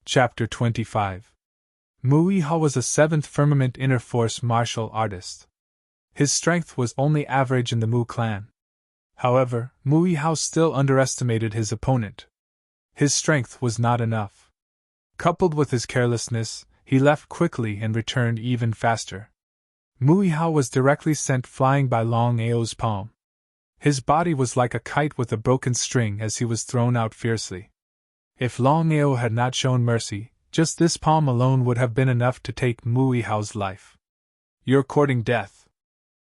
Chapter 25. Muiha was a 7th Firmament Inner Force martial artist. His strength was only average in the Mu clan. However, Muiha still underestimated his opponent. His strength was not enough. Coupled with his carelessness, he left quickly and returned even faster. Muiha was directly sent flying by Longao's palm. His body was like a kite with a broken string as he was thrown out fiercely. If Longao had not shown mercy, just this palm alone would have been enough to take Muihao's life. "You're courting death."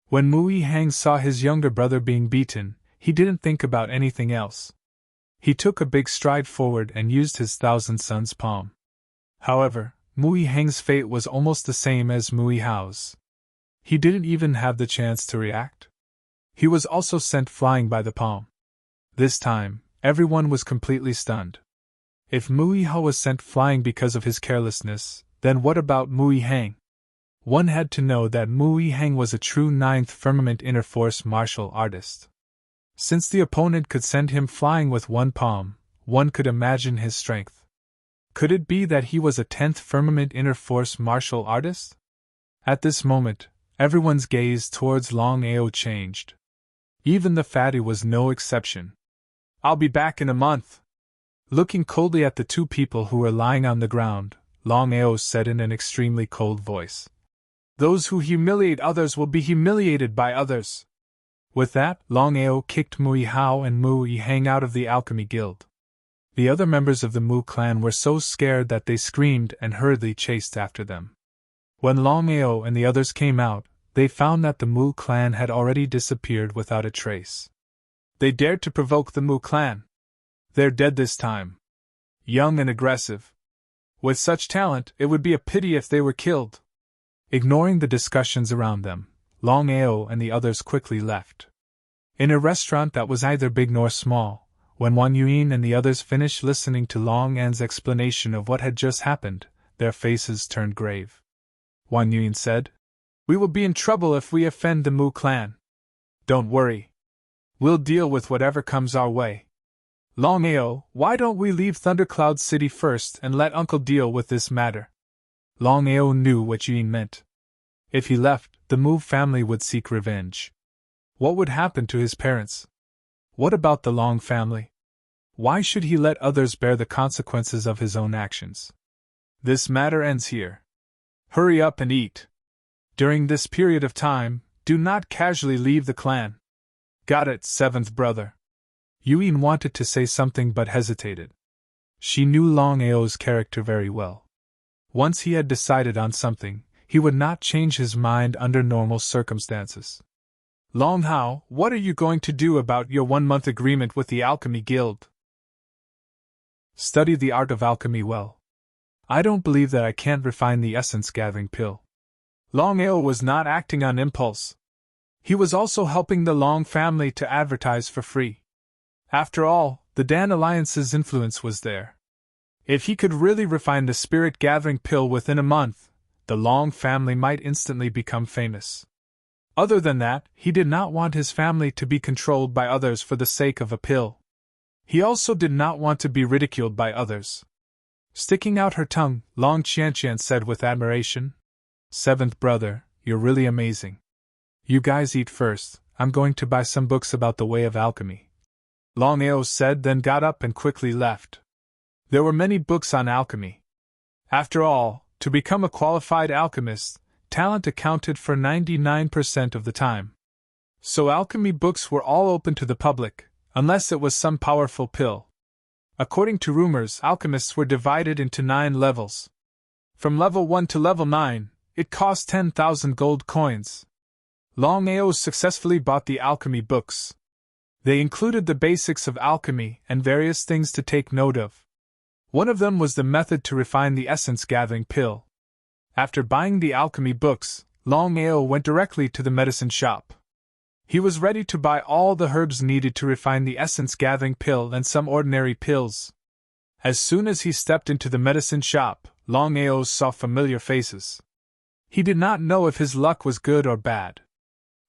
When Muihang saw his younger brother being beaten, he didn't think about anything else. He took a big stride forward and used his Thousand Suns palm. However, Muihang's fate was almost the same as Muihao's. He didn't even have the chance to react. He was also sent flying by the palm. This time, everyone was completely stunned. If Muiha was sent flying because of his carelessness, then what about Muihang? One had to know that Muihang was a true 9th Firmament Inner Force martial artist. Since the opponent could send him flying with one palm, one could imagine his strength. Could it be that he was a 10th Firmament Inner Force martial artist? At this moment, everyone's gaze towards Longao changed. Even the fatty was no exception. "I'll be back in a month." Looking coldly at the two people who were lying on the ground, Longao said in an extremely cold voice, "Those who humiliate others will be humiliated by others." With that, Longao kicked Muihao and Muihang out of the alchemy guild. The other members of the Mu clan were so scared that they screamed and hurriedly chased after them. When Longao and the others came out, they found that the Mu clan had already disappeared without a trace. They dared to provoke the Mu clan. They're dead this time. Young and aggressive. With such talent, it would be a pity if they were killed. Ignoring the discussions around them, Longao and the others quickly left. In a restaurant that was neither big nor small, when Wan Yuan and the others finished listening to Long An's explanation of what had just happened, their faces turned grave. Wan Yuan said, "We will be in trouble if we offend the Mu clan." "Don't worry. We'll deal with whatever comes our way. Longao, why don't we leave Thundercloud City first and let Uncle deal with this matter?" Longao knew what Yuan meant. If he left, the Mu family would seek revenge. What would happen to his parents? What about the Long family? Why should he let others bear the consequences of his own actions? This matter ends here. Hurry up and eat. During this period of time, do not casually leave the clan. Got it, 7th brother. Yuan wanted to say something but hesitated. She knew Longao's character very well. Once he had decided on something, he would not change his mind under normal circumstances. "Longhao, what are you going to do about your 1-month agreement with the Alchemy Guild?" "Study the art of alchemy well. I don't believe that I can't refine the essence-gathering pill." Longao was not acting on impulse. He was also helping the Long family to advertise for free. After all, the Dan Alliance's influence was there. If he could really refine the spirit-gathering pill within a month, the Long family might instantly become famous. Other than that, he did not want his family to be controlled by others for the sake of a pill. He also did not want to be ridiculed by others. Sticking out her tongue, Long Qianqian said with admiration, "7th brother, you're really amazing. You guys eat first, I'm going to buy some books about the way of alchemy." Longao said, then got up and quickly left. There were many books on alchemy. After all, to become a qualified alchemist, talent accounted for 99% of the time. So alchemy books were all open to the public, unless it was some powerful pill. According to rumors, alchemists were divided into 9 levels. From level 1 to level 9, it cost 10,000 gold coins. Longao successfully bought the alchemy books. They included the basics of alchemy and various things to take note of. One of them was the method to refine the essence-gathering pill. After buying the alchemy books, Longao went directly to the medicine shop. He was ready to buy all the herbs needed to refine the essence-gathering pill and some ordinary pills. As soon as he stepped into the medicine shop, Longao saw familiar faces. He did not know if his luck was good or bad.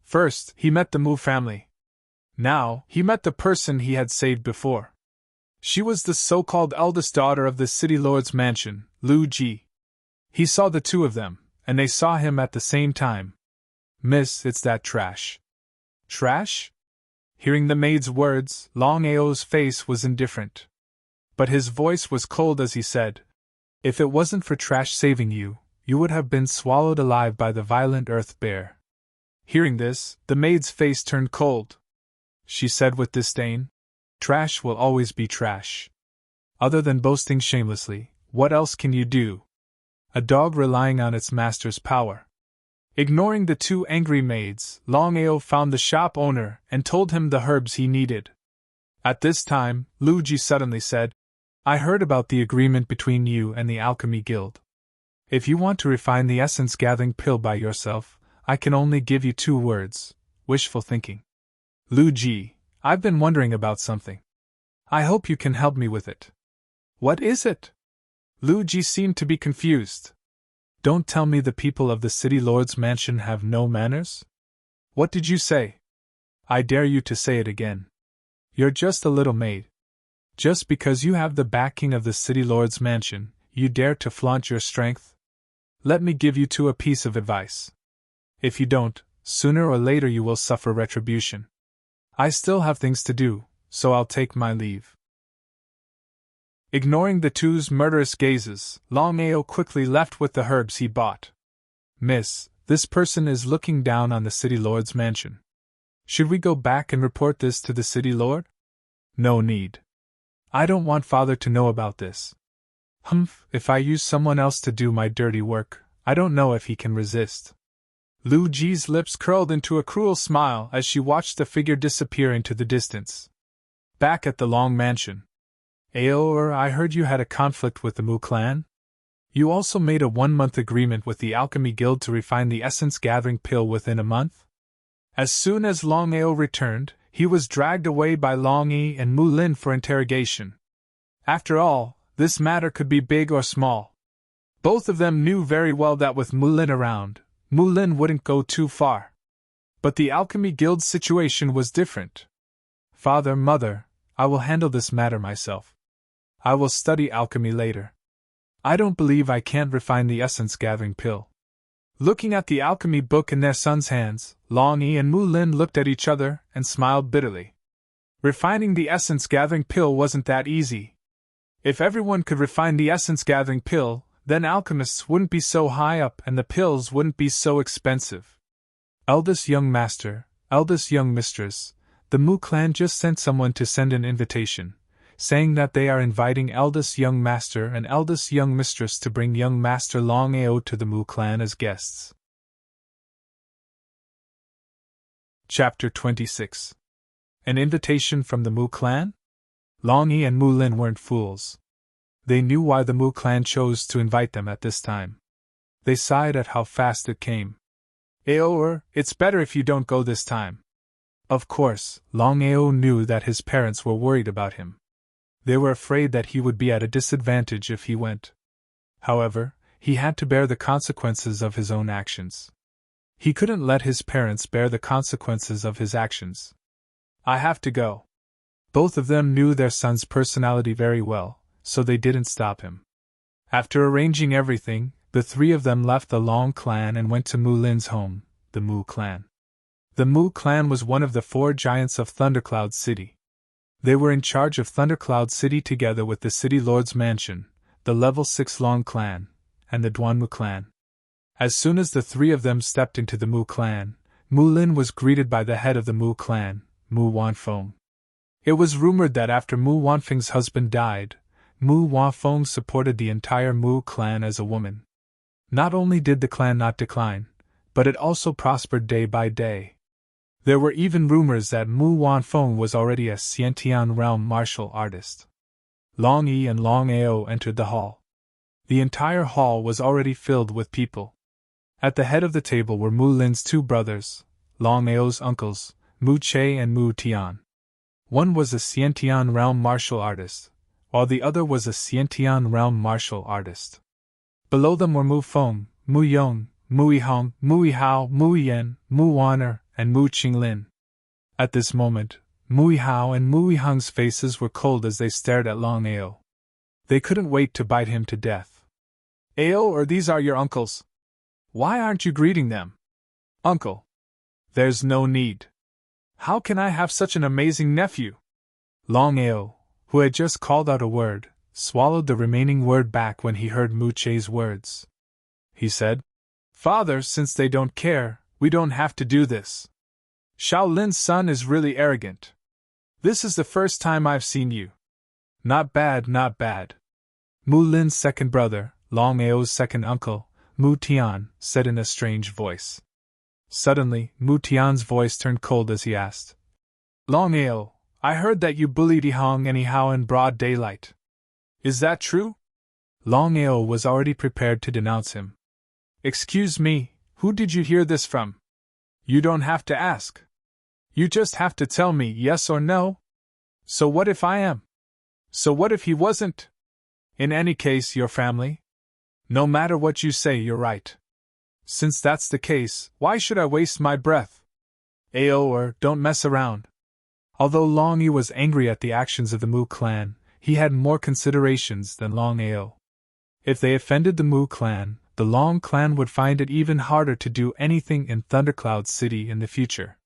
First, he met the Mu family. Now, he met the person he had saved before. She was the so-called eldest daughter of the city lord's mansion, Lu Ji. He saw the two of them, and they saw him at the same time. Miss, it's that trash. Trash? Hearing the maid's words, Longao's face was indifferent. But his voice was cold as he said, If it wasn't for trash saving you, you would have been swallowed alive by the violent earth bear. Hearing this, the maid's face turned cold. She said with disdain, Trash will always be trash. Other than boasting shamelessly, what else can you do? A dog relying on its master's power. Ignoring the two angry maids, Longao found the shop owner and told him the herbs he needed. At this time, Lu Ji suddenly said, I heard about the agreement between you and the Alchemy Guild. If you want to refine the essence-gathering pill by yourself, I can only give you 2 words, wishful thinking. Lu Ji, I've been wondering about something. I hope you can help me with it. What is it? Lu Ji seemed to be confused. Don't tell me the people of the city lord's mansion have no manners? What did you say? I dare you to say it again. You're just a little maid. Just because you have the backing of the city lord's mansion, you dare to flaunt your strength? Let me give you 2 a piece of advice. If you don't, sooner or later you will suffer retribution. I still have things to do, so I'll take my leave. Ignoring the two's murderous gazes, Longao quickly left with the herbs he bought. Miss, this person is looking down on the city lord's mansion. Should we go back and report this to the city lord? No need. I don't want father to know about this. Humph, if I use someone else to do my dirty work, I don't know if he can resist. Lu Ji's lips curled into a cruel smile as she watched the figure disappear into the distance. Back at the Long Mansion. Aoer, I heard you had a conflict with the Mu clan? You also made a 1-month agreement with the Alchemy Guild to refine the essence-gathering pill within a month? As soon as Longao returned, he was dragged away by Long Yi and Mu Lin for interrogation. After all, this matter could be big or small. Both of them knew very well that with Mu Lin around, Mu Lin wouldn't go too far. But the Alchemy Guild's situation was different. Father, mother, I will handle this matter myself. I will study alchemy later. I don't believe I can't refine the essence-gathering pill. Looking at the alchemy book in their son's hands, Long Yi and Mu Lin looked at each other and smiled bitterly. Refining the essence-gathering pill wasn't that easy. If everyone could refine the essence-gathering pill, then alchemists wouldn't be so high up and the pills wouldn't be so expensive. Eldest young master, eldest young mistress, the Mu clan just sent someone to send an invitation, saying that they are inviting eldest young master and eldest young mistress to bring young master Longao to the Mu clan as guests. Chapter 26. An invitation from the Mu clan? Long Yi and Mu Lin weren't fools. They knew why the Mu clan chose to invite them at this time. They sighed at how fast it came. Aoer, it's better if you don't go this time. Of course, Longao knew that his parents were worried about him. They were afraid that he would be at a disadvantage if he went. However, he had to bear the consequences of his own actions. He couldn't let his parents bear the consequences of his actions. I have to go. Both of them knew their son's personality very well, so they didn't stop him. After arranging everything, the 3 of them left the Long clan and went to Mu Lin's home, the Mu clan. The Mu clan was one of the 4 giants of Thundercloud City. They were in charge of Thundercloud City together with the City Lord's Mansion, the Level 6 Long clan, and the Duanmu clan. As soon as the 3 of them stepped into the Mu clan, Mu Lin was greeted by the head of the Mu clan, Mu Wanfeng. It was rumored that after Mu Wanfeng's husband died, Mu Wanfeng supported the entire Mu clan as a woman. Not only did the clan not decline, but it also prospered day by day. There were even rumors that Mu Wanfeng was already a Xiantian realm martial artist. Long Yi and Long Ao entered the hall. The entire hall was already filled with people. At the head of the table were Mu Lin's 2 brothers, Long Ao's uncles, Mu Che and Mu Tian. One was a Xiantian realm martial artist, while the other was a Xiantian realm martial artist. Below them were Mu Feng, Mu Yong, Mu Yihong, Mu Yihao, Mu Yen, Mu Wan'er, and Mu Qinglin. At this moment, Mui Hao and Mui Hung's faces were cold as they stared at Longao. They couldn't wait to bite him to death. Ao, or these are your uncles? Why aren't you greeting them? Uncle. There's no need. How can I have such an amazing nephew? Longao, who had just called out a word, swallowed the remaining word back when he heard Mu Che's words. He said, Father, since they don't care, we don't have to do this. Shaolin's son is really arrogant. This is the first time I've seen you. Not bad, not bad. Mu Lin's second brother, Longao's second uncle, Mu Tian, said in a strange voice. Suddenly, Mu Tian's voice turned cold as he asked, Longao, I heard that you bullied Yihang and Yihao in broad daylight. Is that true? Longao was already prepared to denounce him. Excuse me, who did you hear this from? You don't have to ask. You just have to tell me yes or no. So what if I am? So what if he wasn't? In any case, your family? No matter what you say, you're right. Since that's the case, why should I waste my breath? Ao, or don't mess around. Although Long Yi was angry at the actions of the Mu clan, he had more considerations than Long Ao. If they offended the Mu clan, the Long clan would find it even harder to do anything in Thundercloud City in the future.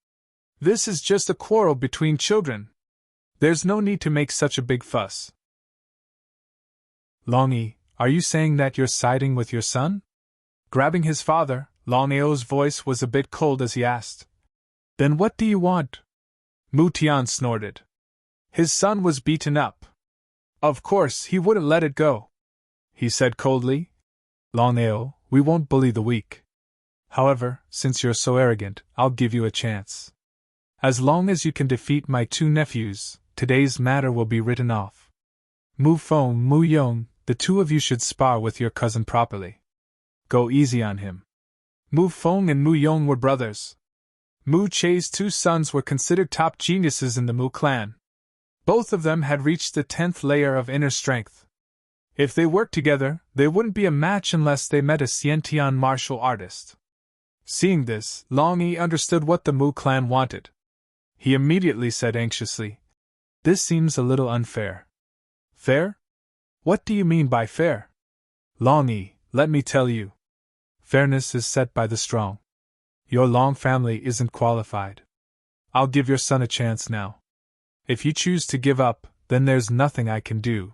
This is just a quarrel between children. There's no need to make such a big fuss. Long Yi, are you saying that you're siding with your son? Grabbing his father, Long Ao's voice was a bit cold as he asked. Then what do you want? Mu Tian snorted. His son was beaten up. Of course, he wouldn't let it go. He said coldly, Long Ao, we won't bully the weak. However, since you're so arrogant, I'll give you a chance. As long as you can defeat my two nephews, today's matter will be written off. Mu Feng, Mu Yong, the two of you should spar with your cousin properly. Go easy on him. Mu Feng and Mu Yong were brothers. Mu Che's two sons were considered top geniuses in the Mu clan. Both of them had reached the 10th layer of inner strength. If they worked together, they wouldn't be a match unless they met a Xiantian martial artist. Seeing this, Long Yi understood what the Mu clan wanted. He immediately said anxiously, This seems a little unfair. Fair? What do you mean by fair? Long Yi, let me tell you. Fairness is set by the strong. Your Long family isn't qualified. I'll give your son a chance now. If you choose to give up, then there's nothing I can do.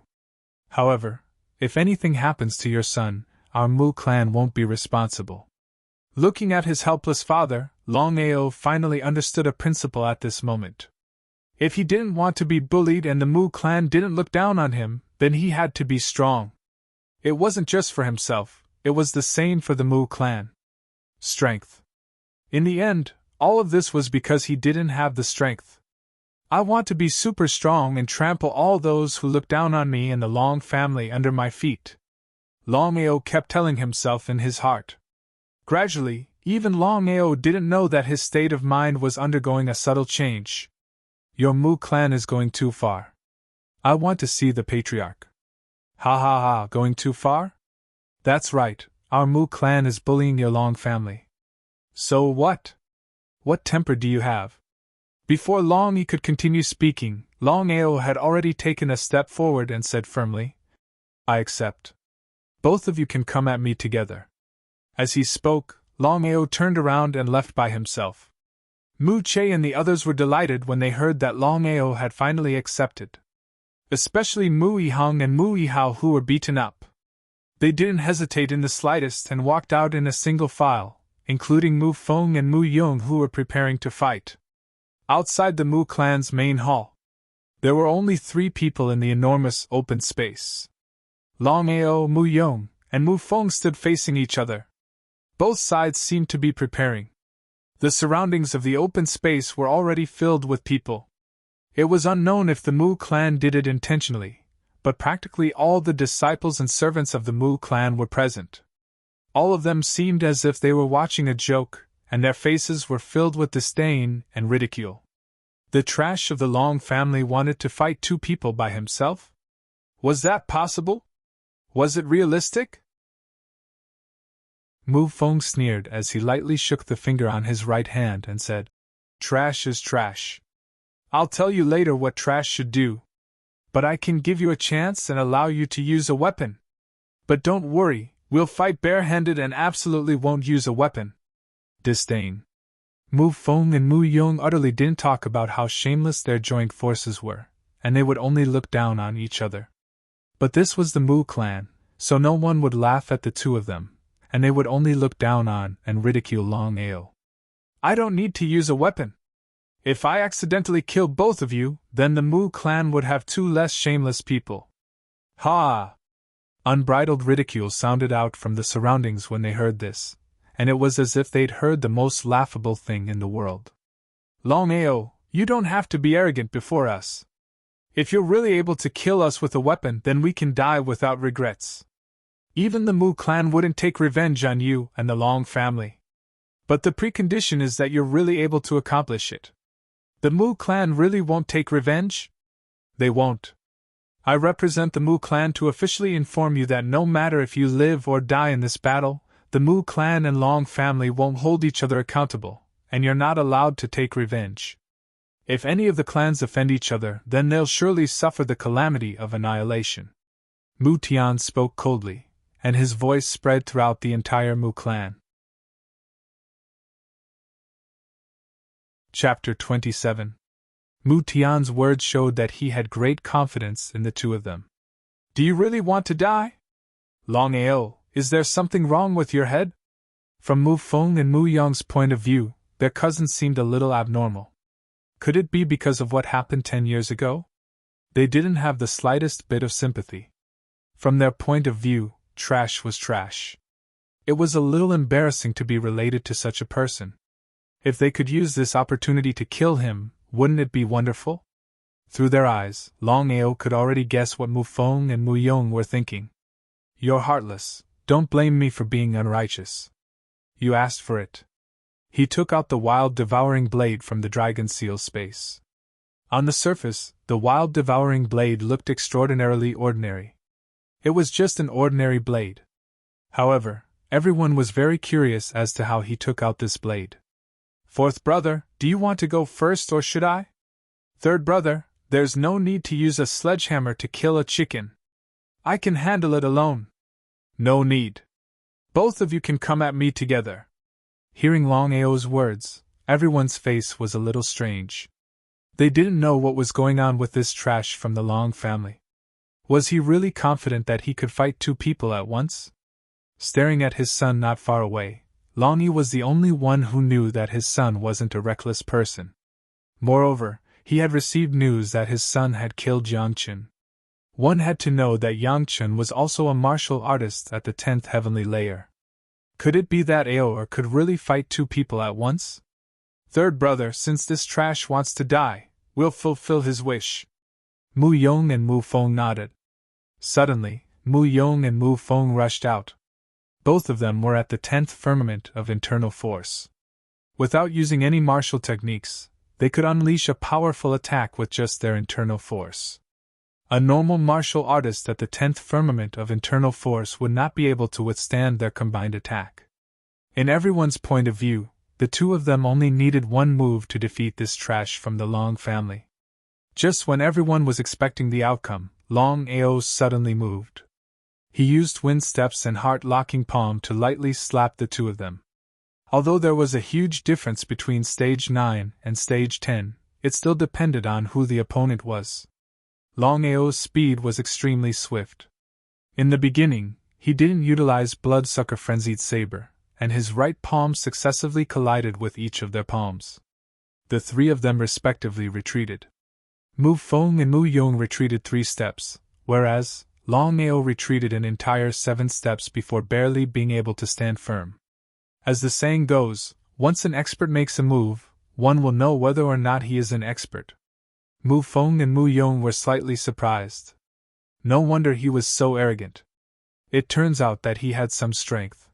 However, if anything happens to your son, our Mu clan won't be responsible. Looking at his helpless father, Long Ao finally understood a principle at this moment. If he didn't want to be bullied and the Mu clan didn't look down on him, then he had to be strong. It wasn't just for himself, it was the same for the Mu clan. Strength. In the end, all of this was because he didn't have the strength. I want to be super strong and trample all those who look down on me and the Long family under my feet. Long Ao kept telling himself in his heart. Gradually, even Long Ao didn't know that his state of mind was undergoing a subtle change. Your Mu clan is going too far. I want to see the patriarch. Ha ha ha, going too far? That's right, our Mu clan is bullying your Long family. So what? What temper do you have? Before Long Yi could continue speaking, Long Ao had already taken a step forward and said firmly, I accept. Both of you can come at me together. As he spoke, Long Ao turned around and left by himself. Mu Che and the others were delighted when they heard that Long Ao had finally accepted. Especially Mu Yihang and Mu Yihao, who were beaten up. They didn't hesitate in the slightest and walked out in a single file, including Mu Feng and Mu Yong, who were preparing to fight. Outside the Mu clan's main hall, there were only 3 people in the enormous open space. Long Ao, Mu Yong, and Mu Feng stood facing each other. Both sides seemed to be preparing. The surroundings of the open space were already filled with people. It was unknown if the Mu clan did it intentionally, but practically all the disciples and servants of the Mu clan were present. All of them seemed as if they were watching a joke, and their faces were filled with disdain and ridicule. The trash of the Long family wanted to fight 2 people by himself? Was that possible? Was it realistic? Mu Feng sneered as he lightly shook the finger on his right hand and said, Trash is trash. I'll tell you later what trash should do. But I can give you a chance and allow you to use a weapon. But don't worry, we'll fight barehanded and absolutely won't use a weapon. Disdain. Mu Feng and Mu Yong utterly didn't talk about how shameless their joint forces were, and they would only look down on each other. But this was the Mu clan, so no one would laugh at the two of them, and they would only look down on and ridicule Longao. I don't need to use a weapon. If I accidentally kill both of you, then the Mu clan would have two less shameless people. Ha! Unbridled ridicule sounded out from the surroundings when they heard this, and it was as if they'd heard the most laughable thing in the world. Longao, you don't have to be arrogant before us. If you're really able to kill us with a weapon, then we can die without regrets. Even the Mu clan wouldn't take revenge on you and the Long family. But the precondition is that you're really able to accomplish it. The Mu clan really won't take revenge? They won't. I represent the Mu clan to officially inform you that no matter if you live or die in this battle, the Mu clan and Long family won't hold each other accountable, and you're not allowed to take revenge. If any of the clans offend each other, then they'll surely suffer the calamity of annihilation. Mu Tian spoke coldly, and his voice spread throughout the entire Mu clan. Chapter 27. Mu Tian's words showed that he had great confidence in the two of them. Do you really want to die? Longao, is there something wrong with your head? From Mu Feng and Mu Yong's point of view, their cousin seemed a little abnormal. Could it be because of what happened 10 years ago? They didn't have the slightest bit of sympathy. From their point of view, trash was trash. It was a little embarrassing to be related to such a person. If they could use this opportunity to kill him, wouldn't it be wonderful? Through their eyes, Longao could already guess what Mu Feng and Mu Yong were thinking. You're heartless, don't blame me for being unrighteous. You asked for it. He took out the wild devouring blade from the dragon seal's space. On the surface, the wild devouring blade looked extraordinarily ordinary. It was just an ordinary blade. However, everyone was very curious as to how he took out this blade. Fourth brother, do you want to go first or should I? Third brother, there's no need to use a sledgehammer to kill a chicken. I can handle it alone. No need. Both of you can come at me together. Hearing Longao's words, everyone's face was a little strange. They didn't know what was going on with this trash from the Long family. Was he really confident that he could fight two people at once? Staring at his son not far away, Longy was the only one who knew that his son wasn't a reckless person. Moreover, he had received news that his son had killed Yangchen. One had to know that Yangchen was also a martial artist at the 10th heavenly layer. Could it be that Aoer could really fight two people at once? Third brother, since this trash wants to die, we'll fulfill his wish. Mu Yong and Mu Feng nodded. Suddenly, Mu Yong and Mu Feng rushed out. Both of them were at the 10th firmament of internal force. Without using any martial techniques, they could unleash a powerful attack with just their internal force. A normal martial artist at the 10th firmament of internal force would not be able to withstand their combined attack. In everyone's point of view, the two of them only needed one move to defeat this trash from the Long family. Just when everyone was expecting the outcome, Longao suddenly moved. He used wind steps and heart-locking palm to lightly slap the two of them. Although there was a huge difference between stage 9 and stage 10, it still depended on who the opponent was. Longao's speed was extremely swift. In the beginning, he didn't utilize Bloodsucker Frenzied Saber, and his right palm successively collided with each of their palms. The three of them respectively retreated. Mu Feng and Mu Yong retreated 3 steps, whereas Longao retreated an entire 7 steps before barely being able to stand firm. As the saying goes, once an expert makes a move, one will know whether or not he is an expert. Mu Feng and Mu Yong were slightly surprised. No wonder he was so arrogant. It turns out that he had some strength.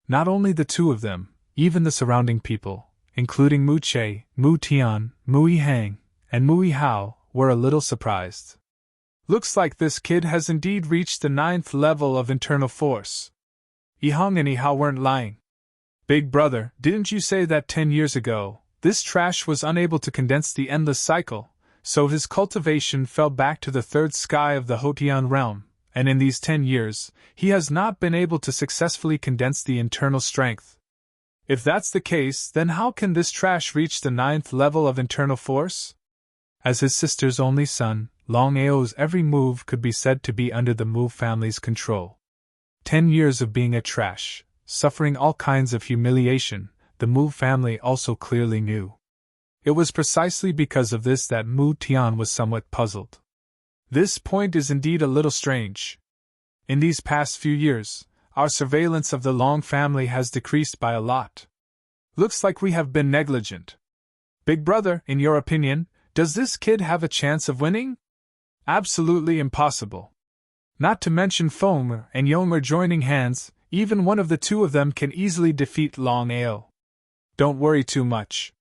Not only the two of them, even the surrounding people, including Mu Che, Mu Tian, Mu Yihang, and Mu Yihao, were a little surprised. Looks like this kid has indeed reached the 9th level of internal force. Yihang and Yihao weren't lying. Big brother, didn't you say that 10 years ago, this trash was unable to condense the endless cycle, so his cultivation fell back to the third sky of the Hotian realm, and in these 10 years, he has not been able to successfully condense the internal strength. If that's the case, then how can this trash reach the 9th level of internal force? As his sister's only son, Longao's every move could be said to be under the Mu family's control. 10 years of being a trash, suffering all kinds of humiliation, the Mu family also clearly knew. It was precisely because of this that Mu Tian was somewhat puzzled. This point is indeed a little strange. In these past few years, our surveillance of the Long family has decreased by a lot. Looks like we have been negligent. Big brother, in your opinion, does this kid have a chance of winning? Absolutely impossible. Not to mention Feng and Yong are joining hands, even one of the two of them can easily defeat Longao. Don't worry too much.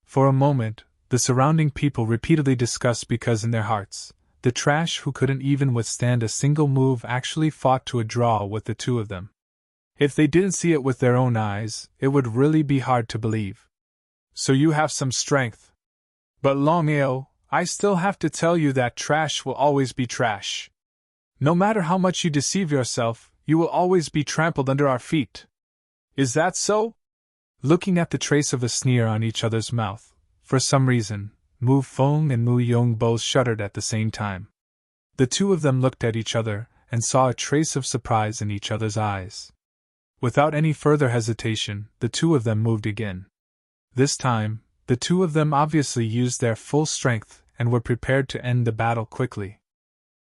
For a moment, the surrounding people repeatedly discussed because in their hearts, the trash who couldn't even withstand a single move actually fought to a draw with the two of them. If they didn't see it with their own eyes, it would really be hard to believe. So you have some strength. But Longao, I still have to tell you that trash will always be trash. No matter how much you deceive yourself, you will always be trampled under our feet. Is that so? Looking at the trace of a sneer on each other's mouth, for some reason, Mu Feng and Mu Yong both shuddered at the same time. The two of them looked at each other and saw a trace of surprise in each other's eyes. Without any further hesitation, the two of them moved again. This time, the two of them obviously used their full strength and were prepared to end the battle quickly.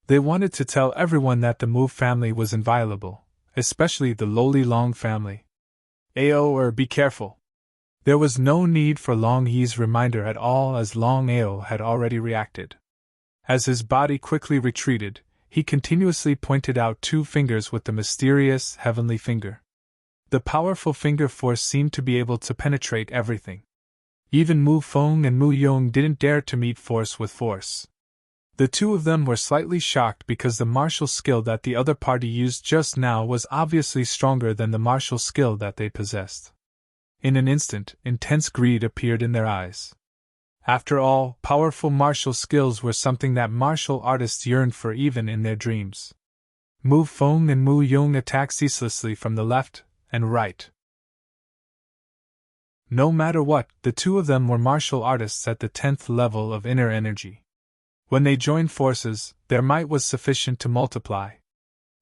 They wanted to tell everyone that the Mu family was inviolable, especially the lowly Long family. Be careful. There was no need for Long Yi's reminder at all as Long Ao had already reacted. As his body quickly retreated, he continuously pointed out two fingers with the mysterious heavenly finger. The powerful finger force seemed to be able to penetrate everything. Even Mu Feng and Mu Yong didn't dare to meet force with force. The two of them were slightly shocked because the martial skill that the other party used just now was obviously stronger than the martial skill that they possessed. In an instant, intense greed appeared in their eyes. After all, powerful martial skills were something that martial artists yearned for even in their dreams. Mu Feng and Mu Yong attacked ceaselessly from the left and right. No matter what, the two of them were martial artists at the 10th level of inner energy. When they joined forces, their might was sufficient to multiply.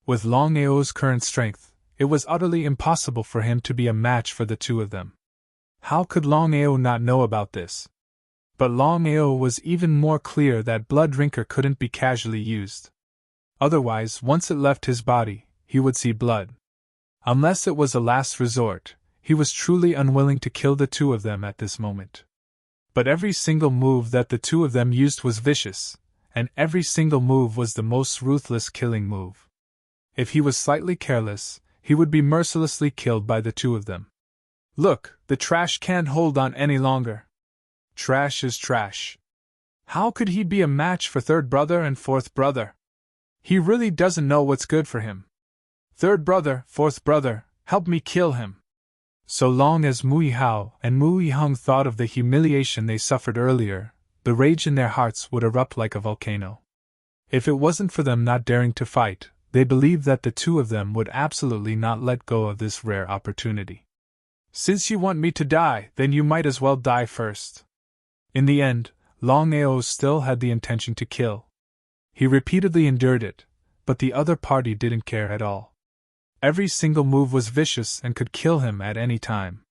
With Longao's current strength, it was utterly impossible for him to be a match for the two of them. How could Longao not know about this? But Longao was even more clear that blood drinker couldn't be casually used. Otherwise, once it left his body, he would see blood. Unless it was a last resort, he was truly unwilling to kill the two of them at this moment. But every single move that the two of them used was vicious, and every single move was the most ruthless killing move. If he was slightly careless, he would be mercilessly killed by the two of them. Look, the trash can't hold on any longer. Trash is trash. How could he be a match for third brother and fourth brother? He really doesn't know what's good for him. Third brother, fourth brother, help me kill him. So long as Mu Yihao and Mu Yiheng thought of the humiliation they suffered earlier, the rage in their hearts would erupt like a volcano. If it wasn't for them not daring to fight, they believed that the two of them would absolutely not let go of this rare opportunity. Since you want me to die, then you might as well die first. In the end, Longao still had the intention to kill. He repeatedly endured it, but the other party didn't care at all. Every single move was vicious and could kill him at any time.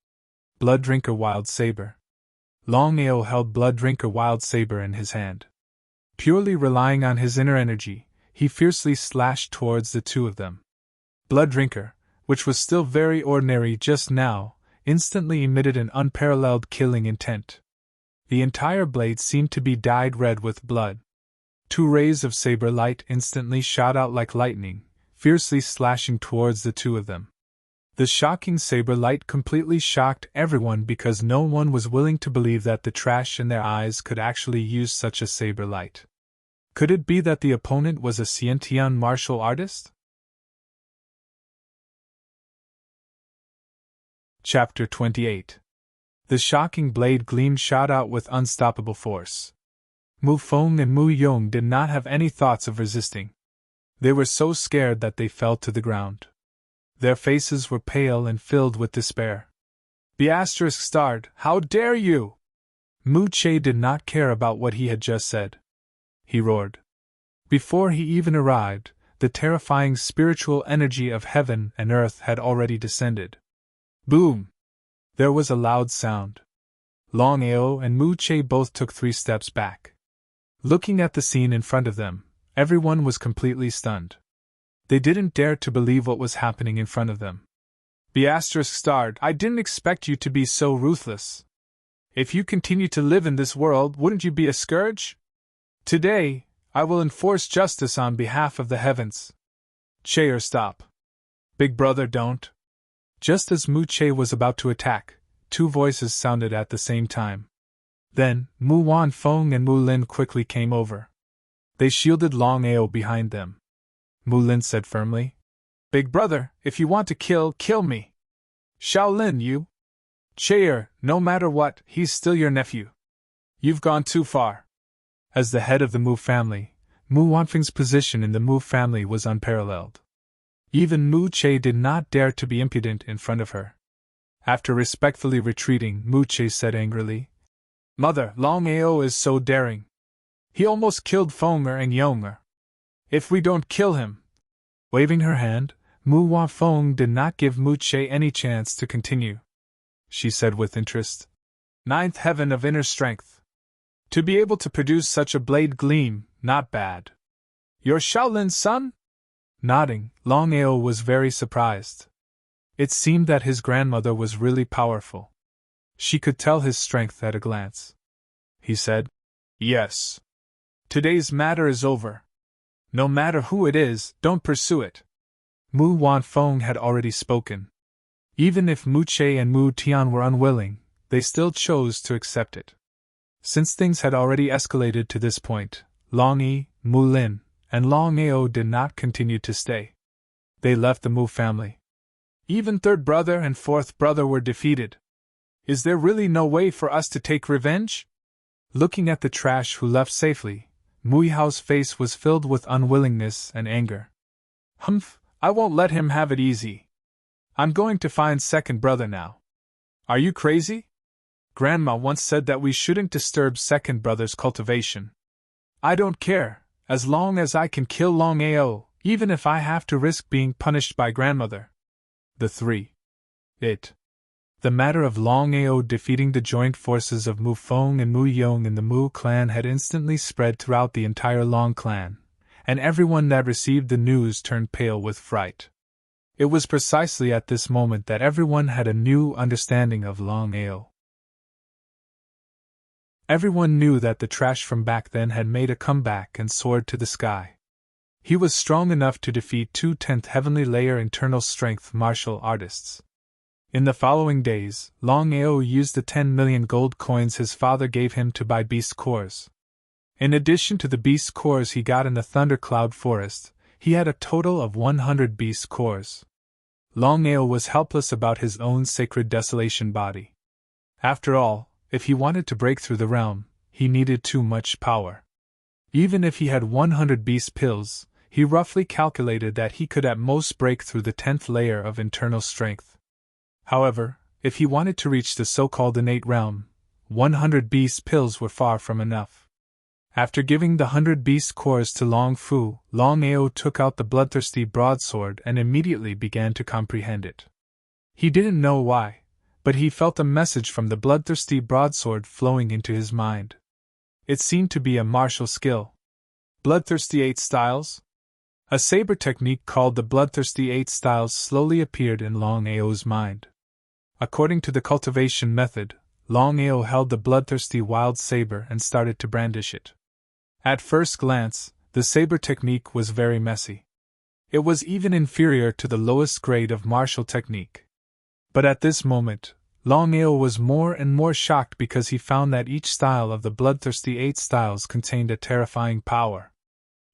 Blood Drinker Wild Saber. Longao held Blood Drinker Wild Saber in his hand. Purely relying on his inner energy, he fiercely slashed towards the two of them. Blood Drinker, which was still very ordinary just now, instantly emitted an unparalleled killing intent. The entire blade seemed to be dyed red with blood. Two rays of saber light instantly shot out like lightning, fiercely slashing towards the two of them. The shocking saber light completely shocked everyone because no one was willing to believe that the trash in their eyes could actually use such a saber light. Could it be that the opponent was a Xiantian martial artist? Chapter 28. The shocking blade gleam shot out with unstoppable force. Mu Feng and Mu Yong did not have any thoughts of resisting. They were so scared that they fell to the ground. Their faces were pale and filled with despair. ***, how dare you! Mu Che did not care about what he had just said. He roared. Before he even arrived, the terrifying spiritual energy of heaven and earth had already descended. Boom! There was a loud sound. Longao and Mu Che both took 3 steps back. Looking at the scene in front of them, everyone was completely stunned. They didn't dare to believe what was happening in front of them. ***, I didn't expect you to be so ruthless. If you continue to live in this world, wouldn't you be a scourge? Today, I will enforce justice on behalf of the heavens. Che, stop. Big brother, don't. Just as Mu Che was about to attack, 2 voices sounded at the same time. Then, Mu Wan Feng and Mu Lin quickly came over. They shielded Longao behind them. Mu Lin said firmly, Big brother, if you want to kill me. Shaolin, you. Che, no matter what, he's still your nephew. You've gone too far. As the head of the Mu family, Mu Wanfeng's position in the Mu family was unparalleled. Even Mu Che did not dare to be impudent in front of her. After respectfully retreating, Mu Che said angrily, Mother, Longao is so daring. He almost killed Fenger and Yonger. If we don't kill him... Waving her hand, Mu Wanfeng did not give Mu Che any chance to continue. She said with interest, 9th heaven of inner strength. To be able to produce such a blade gleam, not bad. Your Shaolin's son? Nodding, Longao was very surprised. It seemed that his grandmother was really powerful. She could tell his strength at a glance. He said, Yes. Today's matter is over. No matter who it is, don't pursue it. Mu Wanfeng had already spoken. Even if Mu Che and Mu Tian were unwilling, they still chose to accept it. Since things had already escalated to this point, Long Yi, Mu Lin, and Longao did not continue to stay. They left the Mu family. Even 3rd brother and 4th brother were defeated. Is there really no way for us to take revenge? Looking at the trash who left safely, Mu Yihao's face was filled with unwillingness and anger. Humph, I won't let him have it easy. I'm going to find 2nd brother now. Are you crazy? Grandma once said that we shouldn't disturb 2nd brother's cultivation. I don't care, as long as I can kill Longao, even if I have to risk being punished by grandmother. The 3. The matter of Longao defeating the joint forces of Mu Feng and Mu Yong in the Mu clan had instantly spread throughout the entire Long clan, and everyone that received the news turned pale with fright. It was precisely at this moment that everyone had a new understanding of Longao. Everyone knew that the trash from back then had made a comeback and soared to the sky. He was strong enough to defeat 2 10th heavenly layer internal strength martial artists. In the following days, Longao used the 10 million gold coins his father gave him to buy beast cores. In addition to the beast cores he got in the Thundercloud Forest, he had a total of 100 beast cores. Longao was helpless about his own sacred desolation body. After all, if he wanted to break through the realm, he needed too much power. Even if he had 100 beast pills, he roughly calculated that he could at most break through the 10th layer of internal strength. However, if he wanted to reach the so-called innate realm, 100 beast pills were far from enough. After giving the 100 beast cores to Long Fu, Longao took out the bloodthirsty broadsword and immediately began to comprehend it. He didn't know why, but he felt a message from the bloodthirsty broadsword flowing into his mind. It seemed to be a martial skill. Bloodthirsty 8 styles? A saber technique called the Bloodthirsty 8 styles slowly appeared in Longao's mind. According to the cultivation method, Longao held the bloodthirsty wild saber and started to brandish it. At first glance, the saber technique was very messy. It was even inferior to the lowest grade of martial technique. But at this moment, Longao was more and more shocked because he found that each style of the Bloodthirsty 8 styles contained a terrifying power.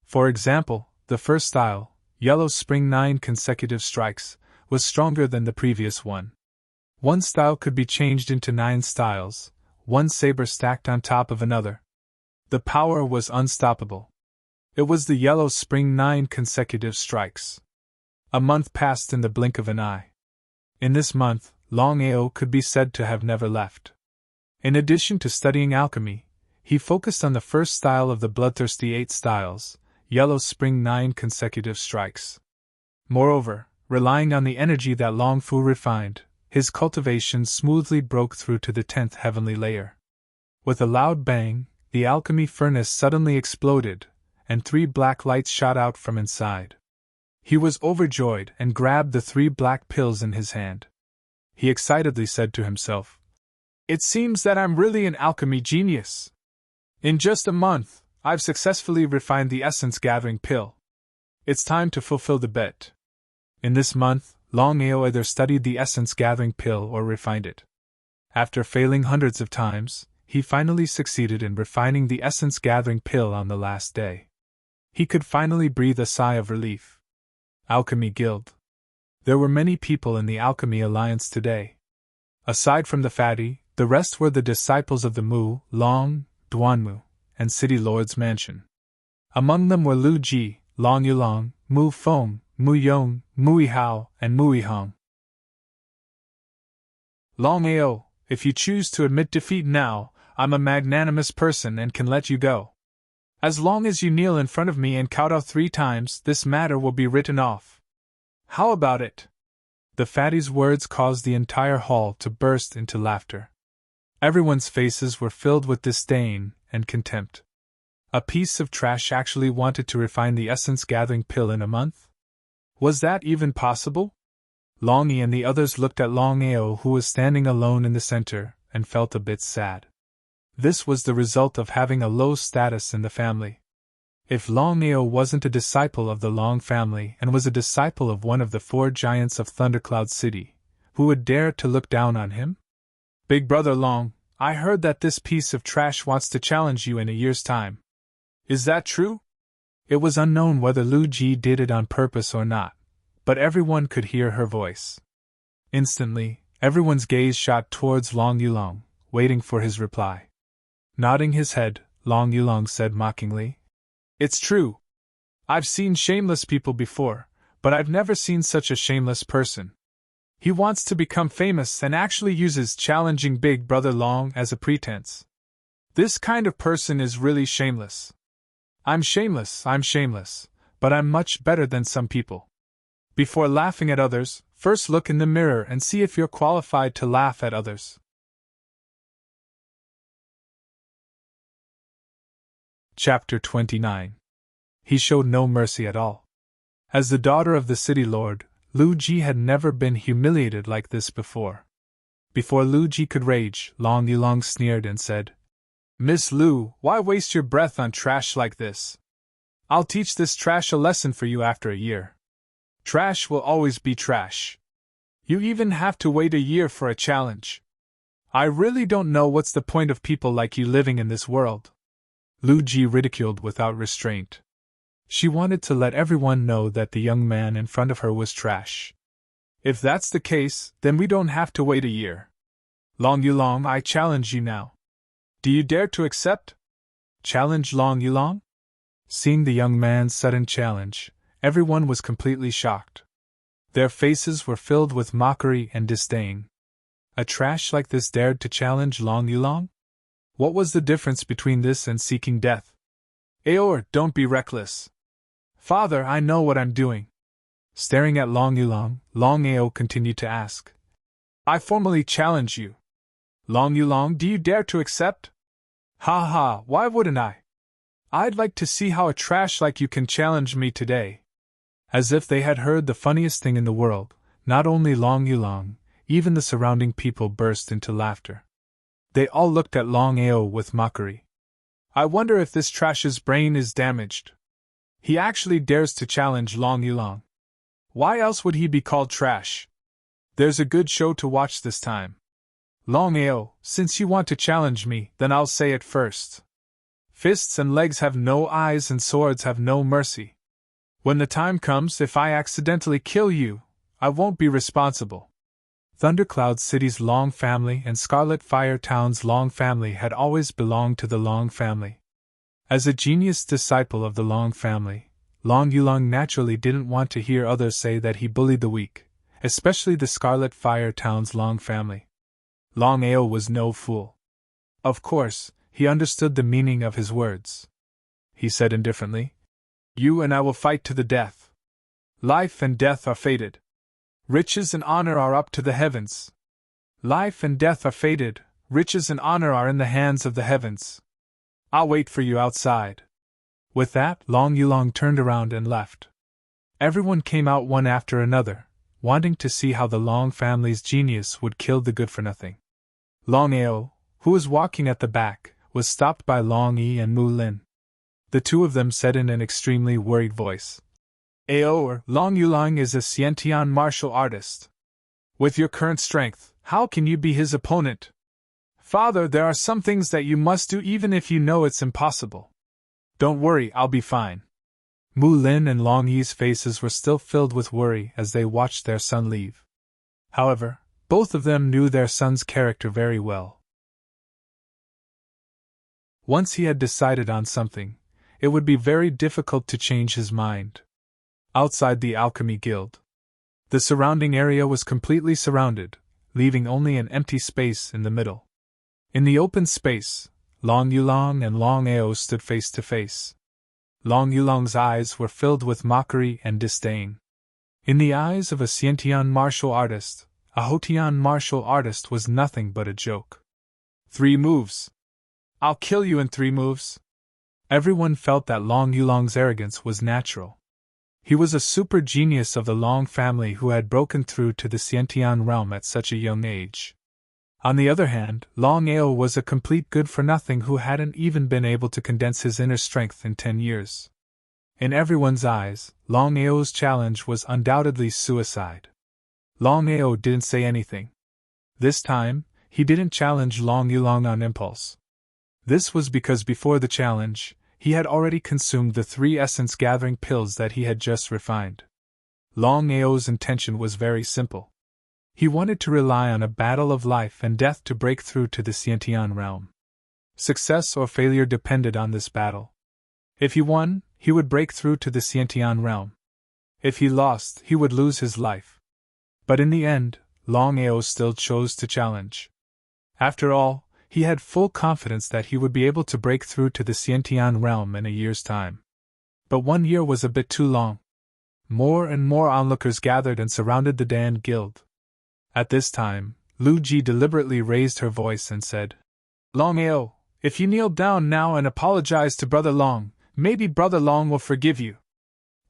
For example, the first style, Yellow Spring 9 consecutive strikes, was stronger than the previous one. One style could be changed into 9 styles, one saber stacked on top of another. The power was unstoppable. It was the yellow spring 9 consecutive strikes. A month passed in the blink of an eye. In this month, Longao could be said to have never left. In addition to studying alchemy, he focused on the first style of the bloodthirsty 8 styles, yellow spring 9 consecutive strikes. Moreover, relying on the energy that Long Fu refined, his cultivation smoothly broke through to the 10th heavenly layer. With a loud bang, the alchemy furnace suddenly exploded, and 3 black lights shot out from inside. He was overjoyed and grabbed the 3 black pills in his hand. He excitedly said to himself, "It seems that I'm really an alchemy genius. In just a month, I've successfully refined the essence-gathering pill. It's time to fulfill the bet." In this month, Longao either studied the essence-gathering pill or refined it. After failing hundreds of times, he finally succeeded in refining the essence-gathering pill on the last day. He could finally breathe a sigh of relief. Alchemy Guild. There were many people in the Alchemy Alliance today. Aside from the fatty, the rest were the disciples of the Mu, Long, Duanmu, and City Lord's mansion. Among them were Lu Ji, Long Yulong, Mu Feng, Mu Yong, Mui Hao, and Mui Hong. Longao, if you choose to admit defeat now, I'm a magnanimous person and can let you go. As long as you kneel in front of me and kowtow 3 times, this matter will be written off. How about it? The fatty's words caused the entire hall to burst into laughter. Everyone's faces were filled with disdain and contempt. A piece of trash actually wanted to refine the essence-gathering pill in a month? Was that even possible? Longy and the others looked at Longao, who was standing alone in the center, and felt a bit sad. This was the result of having a low status in the family. If Longao wasn't a disciple of the Long family and was a disciple of one of the 4 giants of Thundercloud City, who would dare to look down on him? Big Brother Long, I heard that this piece of trash wants to challenge you in a year's time. Is that true? It was unknown whether Lu Ji did it on purpose or not, but everyone could hear her voice. Instantly, everyone's gaze shot towards Long Yulong, waiting for his reply. Nodding his head, Long Yulong said mockingly, "It's true. I've seen shameless people before, but I've never seen such a shameless person. He wants to become famous and actually uses challenging Big Brother Long as a pretense. This kind of person is really shameless. I'm shameless, but I'm much better than some people. Before laughing at others, first look in the mirror and see if you're qualified to laugh at others." Chapter 29. He showed no mercy at all. As the daughter of the city lord, Lu Ji had never been humiliated like this before. Before Lu Ji could rage, Long Yulong sneered and said, "Miss Lu, why waste your breath on trash like this? I'll teach this trash a lesson for you after a year. Trash will always be trash. You even have to wait a year for a challenge. I really don't know what's the point of people like you living in this world." Lu Ji ridiculed without restraint. She wanted to let everyone know that the young man in front of her was trash. "If that's the case, then we don't have to wait a year. Long Yulong, I challenge you now. Do you dare to accept?" Challenge Long Yulong? Seeing the young man's sudden challenge, everyone was completely shocked. Their faces were filled with mockery and disdain. A trash like this dared to challenge Long Yulong? What was the difference between this and seeking death? "Aor, don't be reckless. Father, I know what I'm doing." Staring at Long Yulong, Long Ao continued to ask, "I formally challenge you. Long Yulong, do you dare to accept?" "Ha ha, why wouldn't I? I'd like to see how a trash like you can challenge me today." As if they had heard the funniest thing in the world, not only Long Yulong, even the surrounding people burst into laughter. They all looked at Long Ao with mockery. "I wonder if this trash's brain is damaged. He actually dares to challenge Long Yulong. Why else would he be called trash? There's a good show to watch this time. Long Ao, since you want to challenge me, then I'll say it first. Fists and legs have no eyes and swords have no mercy. When the time comes, if I accidentally kill you, I won't be responsible. Thundercloud City's Long family and Scarlet Fire Town's Long family had always belonged to the Long family. As a genius disciple of the Long family, Long Yulong naturally didn't want to hear others say that he bullied the weak, especially the Scarlet Fire Town's Long family. Longao was no fool. Of course, he understood the meaning of his words. He said indifferently, "You and I will fight to the death. Life and death are fated. Riches and honor are up to the heavens. Life and death are fated, riches and honor are in the hands of the heavens. I'll wait for you outside." With that, Long Yulong turned around and left. Everyone came out one after another, wanting to see how the Long family's genius would kill the good-for-nothing. Long Ao, who was walking at the back, was stopped by Long Yi and Mu Lin. The two of them said in an extremely worried voice, "Ao, or Long Yulong is a Xiantian martial artist. With your current strength, how can you be his opponent? Father, there are some things that you must do even if you know it's impossible." "Don't worry, I'll be fine." Mu Lin and Long Yi's faces were still filled with worry as they watched their son leave. However, both of them knew their son's character very well. Once he had decided on something, it would be very difficult to change his mind. Outside the Alchemy Guild, the surrounding area was completely surrounded, leaving only an empty space in the middle. In the open space, Long Yulong and Long Ao stood face to face. Long Yulong's eyes were filled with mockery and disdain. In the eyes of a Xiantian martial artist, a Hotian martial artist was nothing but a joke. 3 moves. I'll kill you in 3 moves. Everyone felt that Long Yulong's arrogance was natural. He was a super genius of the Long family who had broken through to the Xiantian realm at such a young age. On the other hand, Long Ao was a complete good-for-nothing who hadn't even been able to condense his inner strength in 10 years. In everyone's eyes, Long Ao's challenge was undoubtedly suicide. Long Ao didn't say anything. This time, he didn't challenge Long Yulong on impulse. This was because before the challenge, he had already consumed the 3 essence-gathering pills that he had just refined. Long Ao's intention was very simple. He wanted to rely on a battle of life and death to break through to the Xiantian realm. Success or failure depended on this battle. If he won, he would break through to the Xiantian realm. If he lost, he would lose his life. But in the end, Long Ao still chose to challenge. After all, he had full confidence that he would be able to break through to the Xiantian realm in a year's time. But 1 year was a bit too long. More and more onlookers gathered and surrounded the Dan Guild. At this time, Lu Ji deliberately raised her voice and said, "Long Ao, if you kneel down now and apologize to Brother Long, maybe Brother Long will forgive you.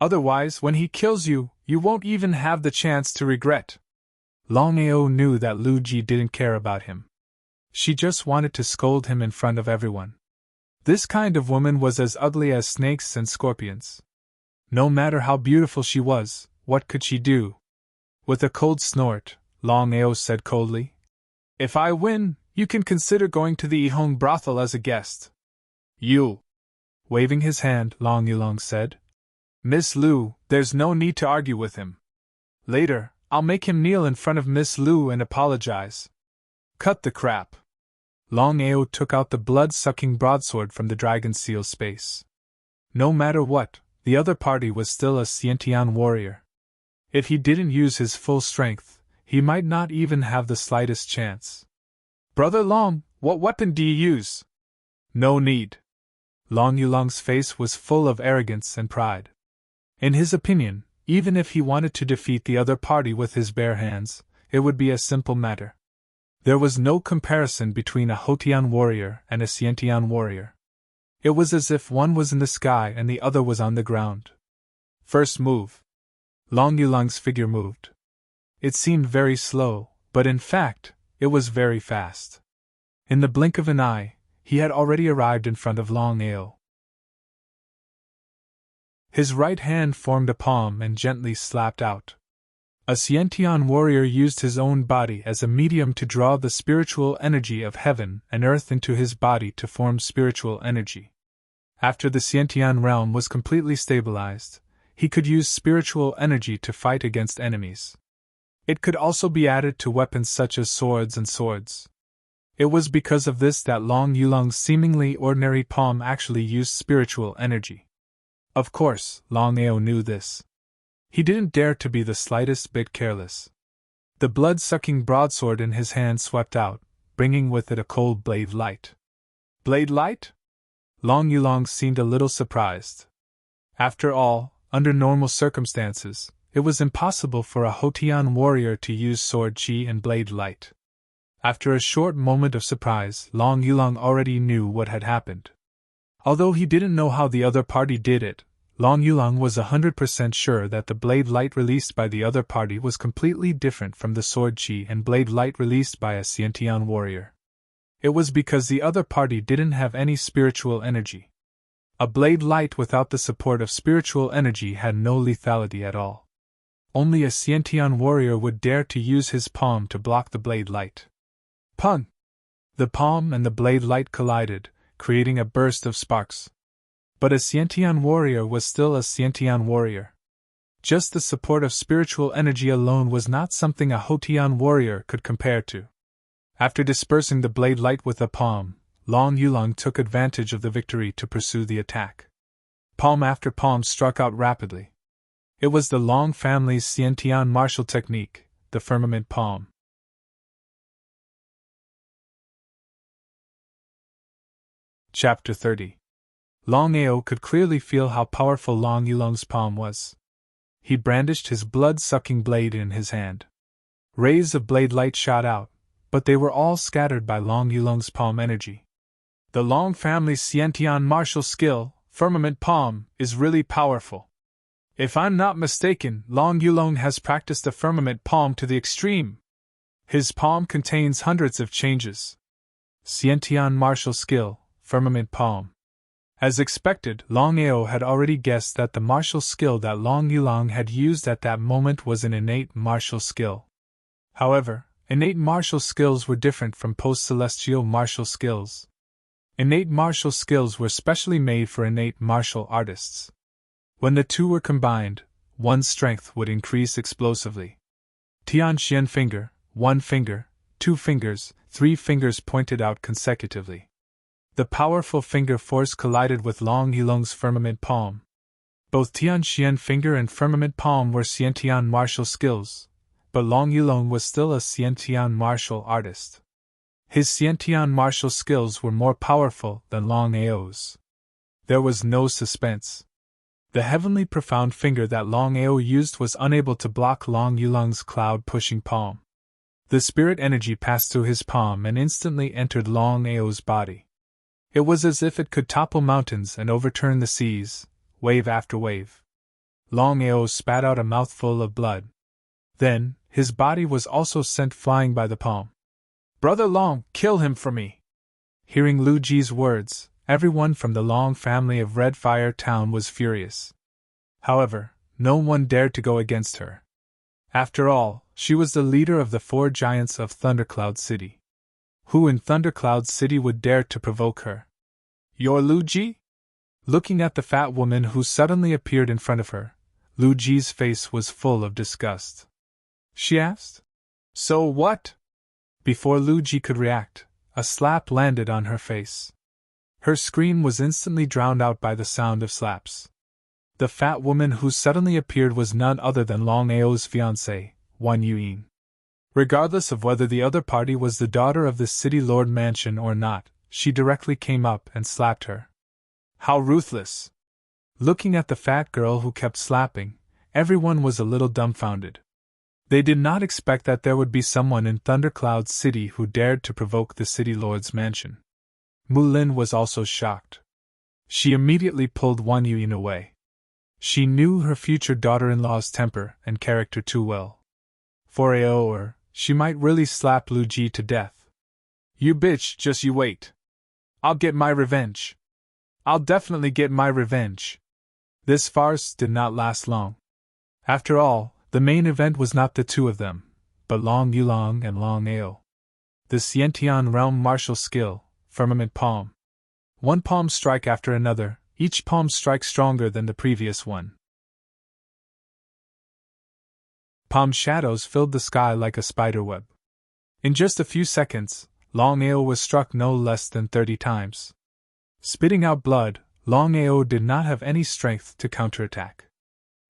Otherwise, when he kills you, you won't even have the chance to regret." Long Ao knew that Lu Ji didn't care about him. She just wanted to scold him in front of everyone. This kind of woman was as ugly as snakes and scorpions. No matter how beautiful she was, what could she do? With a cold snort, Long Ao said coldly, "If I win, you can consider going to the Ihong brothel as a guest." "You." Waving his hand, Long Yulong said, "Miss Lu, there's no need to argue with him. Later, I'll make him kneel in front of Miss Lu and apologize." "Cut the crap." Long Ao took out the blood-sucking broadsword from the dragon seal space. No matter what, the other party was still a Xiantian warrior. If he didn't use his full strength, he might not even have the slightest chance. "Brother Long, what weapon do you use?" "No need." Long Yulong's face was full of arrogance and pride. In his opinion, even if he wanted to defeat the other party with his bare hands, it would be a simple matter. There was no comparison between a Hotian warrior and a Xiantian warrior. It was as if one was in the sky and the other was on the ground. First move. Long Yulong's figure moved. It seemed very slow, but in fact, it was very fast. In the blink of an eye, he had already arrived in front of Long Ao. His right hand formed a palm and gently slapped out. A Xiantian warrior used his own body as a medium to draw the spiritual energy of heaven and earth into his body to form spiritual energy. After the Xiantian realm was completely stabilized, he could use spiritual energy to fight against enemies. It could also be added to weapons such as swords and swords. It was because of this that Long Yulong's seemingly ordinary palm actually used spiritual energy. Of course, Longao knew this. He didn't dare to be the slightest bit careless. The blood-sucking broadsword in his hand swept out, bringing with it a cold blade light. Blade light? Long Yulong seemed a little surprised. After all, under normal circumstances, it was impossible for a Hotian warrior to use sword chi and blade light. After a short moment of surprise, Long Yulong already knew what had happened. Although he didn't know how the other party did it, Long Yulong was 100% sure that the blade light released by the other party was completely different from the sword chi and blade light released by a Xiantian warrior. It was because the other party didn't have any spiritual energy. A blade light without the support of spiritual energy had no lethality at all. Only a Xiantian warrior would dare to use his palm to block the blade light. Pun! The palm and the blade light collided, creating a burst of sparks. But a Xiantian warrior was still a Xiantian warrior. Just the support of spiritual energy alone was not something a Hotian warrior could compare to. After dispersing the blade light with the palm, Long Yulong took advantage of the victory to pursue the attack. Palm after palm struck out rapidly. It was the Long family's Xiantian martial technique, the firmament palm. Chapter 30. Longao could clearly feel how powerful Long Yulong's palm was. He brandished his blood-sucking blade in his hand. Rays of blade light shot out, but they were all scattered by Long Yulong's palm energy. The Long family's Xiantian martial skill, firmament palm, is really powerful. If I'm not mistaken, Long Yulong has practiced the firmament palm to the extreme. His palm contains hundreds of changes. Xiantian martial skill, firmament palm. As expected, Longao had already guessed that the martial skill that Long Yulong had used at that moment was an innate martial skill. However, innate martial skills were different from post-celestial martial skills. Innate martial skills were specially made for innate martial artists. When the two were combined, one's strength would increase explosively. Tianxian finger, 1 finger, 2 fingers, 3 fingers pointed out consecutively. The powerful finger force collided with Long Yulong's firmament palm. Both Tianxian finger and firmament palm were Xiantian martial skills, but Long Yulong was still a Xiantian martial artist. His Xiantian martial skills were more powerful than Longao's. There was no suspense. The heavenly profound finger that Longao used was unable to block Long Yulong's cloud-pushing palm. The spirit energy passed through his palm and instantly entered Longao's body. It was as if it could topple mountains and overturn the seas, wave after wave. Longao spat out a mouthful of blood. Then, his body was also sent flying by the palm. "Brother Long, kill him for me!" Hearing Lu Ji's words, everyone from the Long family of Red Fire Town was furious. However, no one dared to go against her. After all, she was the leader of the 4 giants of Thundercloud City. Who in Thundercloud City would dare to provoke her? "You're Lu Ji?" Looking at the fat woman who suddenly appeared in front of her, Lu Ji's face was full of disgust. She asked. "So what?" Before Lu Ji could react, a slap landed on her face. Her scream was instantly drowned out by the sound of slaps. The fat woman who suddenly appeared was none other than Longao's fiancée, Wan Yuyin. Regardless of whether the other party was the daughter of the city lord mansion or not, she directly came up and slapped her. How ruthless! Looking at the fat girl who kept slapping, everyone was a little dumbfounded. They did not expect that there would be someone in Thundercloud City who dared to provoke the city lord's mansion. Mulin was also shocked. She immediately pulled Wan Yuyin away. She knew her future daughter-in-law's temper and character too well. For or she might really slap Lu Ji to death. "You bitch, just you wait. I'll get my revenge. I'll definitely get my revenge." This farce did not last long. After all, the main event was not the two of them, but Long Yulong and Longao. The Xiantian realm martial skill, firmament palm. One palm strike after another, each palm strike stronger than the previous one. Palm shadows filled the sky like a spiderweb. In just a few seconds, Longao was struck no less than 30 times. Spitting out blood, Longao did not have any strength to counterattack.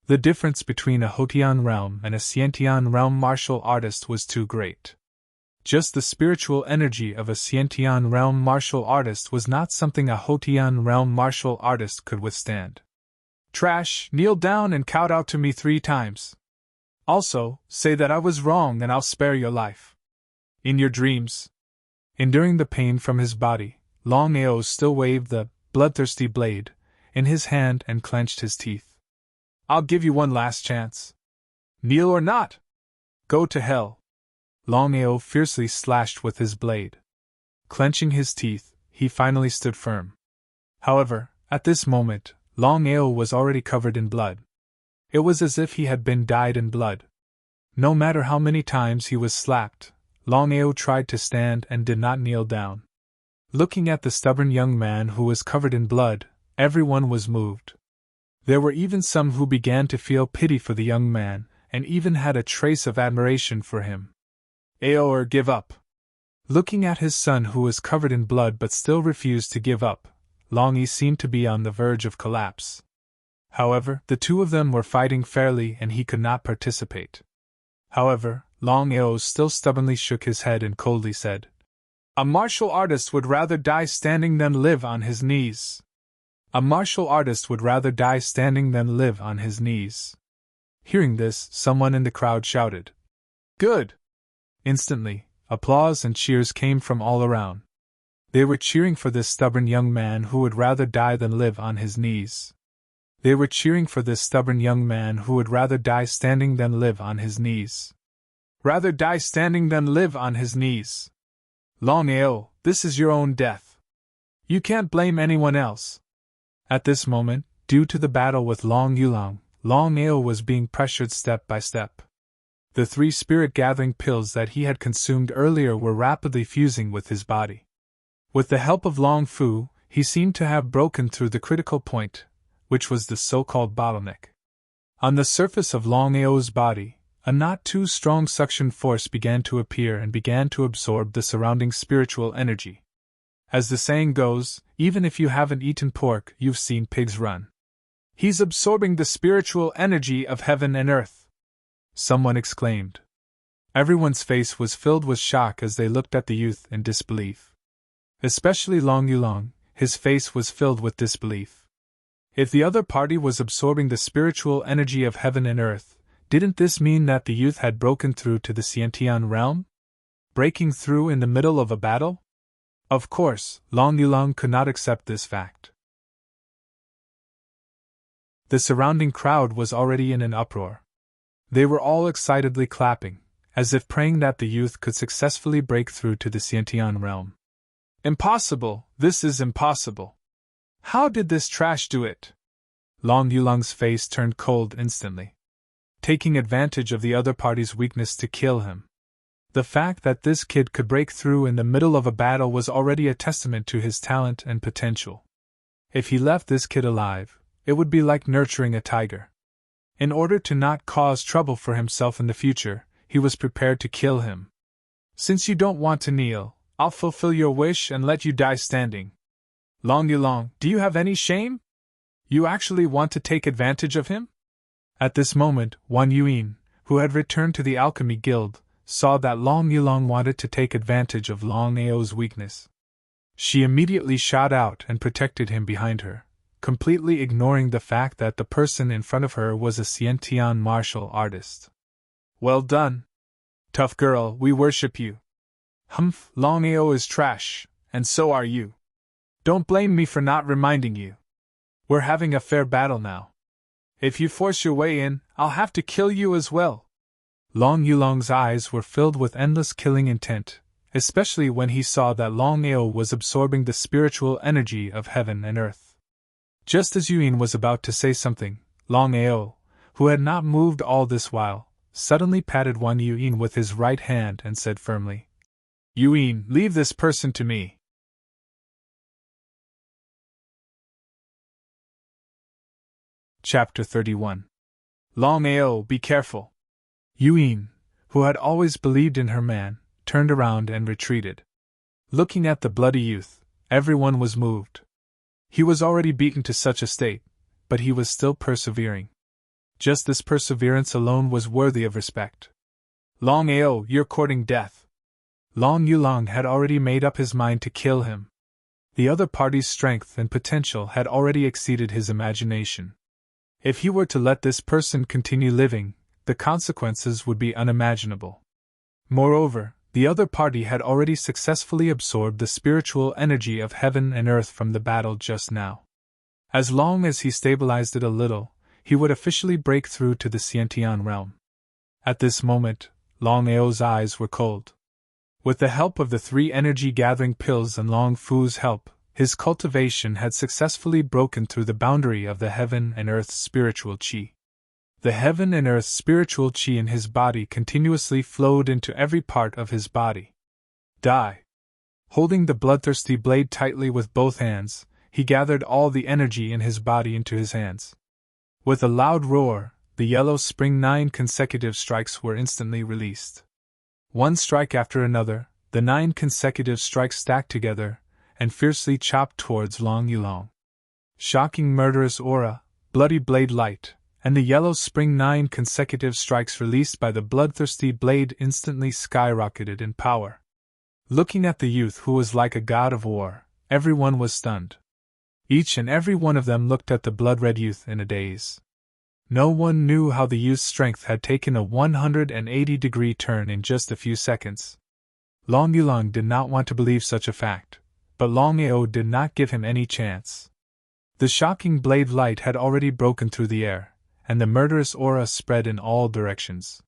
The difference between a Hotian realm and a Xiantian realm martial artist was too great. Just the spiritual energy of a Xiantian realm martial artist was not something a Hotian realm martial artist could withstand. Trash, kneel down and kowtow to me 3 times. Also, say that I was wrong and I'll spare your life. In your dreams. Enduring the pain from his body, Longao still waved the bloodthirsty blade in his hand and clenched his teeth. I'll give you one last chance. Kneel or not? Go to hell. Longao fiercely slashed with his blade. Clenching his teeth, he finally stood firm. However, at this moment, Longao was already covered in blood. It was as if he had been dyed in blood. No matter how many times he was slapped, Longao tried to stand and did not kneel down. Looking at the stubborn young man who was covered in blood, everyone was moved. There were even some who began to feel pity for the young man, and even had a trace of admiration for him. Aor, give up. Looking at his son who was covered in blood but still refused to give up, Longi seemed to be on the verge of collapse. However, the two of them were fighting fairly and he could not participate. However, Longao still stubbornly shook his head and coldly said, A martial artist would rather die standing than live on his knees. A martial artist would rather die standing than live on his knees. Hearing this, someone in the crowd shouted, Good! Instantly, applause and cheers came from all around. They were cheering for this stubborn young man who would rather die than live on his knees. They were cheering for this stubborn young man who would rather die standing than live on his knees. Rather die standing than live on his knees. Longao, this is your own death. You can't blame anyone else. At this moment, due to the battle with Longao was being pressured step by step. The 3 spirit-gathering pills that he had consumed earlier were rapidly fusing with his body. With the help of Long Fu, he seemed to have broken through the critical point, which was the so-called bottleneck. On the surface of Longao's body, a not too strong suction force began to appear and began to absorb the surrounding spiritual energy. As the saying goes, even if you haven't eaten pork, you've seen pigs run. He's absorbing the spiritual energy of heaven and earth, someone exclaimed. Everyone's face was filled with shock as they looked at the youth in disbelief. Especially Longao, his face was filled with disbelief. If the other party was absorbing the spiritual energy of heaven and earth, didn't this mean that the youth had broken through to the Xiantian realm? Breaking through in the middle of a battle? Of course, Longao could not accept this fact. The surrounding crowd was already in an uproar. They were all excitedly clapping, as if praying that the youth could successfully break through to the Xiantian realm. Impossible, this is impossible. How did this trash do it? Longao's face turned cold instantly. Taking advantage of the other party's weakness to kill him. The fact that this kid could break through in the middle of a battle was already a testament to his talent and potential. If he left this kid alive, it would be like nurturing a tiger. In order to not cause trouble for himself in the future, he was prepared to kill him. Since you don't want to kneel, I'll fulfill your wish and let you die standing. Longao, do you have any shame? You actually want to take advantage of him? At this moment, Wan Yuan, who had returned to the Alchemy Guild, saw that Longao wanted to take advantage of Longao's weakness. She immediately shot out and protected him behind her, completely ignoring the fact that the person in front of her was a Xiantian martial artist. Well done. Tough girl, we worship you. Humph, Longao is trash, and so are you. Don't blame me for not reminding you. We're having a fair battle now. If you force your way in, I'll have to kill you as well. Longao's eyes were filled with endless killing intent, especially when he saw that Longao was absorbing the spiritual energy of heaven and earth. Just as Yuan was about to say something, Longao, who had not moved all this while, suddenly patted Wan Yuan with his right hand and said firmly, Yuan, leave this person to me. Chapter 31. Longao, be careful. Yuyin, who had always believed in her man, turned around and retreated. Looking at the bloody youth, everyone was moved. He was already beaten to such a state, but he was still persevering. Just this perseverance alone was worthy of respect. Longao, you're courting death. Long Yulong had already made up his mind to kill him. The other party's strength and potential had already exceeded his imagination. If he were to let this person continue living, the consequences would be unimaginable. Moreover, the other party had already successfully absorbed the spiritual energy of heaven and earth from the battle just now. As long as he stabilized it a little, he would officially break through to the Xiantian realm. At this moment, Long Ao's eyes were cold. With the help of the 3 energy-gathering pills and Long Fu's help, his cultivation had successfully broken through the boundary of the heaven and earth spiritual qi. The heaven and earth spiritual qi in his body continuously flowed into every part of his body. Die! Holding the bloodthirsty blade tightly with both hands, he gathered all the energy in his body into his hands. With a loud roar, the yellow spring 9 consecutive strikes were instantly released. One strike after another, the 9 consecutive strikes stacked together, and fiercely chopped towards Long Yulong. Shocking murderous aura, bloody blade light, and the yellow spring 9 consecutive strikes released by the bloodthirsty blade instantly skyrocketed in power. Looking at the youth who was like a god of war, everyone was stunned. Each and every one of them looked at the blood-red youth in a daze. No one knew how the youth's strength had taken a 180-degree turn in just a few seconds. Long Yulong did not want to believe such a fact, but Long Ao did not give him any chance. The shocking blade light had already broken through the air, and the murderous aura spread in all directions.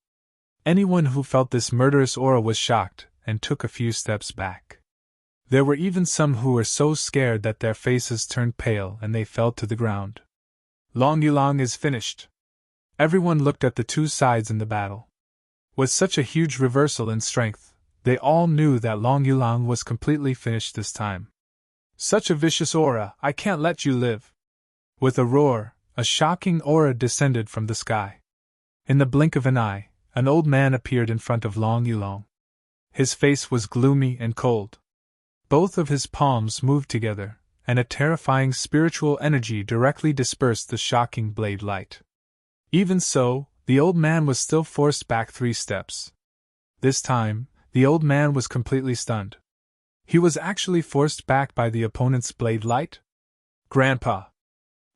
Anyone who felt this murderous aura was shocked and took a few steps back. There were even some who were so scared that their faces turned pale and they fell to the ground. Long Yulong is finished. Everyone looked at the 2 sides in the battle. With such a huge reversal in strength, they all knew that Long Yulong was completely finished this time. Such a vicious aura, I can't let you live. With a roar, a shocking aura descended from the sky. In the blink of an eye, an old man appeared in front of Long Yulong. His face was gloomy and cold. Both of his palms moved together, and a terrifying spiritual energy directly dispersed the shocking blade light. Even so, the old man was still forced back 3 steps. This time, the old man was completely stunned. He was actually forced back by the opponent's blade light? Grandpa!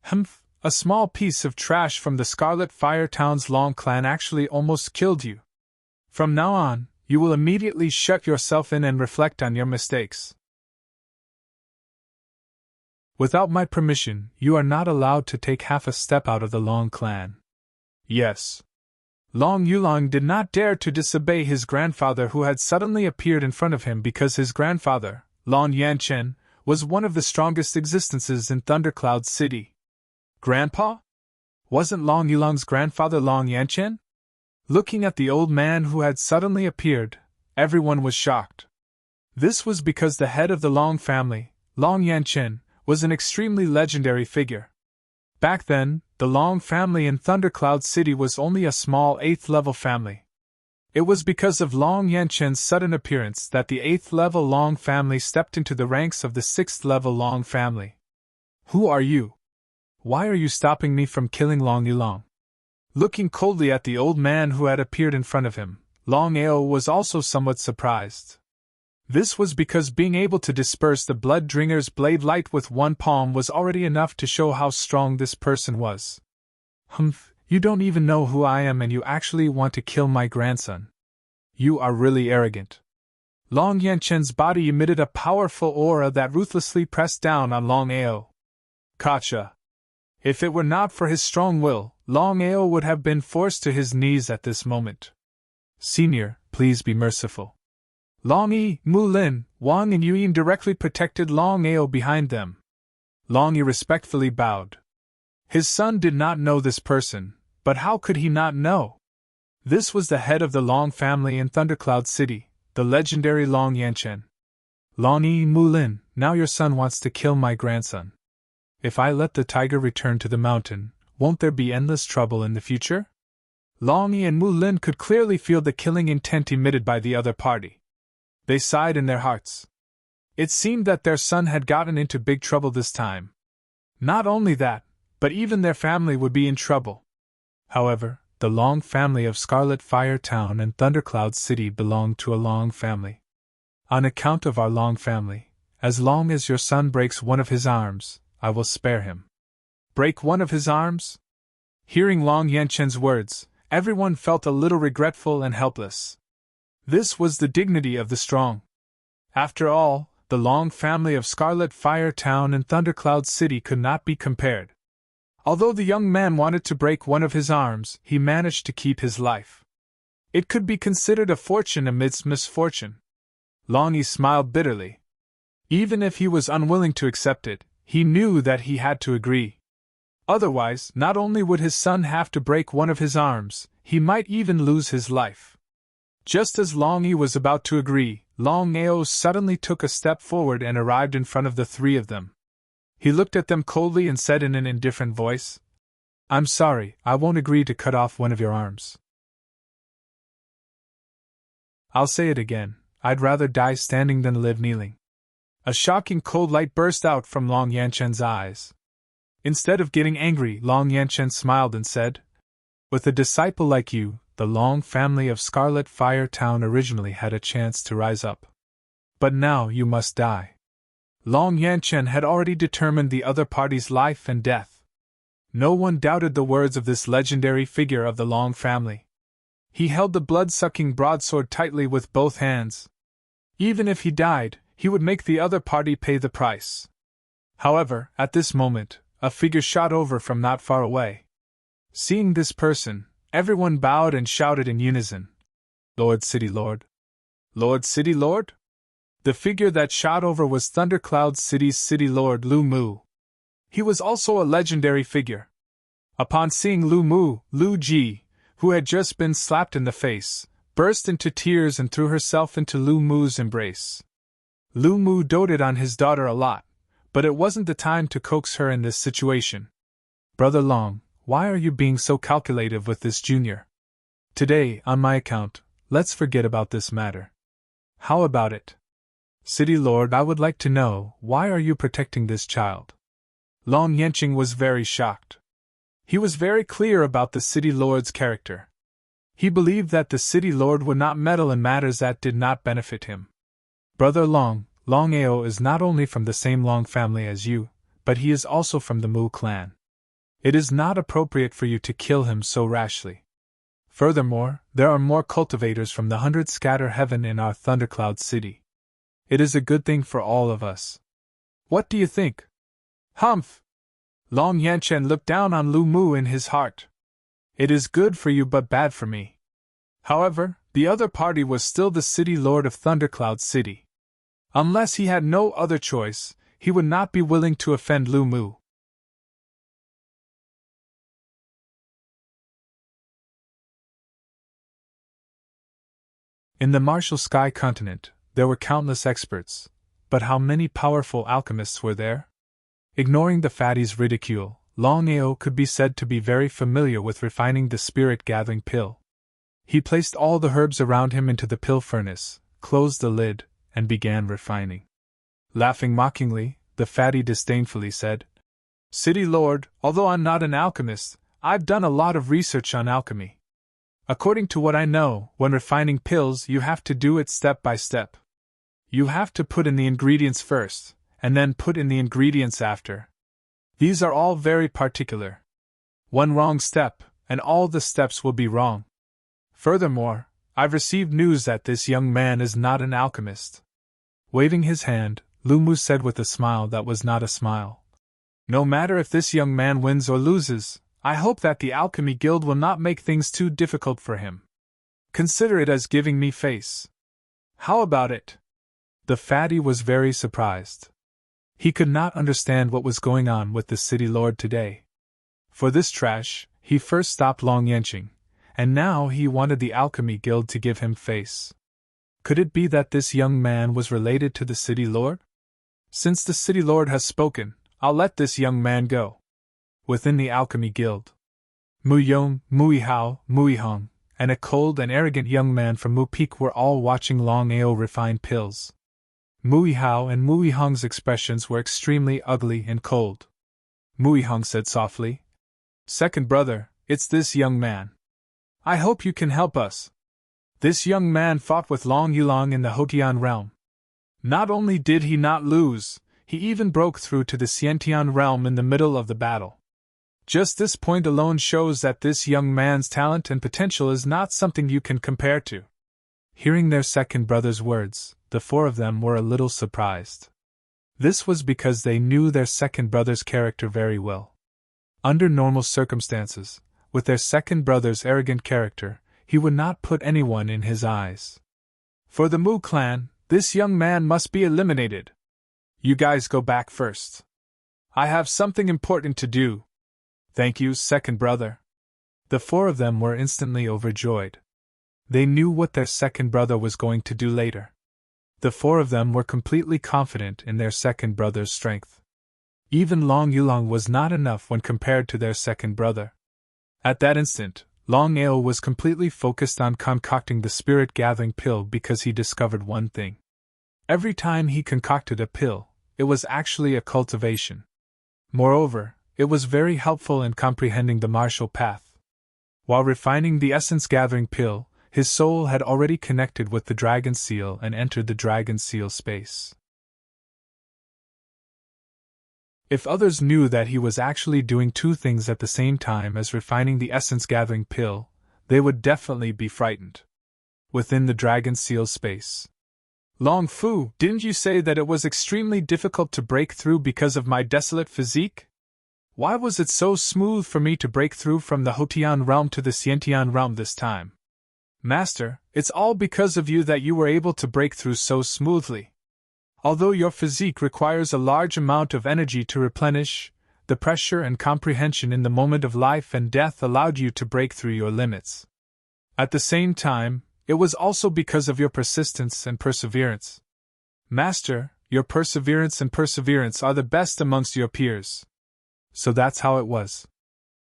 Humph! A small piece of trash from the Scarlet Fire Town's Long clan actually almost killed you. From now on, you will immediately shut yourself in and reflect on your mistakes. Without my permission, you are not allowed to take half a step out of the Long clan. Yes. Long Yulong did not dare to disobey his grandfather who had suddenly appeared in front of him because his grandfather, Long Yanchen, was one of the strongest existences in Thundercloud City. Grandpa? Wasn't Long Yulong's grandfather Long Yanchen? Looking at the old man who had suddenly appeared, everyone was shocked. This was because the head of the Long family, Long Yanchen, was an extremely legendary figure. Back then, the Long family in Thundercloud City was only a small 8th-level family. It was because of Long Yanchen's sudden appearance that the 8th-level Long family stepped into the ranks of the 6th-level Long family. Who are you? Why are you stopping me from killing Long Yulong? Looking coldly at the old man who had appeared in front of him, Long Ao was also somewhat surprised. This was because being able to disperse the Blood-Dringer's blade light with one palm was already enough to show how strong this person was. Humph, you don't even know who I am and you actually want to kill my grandson. You are really arrogant. Long Yanchen's body emitted a powerful aura that ruthlessly pressed down on Long Ao. Gotcha. If it were not for his strong will, Long Ao would have been forced to his knees at this moment. Senior, please be merciful. Long Yi, Mu Lin, Wang and Yuyin directly protected Long Ao behind them. Long Yi respectfully bowed. His son did not know this person, but how could he not know? This was the head of the Long family in Thundercloud City, the legendary Long Yanchen. Long Yi, Mu Lin, now your son wants to kill my grandson. If I let the tiger return to the mountain, won't there be endless trouble in the future? Long Yi and Mu Lin could clearly feel the killing intent emitted by the other party. They sighed in their hearts. It seemed that their son had gotten into big trouble this time. Not only that, but even their family would be in trouble. However, the Long family of Scarlet Fire Town and Thundercloud City belonged to a Long family. On account of our Long family, as long as your son breaks one of his arms, I will spare him. Break one of his arms? Hearing Long Yanquan's words, everyone felt a little regretful and helpless. This was the dignity of the strong. After all, the Long family of Scarlet Fire Town and Thundercloud City could not be compared. Although the young man wanted to break one of his arms, he managed to keep his life. It could be considered a fortune amidst misfortune. Long Yi smiled bitterly. Even if he was unwilling to accept it, he knew that he had to agree. Otherwise, not only would his son have to break one of his arms, he might even lose his life. Just as Long Yi was about to agree, Longao suddenly took a step forward and arrived in front of the three of them. He looked at them coldly and said in an indifferent voice, "I'm sorry, I won't agree to cut off one of your arms. I'll say it again, I'd rather die standing than live kneeling." A shocking cold light burst out from Long Yanquan's eyes. Instead of getting angry, Long Yanquan smiled and said, "With a disciple like you, the Long family of Scarlet Fire Town originally had a chance to rise up. But now you must die." Long Yanquan had already determined the other party's life and death. No one doubted the words of this legendary figure of the Long family. He held the blood-sucking broadsword tightly with both hands. Even if he died, he would make the other party pay the price. However, at this moment, a figure shot over from not far away. Seeing this person, everyone bowed and shouted in unison, "Lord City Lord! Lord City Lord?" The figure that shot over was Thundercloud City's City Lord Lu Mu. He was also a legendary figure. Upon seeing Lu Mu, Lu Ji, who had just been slapped in the face, burst into tears and threw herself into Lu Mu's embrace. Lu Mu doted on his daughter a lot, but it wasn't the time to coax her in this situation. "Brother Long, why are you being so calculative with this junior? Today, on my account, let's forget about this matter. How about it? City Lord, I would like to know, why are you protecting this child?" Long Yanqing was very shocked. He was very clear about the City Lord's character. He believed that the City Lord would not meddle in matters that did not benefit him. "Brother Long, Longao is not only from the same Long family as you, but he is also from the Mu clan. It is not appropriate for you to kill him so rashly. Furthermore, there are more cultivators from the 100 Scatter Heaven in our Thundercloud City. It is a good thing for all of us. What do you think?" "Humph!" Long Yanquan looked down on Lu Mu in his heart. "It is good for you but bad for me." However, the other party was still the City Lord of Thundercloud City. Unless he had no other choice, he would not be willing to offend Lu Mu. In the martial sky continent, there were countless experts, but how many powerful alchemists were there? Ignoring the fatty's ridicule, Longao could be said to be very familiar with refining the spirit-gathering pill. He placed all the herbs around him into the pill furnace, closed the lid, and began refining. Laughing mockingly, the fatty disdainfully said, "City Lord, although I'm not an alchemist, I've done a lot of research on alchemy. According to what I know, when refining pills you have to do it step by step. You have to put in the ingredients first, and then put in the ingredients after. These are all very particular. One wrong step, and all the steps will be wrong. Furthermore, I've received news that this young man is not an alchemist." Waving his hand, Lu Mu said with a smile that was not a smile, "No matter if this young man wins or loses, I hope that the Alchemy Guild will not make things too difficult for him. Consider it as giving me face. How about it?" The fatty was very surprised. He could not understand what was going on with the City Lord today. For this trash, he first stopped Long Yanqing, and now he wanted the Alchemy Guild to give him face. Could it be that this young man was related to the City Lord? Since the City Lord has spoken, I'll let this young man go. Within the Alchemy Guild, Mu Yong, Mui Hao, Mui Hong, and a cold and arrogant young man from Mu Peak were all watching Longao refine pills. Mui Hao and Mui Hong's expressions were extremely ugly and cold. Mui Hong said softly, "Second brother, it's this young man. I hope you can help us. This young man fought with Long Yulong in the Hotian realm. Not only did he not lose, he even broke through to the Xiantian realm in the middle of the battle. Just this point alone shows that this young man's talent and potential is not something you can compare to." Hearing their second brother's words, the four of them were a little surprised. This was because they knew their second brother's character very well. Under normal circumstances, with their second brother's arrogant character, he would not put anyone in his eyes. For the Mu clan, this young man must be eliminated. You guys go back first. I have something important to do. Thank you, second brother. The four of them were instantly overjoyed. They knew what their second brother was going to do later. The four of them were completely confident in their second brother's strength. Even Long Yulong was not enough when compared to their second brother. At that instant, Longao was completely focused on concocting the spirit-gathering pill because he discovered one thing. Every time he concocted a pill, it was actually a cultivation. Moreover, it was very helpful in comprehending the martial path. While refining the essence-gathering pill, his soul had already connected with the dragon seal and entered the dragon seal space. If others knew that he was actually doing two things at the same time as refining the essence-gathering pill, they would definitely be frightened. Within the dragon seal space. Long Fu, didn't you say that it was extremely difficult to break through because of my desolate physique? Why was it so smooth for me to break through from the Hotian realm to the Xiantian realm this time? Master, it's all because of you that you were able to break through so smoothly. Although your physique requires a large amount of energy to replenish, the pressure and comprehension in the moment of life and death allowed you to break through your limits. At the same time, it was also because of your persistence and perseverance. Master, your perseverance are the best amongst your peers. So that's how it was.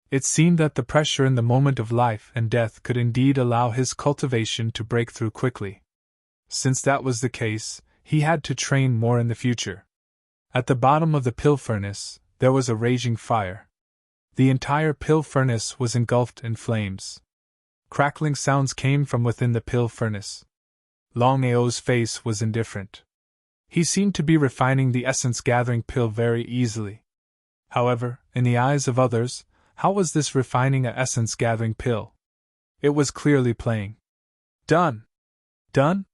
It seemed that the pressure in the moment of life and death could indeed allow his cultivation to break through quickly. Since that was the case, he had to train more in the future. At the bottom of the pill furnace, there was a raging fire. The entire pill furnace was engulfed in flames. Crackling sounds came from within the pill furnace. Longao's face was indifferent. He seemed to be refining the essence-gathering pill very easily. However, in the eyes of others, how was this refining a essence-gathering pill? It was clearly playing. Done! Done?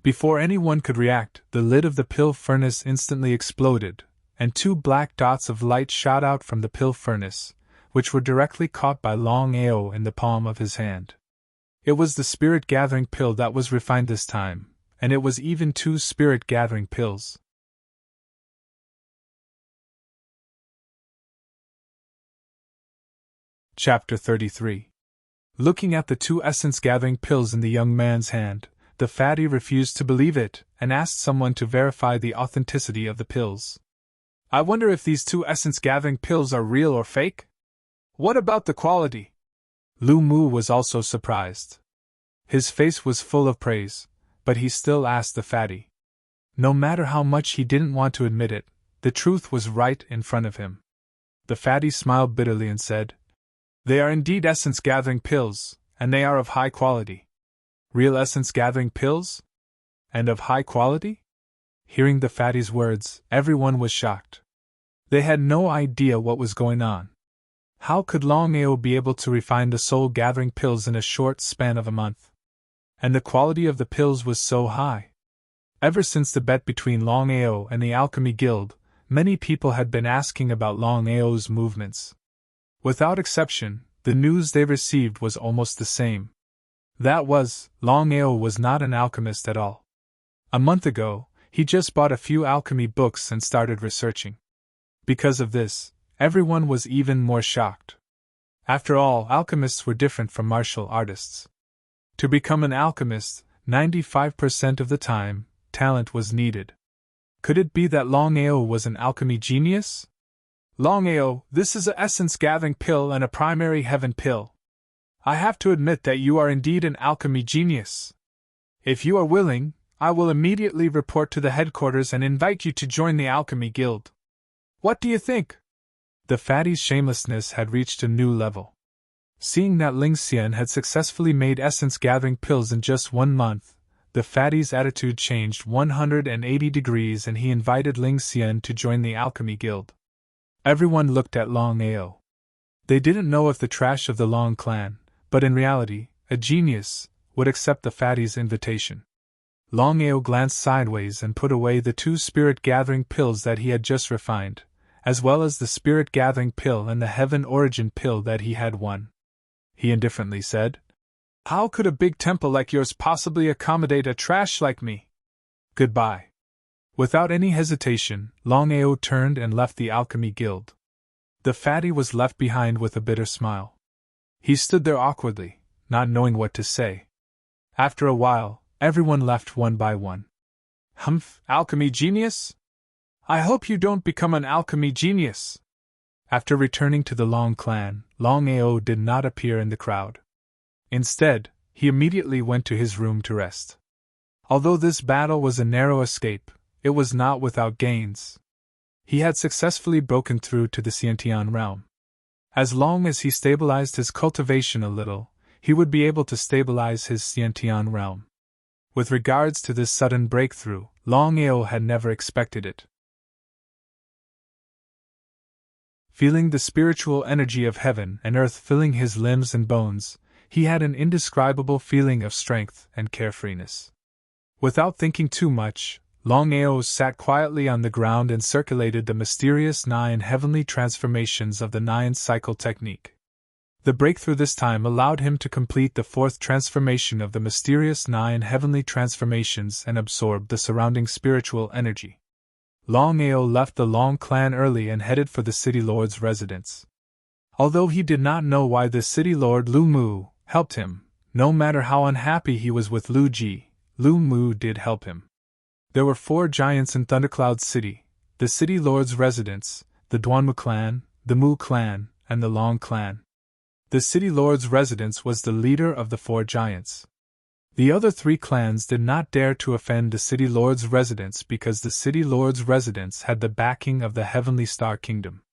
Before anyone could react, the lid of the pill furnace instantly exploded, and two black dots of light shot out from the pill furnace, which were directly caught by Longao in the palm of his hand. It was the spirit-gathering pill that was refined this time, and it was even two spirit-gathering pills. Chapter 33. Looking at the two essence-gathering pills in the young man's hand, the fatty refused to believe it and asked someone to verify the authenticity of the pills. I wonder if these two essence-gathering pills are real or fake? What about the quality? Lu Mu was also surprised. His face was full of praise, but he still asked the fatty. No matter how much he didn't want to admit it, the truth was right in front of him. The fatty smiled bitterly and said, "They are indeed essence-gathering pills, and they are of high quality." Real essence-gathering pills? And of high quality? Hearing the fatty's words, everyone was shocked. They had no idea what was going on. How could Longao be able to refine the soul-gathering pills in a short span of a month? And the quality of the pills was so high. Ever since the bet between Longao and the Alchemy Guild, many people had been asking about Longao's movements. Without exception, the news they received was almost the same. That was, Longao was not an alchemist at all. A month ago, he just bought a few alchemy books and started researching. Because of this, everyone was even more shocked. After all, alchemists were different from martial artists. To become an alchemist, 95% of the time, talent was needed. Could it be that Longao was an alchemy genius? Longao, this is a essence-gathering pill and a primary heaven pill. I have to admit that you are indeed an alchemy genius. If you are willing, I will immediately report to the headquarters and invite you to join the alchemy guild. What do you think? The fatty's shamelessness had reached a new level. Seeing that Ling Xian had successfully made essence-gathering pills in just 1 month, the fatty's attitude changed 180 degrees and he invited Ling Xian to join the alchemy guild. Everyone looked at Longao. They didn't know if the trash of the Long clan, but in reality, a genius, would accept the fatty's invitation. Longao glanced sideways and put away the 2 spirit-gathering pills that he had just refined, as well as the spirit-gathering pill and the heaven origin pill that he had won. He indifferently said, "How could a big temple like yours possibly accommodate a trash like me? Goodbye." Without any hesitation, Longao turned and left the alchemy guild. The fatty was left behind with a bitter smile. He stood there awkwardly, not knowing what to say. After a while, everyone left one by one. Humph, alchemy genius? I hope you don't become an alchemy genius. After returning to the Long clan, Longao did not appear in the crowd. Instead, he immediately went to his room to rest. Although this battle was a narrow escape, it was not without gains. He had successfully broken through to the Xiantian realm. As long as he stabilized his cultivation a little, he would be able to stabilize his Xiantian realm. With regards to this sudden breakthrough, Longao had never expected it. Feeling the spiritual energy of heaven and earth filling his limbs and bones, he had an indescribable feeling of strength and carefreeness. Without thinking too much, Longao sat quietly on the ground and circulated the mysterious 9 heavenly transformations of the 9 cycle technique. The breakthrough this time allowed him to complete the 4th transformation of the mysterious 9 heavenly transformations and absorb the surrounding spiritual energy. Longao left the Long clan early and headed for the city lord's residence. Although he did not know why the city lord Lu Mu helped him, no matter how unhappy he was with Lu Ji, Lu Mu did help him. There were 4 giants in Thundercloud City, the city lord's residence, the Duanmu clan, the Mu clan, and the Long clan. The city lord's residence was the leader of the 4 giants. The other 3 clans did not dare to offend the city lord's residence because the city lord's residence had the backing of the Heavenly Star Kingdom.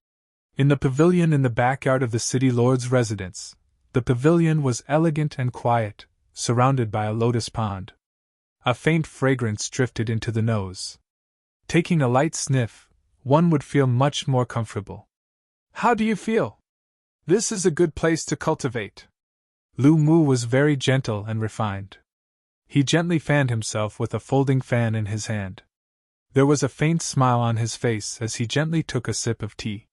In the pavilion in the backyard of the city lord's residence, the pavilion was elegant and quiet, surrounded by a lotus pond. A faint fragrance drifted into the nose. Taking a light sniff, one would feel much more comfortable. How do you feel? This is a good place to cultivate. Lu Mu was very gentle and refined. He gently fanned himself with a folding fan in his hand. There was a faint smile on his face as he gently took a sip of tea.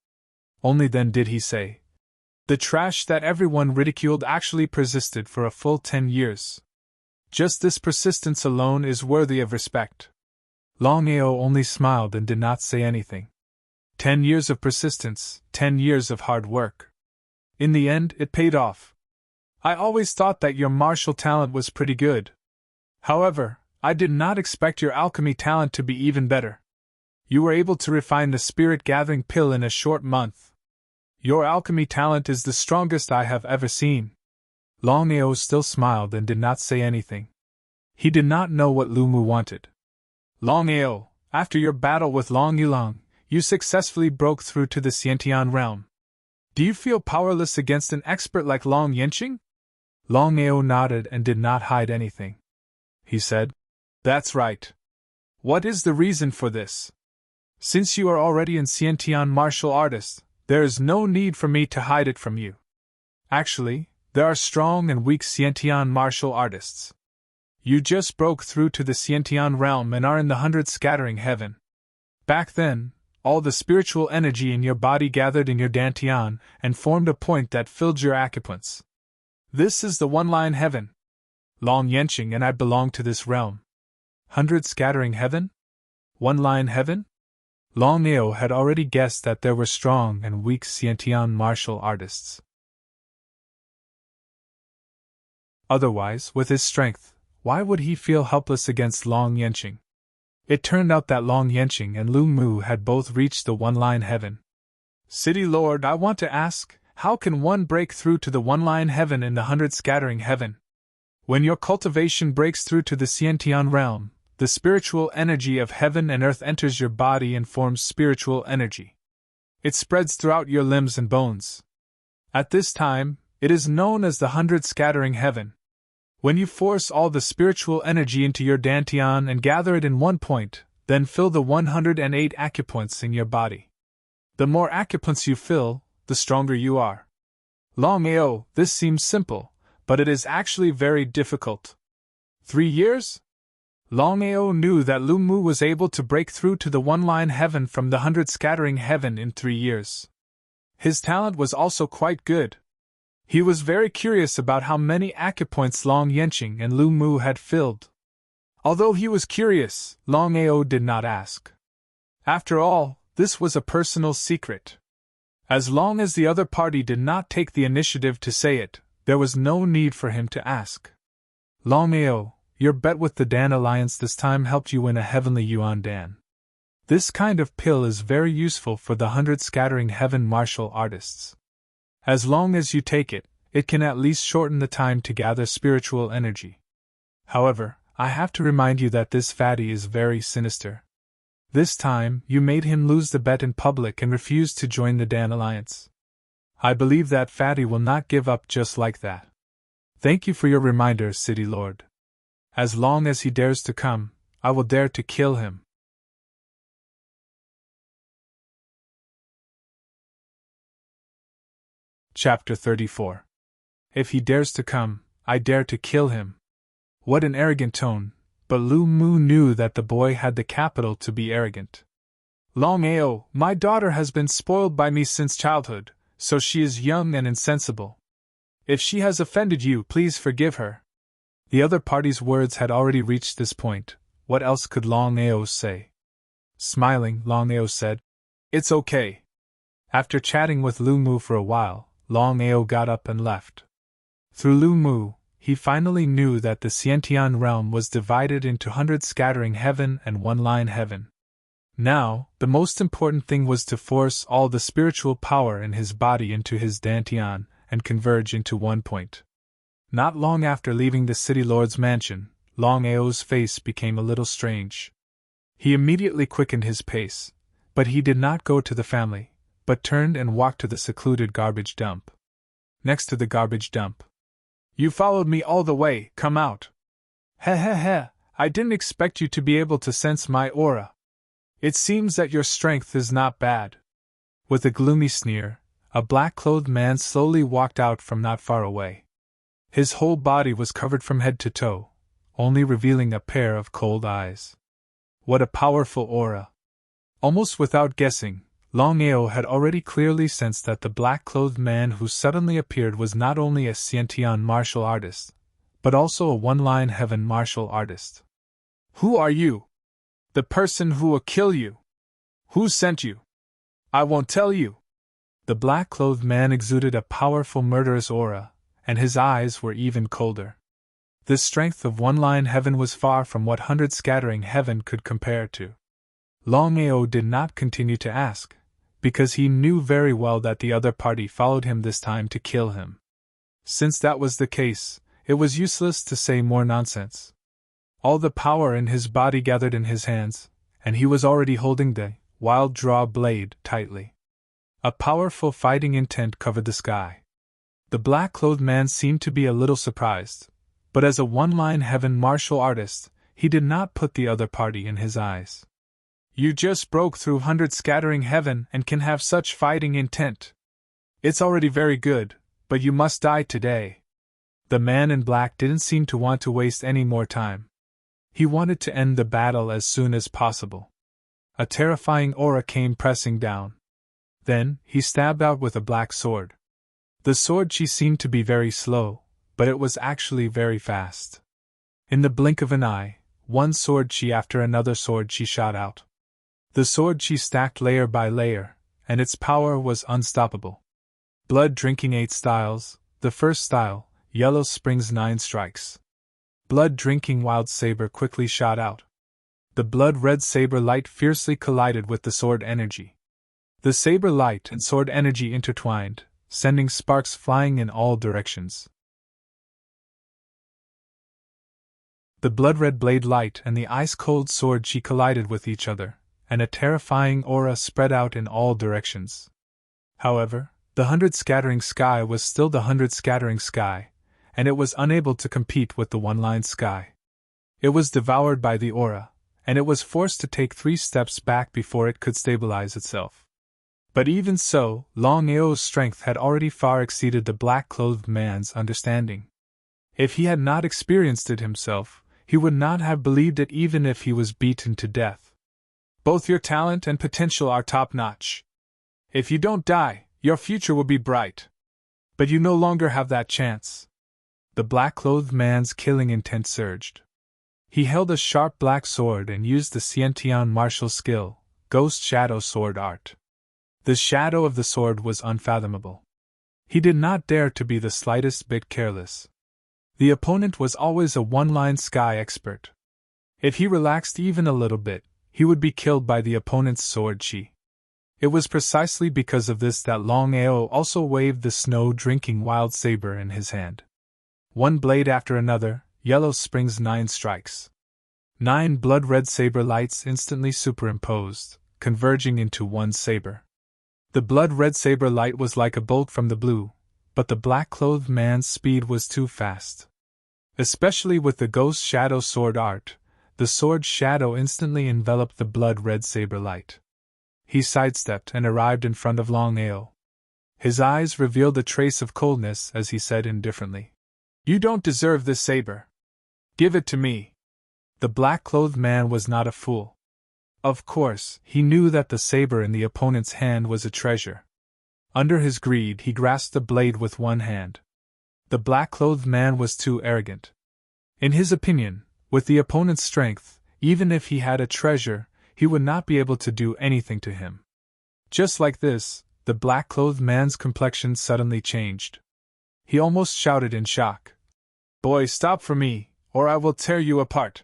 Only then did he say, "The trash that everyone ridiculed actually persisted for a full 10 years. Just this persistence alone is worthy of respect." Longao only smiled and did not say anything. 10 years of persistence, 10 years of hard work. In the end, it paid off. I always thought that your martial talent was pretty good. However, I did not expect your alchemy talent to be even better. You were able to refine the spirit-gathering pill in a short month. Your alchemy talent is the strongest I have ever seen. Longao still smiled and did not say anything. He did not know what Lu Mu wanted. Longao, after your battle with Long Yulong, you successfully broke through to the Xiantian realm. Do you feel powerless against an expert like Long Yenqing? Longao nodded and did not hide anything. He said, "That's right. What is the reason for this? Since you are already an Xiantian martial artist, there is no need for me to hide it from you. Actually, there are strong and weak Xiantian martial artists. You just broke through to the Xiantian realm and are in the 100 scattering heaven. Back then, all the spiritual energy in your body gathered in your dantian and formed a point that filled your acupoints. This is the one-line heaven. Long Yenqing and I belong to this realm. 100 scattering heaven? One-line heaven?" Longao had already guessed that there were strong and weak Xiantian martial artists. Otherwise, with his strength, why would he feel helpless against Long Yenqing? It turned out that Long Yenqing and Lu Mu had both reached the one-line heaven. City Lord, I want to ask, how can one break through to the one-line heaven in the 100 scattering heaven? When your cultivation breaks through to the Scientian realm, the spiritual energy of heaven and earth enters your body and forms spiritual energy. It spreads throughout your limbs and bones. At this time, it is known as the 100 scattering heaven. When you force all the spiritual energy into your dantian and gather it in one point, then fill the 108 acupoints in your body. The more acupoints you fill, the stronger you are. Longao, this seems simple, but it is actually very difficult. 3 years? Longao knew that Lu Mu was able to break through to the one-line heaven from the 100 scattering heaven in 3 years. His talent was also quite good. He was very curious about how many acupoints Long Yenqing and Lu Mu had filled. Although he was curious, Longao did not ask. After all, this was a personal secret. As long as the other party did not take the initiative to say it, there was no need for him to ask. Longao, your bet with the Dan Alliance this time helped you win a heavenly Yuan Dan. This kind of pill is very useful for the 100 scattering heaven martial artists. As long as you take it, it can at least shorten the time to gather spiritual energy. However, I have to remind you that this fatty is very sinister. This time, you made him lose the bet in public and refused to join the Dan Alliance. I believe that fatty will not give up just like that. Thank you for your reminder, City Lord. As long as he dares to come, I will dare to kill him. Chapter 34. If he dares to come, I dare to kill him. What an arrogant tone, but Lu Mu knew that the boy had the capital to be arrogant. Longao, my daughter has been spoiled by me since childhood, so she is young and insensible. If she has offended you, please forgive her. The other party's words had already reached this point. What else could Longao say? Smiling, Longao said, "It's okay." After chatting with Lu Mu for a while, Longao got up and left. Through Lu Mu, he finally knew that the Scientian realm was divided into 100 scattering heaven and one-line heaven. Now, the most important thing was to force all the spiritual power in his body into his dantian and converge into one point. Not long after leaving the city lord's mansion, Longao's face became a little strange. He immediately quickened his pace, but he did not go to the family, but turned and walked to the secluded garbage dump. Next to the garbage dump. "You followed me all the way, come out." Heh, I didn't expect you to be able to sense my aura. It seems that your strength is not bad. With a gloomy sneer, a black-clothed man slowly walked out from not far away. His whole body was covered from head to toe, only revealing a pair of cold eyes. What a powerful aura! Almost without guessing, Longao had already clearly sensed that the black-clothed man who suddenly appeared was not only a Scientian martial artist, but also a one-line heaven martial artist. "Who are you?" "The person who will kill you." "Who sent you?" "I won't tell you." The black-clothed man exuded a powerful murderous aura, and his eyes were even colder. The strength of one-line heaven was far from what 100 scattering heaven could compare to. Longao did not continue to ask, because he knew very well that the other party followed him this time to kill him. Since that was the case, it was useless to say more nonsense. All the power in his body gathered in his hands, and he was already holding the wild draw blade tightly. A powerful fighting intent covered the sky. The black-clothed man seemed to be a little surprised, but as a one-line heaven martial artist, he did not put the other party in his eyes. "You just broke through 100 scattering heaven and can have such fighting intent. It's already very good, but you must die today." The man in black didn't seem to want to waste any more time. He wanted to end the battle as soon as possible. A terrifying aura came pressing down. Then, he stabbed out with a black sword. The sword chi seemed to be very slow, but it was actually very fast. In the blink of an eye, one sword chi after another sword chi shot out. The sword chi stacked layer by layer, and its power was unstoppable. Blood drinking 8 styles, the first style, Yellow Springs 9 strikes. Blood drinking wild saber quickly shot out. The blood red saber light fiercely collided with the sword energy. The saber light and sword energy intertwined, sending sparks flying in all directions. The blood-red blade light and the ice-cold sword chi collided with each other, and a terrifying aura spread out in all directions. However, the 100 scattering sky was still the 100 scattering sky, and it was unable to compete with the one-line sky. It was devoured by the aura, and it was forced to take 3 steps back before it could stabilize itself. But even so, Longao's strength had already far exceeded the black-clothed man's understanding. If he had not experienced it himself, he would not have believed it even if he was beaten to death. Both your talent and potential are top-notch. If you don't die, your future will be bright. But you no longer have that chance. The black-clothed man's killing intent surged. He held a sharp black sword and used the Xiantian martial skill, Ghost Shadow Sword Art. The shadow of the sword was unfathomable. He did not dare to be the slightest bit careless. The opponent was always a one-line sky expert. If he relaxed even a little bit, he would be killed by the opponent's sword chi. It was precisely because of this that Longao also waved the snow-drinking wild saber in his hand. One blade after another, Yellow Spring's 9 strikes. 9 blood-red saber lights instantly superimposed, converging into one saber. The blood-red saber light was like a bolt from the blue, but the black-clothed man's speed was too fast. Especially with the Ghost Shadow Sword Art, the sword shadow instantly enveloped the blood-red saber light. He sidestepped and arrived in front of Longao. His eyes revealed a trace of coldness as he said indifferently, "You don't deserve this saber. Give it to me." The black-clothed man was not a fool. Of course, he knew that the saber in the opponent's hand was a treasure. Under his greed, he grasped the blade with one hand. The black-clothed man was too arrogant. In his opinion, with the opponent's strength, even if he had a treasure, he would not be able to do anything to him. Just like this, the black-clothed man's complexion suddenly changed. He almost shouted in shock, "Boy, stop for me, or I will tear you apart."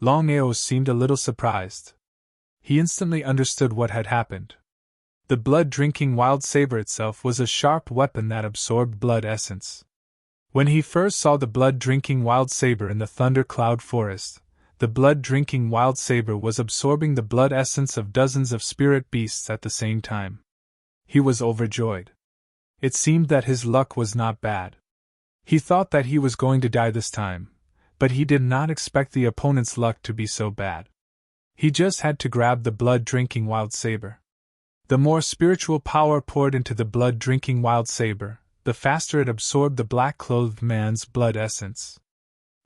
Longao seemed a little surprised. He instantly understood what had happened. The blood-drinking wild saber itself was a sharp weapon that absorbed blood essence. When he first saw the blood-drinking wild saber in the thundercloud forest, the blood-drinking wild saber was absorbing the blood essence of dozens of spirit beasts at the same time. He was overjoyed. It seemed that his luck was not bad. He thought that he was going to die this time, but he did not expect the opponent's luck to be so bad. He just had to grab the blood-drinking wild saber. The more spiritual power poured into the blood-drinking wild saber, the faster it absorbed the black-clothed man's blood essence.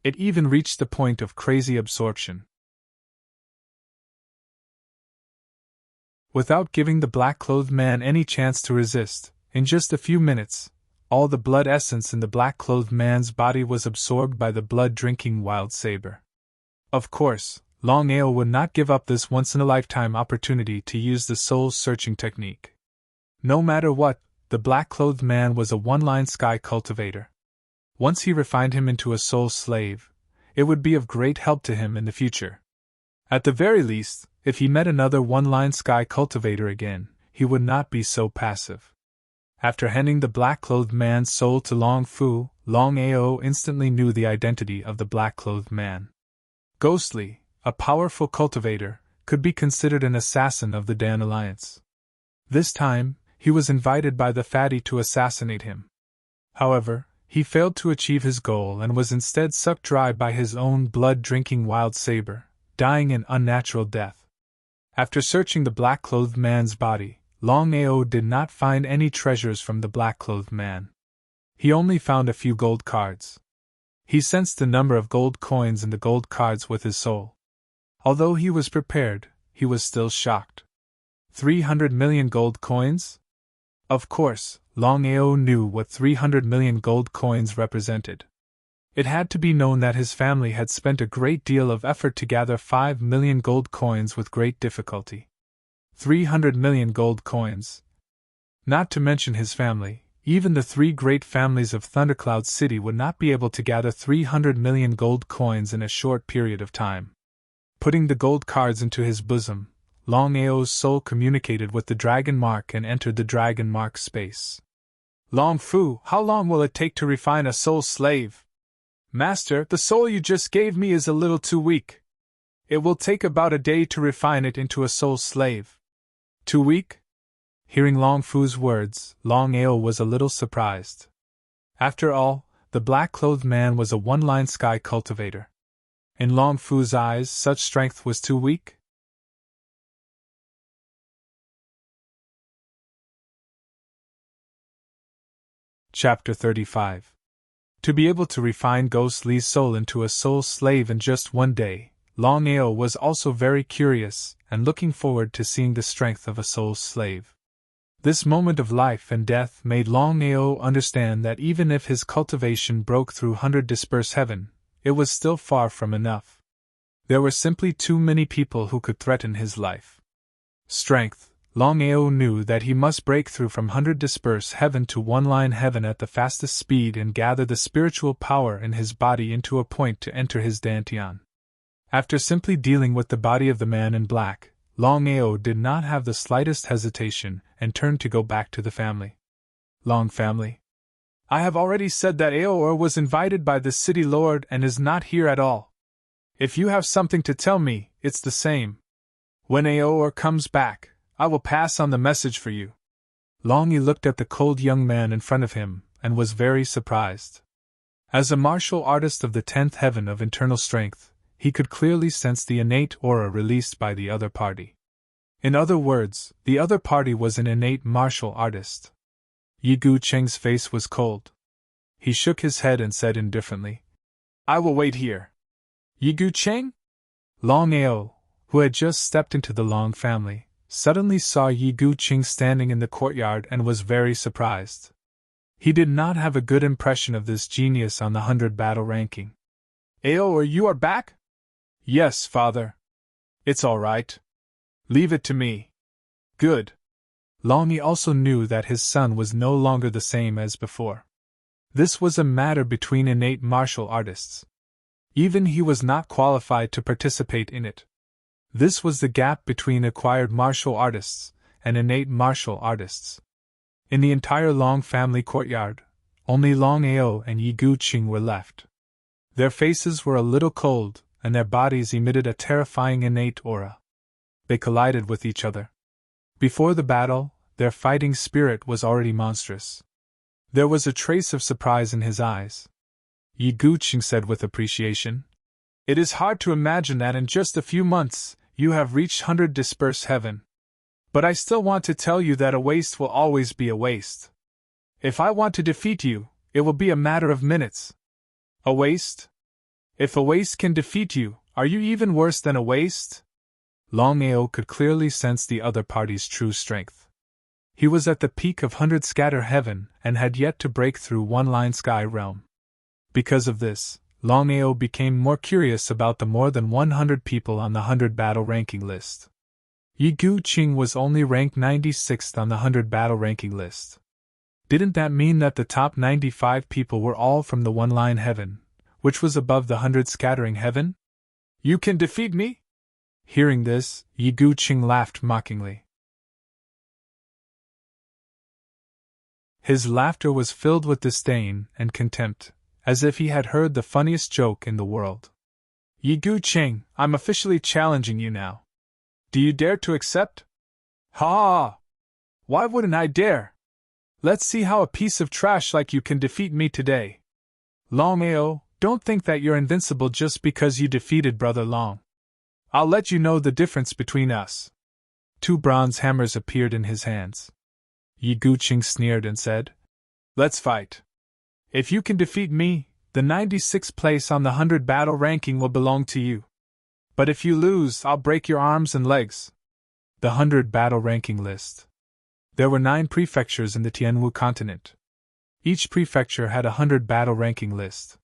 It even reached the point of crazy absorption. Without giving the black-clothed man any chance to resist, in just a few minutes, all the blood essence in the black-clothed man's body was absorbed by the blood-drinking wild saber. Of course, Longao would not give up this once-in-a-lifetime opportunity to use the soul-searching technique. No matter what, the black-clothed man was a one-line sky cultivator. Once he refined him into a soul slave, it would be of great help to him in the future. At the very least, if he met another one-line sky cultivator again, he would not be so passive. After handing the black-clothed man's soul to Long Fu, Longao instantly knew the identity of the black-clothed man. Ghostly, a powerful cultivator, could be considered an assassin of the Dan Alliance. This time, he was invited by the fatty to assassinate him. However, he failed to achieve his goal and was instead sucked dry by his own blood-drinking wild saber, dying an unnatural death. After searching the black-clothed man's body, Longao did not find any treasures from the black-clothed man. He only found a few gold cards. He sensed the number of gold coins in the gold cards with his soul. Although he was prepared, he was still shocked. 300 million gold coins? Of course, Longao knew what 300 million gold coins represented. It had to be known that his family had spent a great deal of effort to gather 5 million gold coins with great difficulty. 300 million gold coins. Not to mention his family, even the 3 great families of Thundercloud City would not be able to gather 300 million gold coins in a short period of time. Putting the gold cards into his bosom, Longao's soul communicated with the dragon mark and entered the dragon mark space. Long Fu, how long will it take to refine a soul slave? Master, the soul you just gave me is a little too weak. It will take about a day to refine it into a soul slave. Too weak? Hearing Long Fu's words, Longao was a little surprised. After all, the black-clothed man was a one-line sky cultivator. In Long Fu's eyes, such strength was too weak? Chapter 35. To be able to refine Ghost Li's soul into a soul slave in just one day, Longao was also very curious and looking forward to seeing the strength of a soul slave. This moment of life and death made Longao understand that even if his cultivation broke through 100 disperse heaven, it was still far from enough. There were simply too many people who could threaten his life. Strength. Longao knew that he must break through from 100 disperse heaven to one-line heaven at the fastest speed and gather the spiritual power in his body into a point to enter his dantian. After simply dealing with the body of the man in black, Longao did not have the slightest hesitation and turned to go back to the family. Long family. I have already said that Aoor was invited by the city lord and is not here at all. If you have something to tell me, it's the same. When Aoor comes back, I will pass on the message for you. Longi looked at the cold young man in front of him and was very surprised. As a martial artist of the 10th heaven of internal strength, he could clearly sense the innate aura released by the other party. In other words, the other party was an innate martial artist. Yi Gu Cheng's face was cold. He shook his head and said indifferently, I will wait here. Yi Gu Cheng? Longao, who had just stepped into the Long family, suddenly saw Yi Gu Cheng standing in the courtyard and was very surprised. He did not have a good impression of this genius on the 100 battle ranking. Aoor, you are back? Yes, father. It's all right. Leave it to me. Good. Longi also knew that his son was no longer the same as before. This was a matter between innate martial artists. Even he was not qualified to participate in it. This was the gap between acquired martial artists and innate martial artists. In the entire Long family courtyard, only Longao and Yi Gu Cheng were left. Their faces were a little cold, and their bodies emitted a terrifying innate aura. They collided with each other. Before the battle, their fighting spirit was already monstrous. There was a trace of surprise in his eyes. Yi Gu Cheng said with appreciation, It is hard to imagine that in just a few months, you have reached 100 disperse heaven. But I still want to tell you that a waste will always be a waste. If I want to defeat you, it will be a matter of minutes. A waste? If a waste can defeat you, are you even worse than a waste? Longao could clearly sense the other party's true strength. He was at the peak of 100 scatter heaven and had yet to break through one-line sky realm. Because of this, Longao became more curious about the more than 100 people on the 100 battle ranking list. Yi Gu Cheng was only ranked 96th on the 100 battle ranking list. Didn't that mean that the top 95 people were all from the one-line heaven, which was above the 100 scattering heaven? You can defeat me? Hearing this, Yi Gu Cheng laughed mockingly. His laughter was filled with disdain and contempt, as if he had heard the funniest joke in the world. Yi Gu Cheng, I'm officially challenging you now. Do you dare to accept? Ha! Why wouldn't I dare? Let's see how a piece of trash like you can defeat me today. Longao, don't think that you're invincible just because you defeated Brother Long. I'll let you know the difference between us. 2 bronze hammers appeared in his hands. Yi Gu Cheng sneered and said, Let's fight. If you can defeat me, the 96th place on the 100 battle ranking will belong to you. But if you lose, I'll break your arms and legs. The 100 battle ranking list. There were 9 prefectures in the Tianwu continent. Each prefecture had a 100 battle ranking list.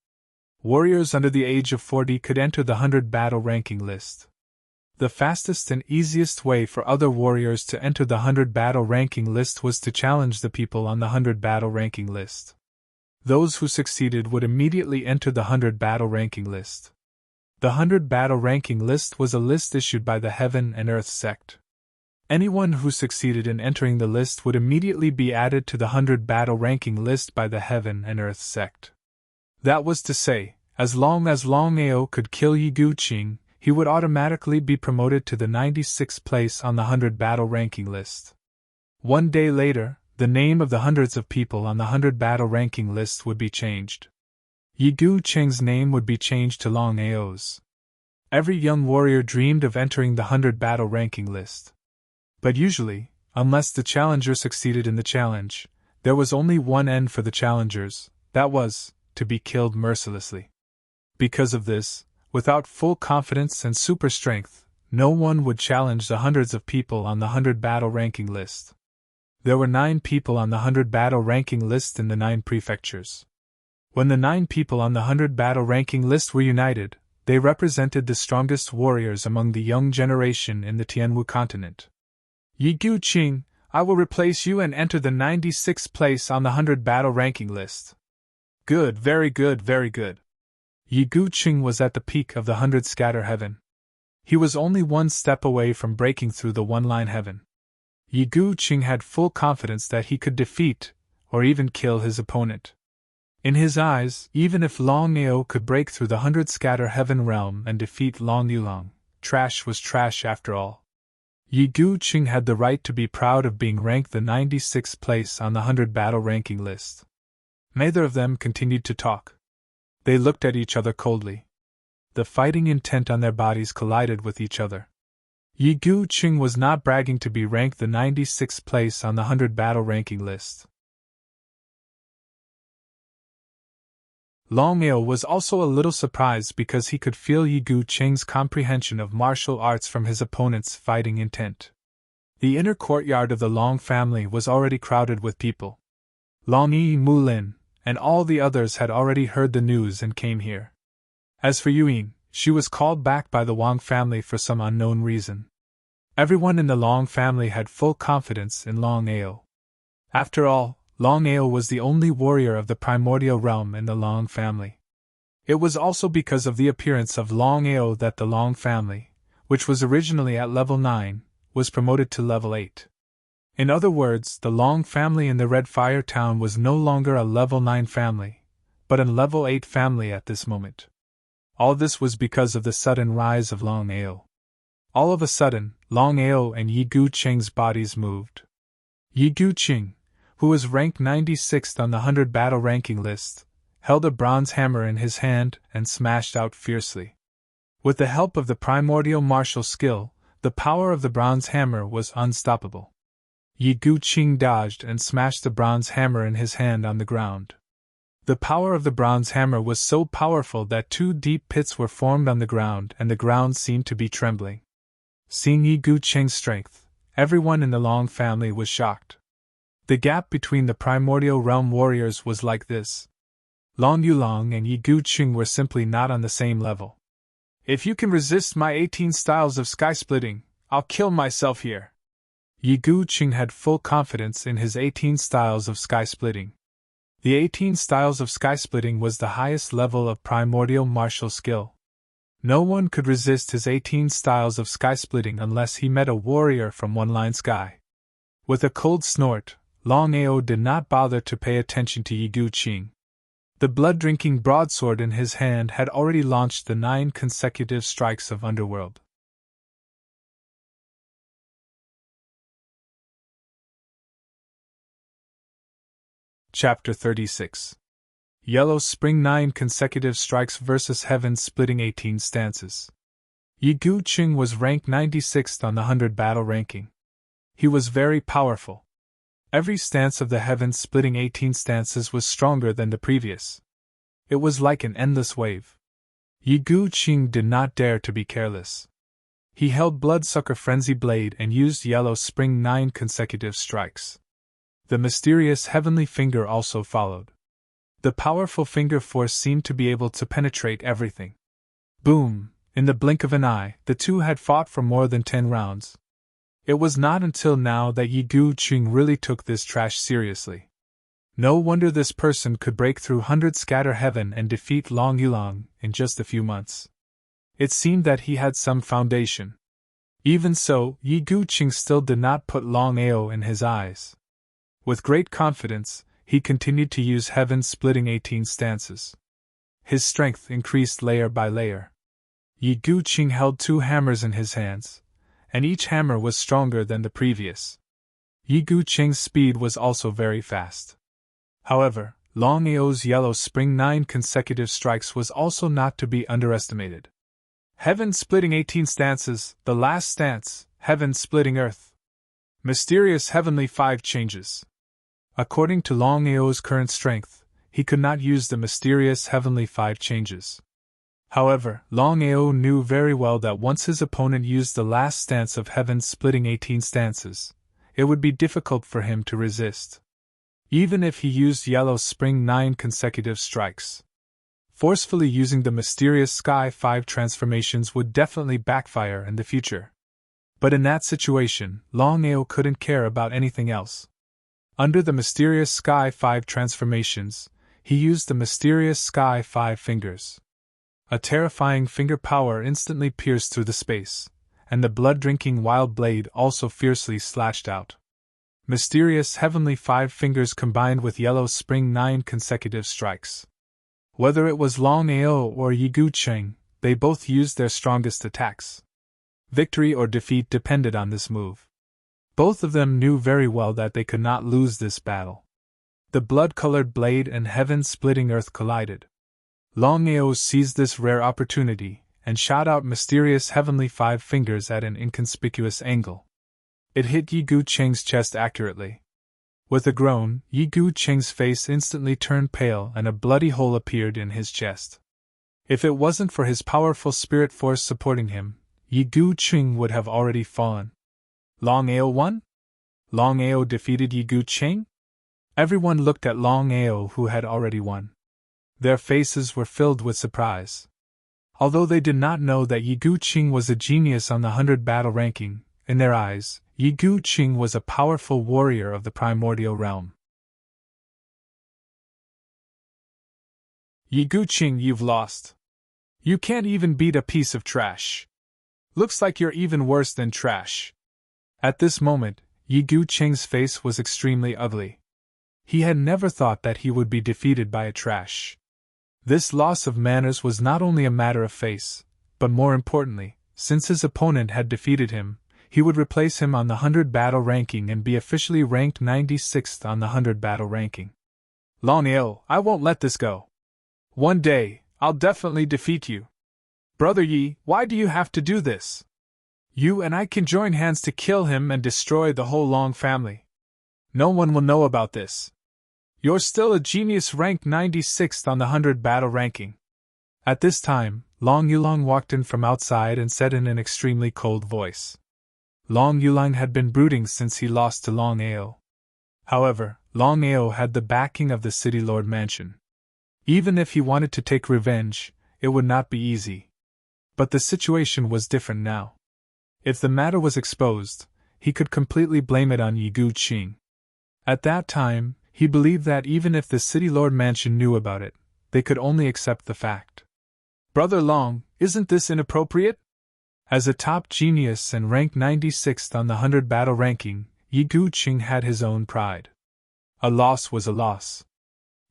Warriors under the age of 40 could enter the 100 battle ranking list. The fastest and easiest way for other warriors to enter the 100 battle ranking list was to challenge the people on the 100 battle ranking list. Those who succeeded would immediately enter the 100 battle ranking list. The 100 battle ranking list was a list issued by the Heaven and Earth sect. Anyone who succeeded in entering the list would immediately be added to the 100 battle ranking list by the Heaven and Earth sect. That was to say, as long as Longao could kill Yi Guqing, he would automatically be promoted to the 96th place on the 100 battle ranking list. One day later, the name of the hundreds of people on the 100 battle ranking list would be changed. Yi Guqing's name would be changed to Longao's. Every young warrior dreamed of entering the 100 battle ranking list. But usually, unless the challenger succeeded in the challenge, there was only one end for the challengers, that was, to be killed mercilessly. Because of this, without full confidence and super strength, no one would challenge the hundreds of people on the 100 battle ranking list. There were 9 people on the 100 battle ranking list in the 9 prefectures. When the 9 people on the 100 battle ranking list were united, they represented the strongest warriors among the young generation in the Tianwu continent. Yi Guqing, I will replace you and enter the 96th place on the 100 battle ranking list. Good, very good, very good. Yi Guqing was at the peak of the 100 scatter heaven. He was only one step away from breaking through the one-line heaven. Yi Guqing had full confidence that he could defeat, or even kill his opponent. In his eyes, even if Longao could break through the 100 scatter heaven realm and defeat Long Yulang, trash was trash after all. Yi Guqing had the right to be proud of being ranked the 96th place on the 100 battle ranking list. Neither of them continued to talk. They looked at each other coldly. The fighting intent on their bodies collided with each other. Yi Guqing was not bragging to be ranked the 96th place on the 100 battle ranking list. Longao was also a little surprised because he could feel Yi Guqing's comprehension of martial arts from his opponent's fighting intent. The inner courtyard of the Long family was already crowded with people. Long Yi Mulin and all the others had already heard the news and came here. As for Yuyin, she was called back by the Wang family for some unknown reason. Everyone in the Long family had full confidence in Longao. After all, Longao was the only warrior of the primordial realm in the Long family. It was also because of the appearance of Longao that the Long family, which was originally at level 9, was promoted to level 8. In other words, the Long family in the Red Fire Town was no longer a level 9 family, but a level 8 family at this moment. All this was because of the sudden rise of Longao. All of a sudden, Longao and Yi Guqing's bodies moved. Yi Guqing, who was ranked 96th on the 100 battle ranking list, held a bronze hammer in his hand and smashed out fiercely. With the help of the primordial martial skill, the power of the bronze hammer was unstoppable. Yi Guqing dodged and smashed the bronze hammer in his hand on the ground. The power of the bronze hammer was so powerful that 2 deep pits were formed on the ground and the ground seemed to be trembling. Seeing Yi Guqing's strength, everyone in the Long family was shocked. The gap between the primordial realm warriors was like this. Long Yulang and Yi Guqing were simply not on the same level. If you can resist my 18 styles of sky splitting, I'll kill myself here. Yi Guqing had full confidence in his 18 styles of sky splitting. The 18 styles of sky splitting was the highest level of primordial martial skill. No one could resist his 18 styles of sky splitting unless he met a warrior from One Line Sky. With a cold snort, Longao did not bother to pay attention to Yi Guqing. The blood-drinking broadsword in his hand had already launched the 9 consecutive strikes of Underworld. Chapter 36. Yellow Spring 9 consecutive strikes versus Heaven splitting 18 stances. Yi Guqing was ranked 96th on the 100 battle ranking. He was very powerful. Every stance of the Heaven splitting 18 stances was stronger than the previous. It was like an endless wave. Yi Guqing did not dare to be careless. He held Bloodsucker Frenzy Blade and used Yellow Spring 9 consecutive strikes. The mysterious heavenly finger also followed. The powerful finger force seemed to be able to penetrate everything. Boom! In the blink of an eye, the two had fought for more than 10 rounds. It was not until now that Yi Guqing really took this trash seriously. No wonder this person could break through 100 scatter heaven and defeat Long Yulang in just a few months. It seemed that he had some foundation. Even so, Yi Guqing still did not put Longao in his eyes. With great confidence, he continued to use heaven-splitting 18 stances. His strength increased layer by layer. Yi Guqing held 2 hammers in his hands, and each hammer was stronger than the previous. Yi Guqing's speed was also very fast. However, Longao's yellow spring 9 consecutive strikes was also not to be underestimated. Heaven-splitting 18 stances, the last stance, heaven-splitting earth. Mysterious heavenly 5 changes. According to Longao's current strength, he could not use the mysterious heavenly 5 changes. However, Longao knew very well that once his opponent used the last stance of heaven-splitting 18 stances, it would be difficult for him to resist. Even if he used yellow spring 9 consecutive strikes. Forcefully using the mysterious Sky 5 transformations would definitely backfire in the future. But in that situation, Longao couldn't care about anything else. Under the mysterious Sky 5 transformations, he used the mysterious Sky 5 fingers. A terrifying finger power instantly pierced through the space, and the blood-drinking wild blade also fiercely slashed out. Mysterious heavenly 5 fingers combined with yellow spring 9 consecutive strikes. Whether it was Longao or Yi Guqing, they both used their strongest attacks. Victory or defeat depended on this move. Both of them knew very well that they could not lose this battle. The blood-colored blade and heaven-splitting earth collided. Longao seized this rare opportunity and shot out mysterious heavenly 5 fingers at an inconspicuous angle. It hit Yi Guqing's chest accurately. With a groan, Yi Guqing's face instantly turned pale and a bloody hole appeared in his chest. If it wasn't for his powerful spirit force supporting him, Yi Guqing would have already fallen. Longao won? Longao defeated Yi Guqing? Everyone looked at Longao, who had already won. Their faces were filled with surprise. Although they did not know that Yi Guqing was a genius on the 100 battle ranking, in their eyes, Yi Guqing was a powerful warrior of the primordial realm. Yi Guqing, you've lost. You can't even beat a piece of trash. Looks like you're even worse than trash. At this moment, Yi Guqing's face was extremely ugly. He had never thought that he would be defeated by a trash. This loss of manners was not only a matter of face, but more importantly, since his opponent had defeated him, he would replace him on the 100 battle ranking and be officially ranked 96th on the 100 battle ranking. Longao, I won't let this go. One day, I'll definitely defeat you. Brother Yi, why do you have to do this? You and I can join hands to kill him and destroy the whole Long family. No one will know about this. You're still a genius ranked 96th on the 100 battle ranking. At this time, Long Yulang walked in from outside and said in an extremely cold voice. Long Yulang had been brooding since he lost to Longao. However, Longao had the backing of the City Lord Mansion. Even if he wanted to take revenge, it would not be easy. But the situation was different now. If the matter was exposed, he could completely blame it on Yi Guqing. At that time, he believed that even if the City Lord Mansion knew about it, they could only accept the fact. Brother Long, isn't this inappropriate? As a top genius and ranked 96th on the 100 battle ranking, Yi Guqing had his own pride. A loss was a loss.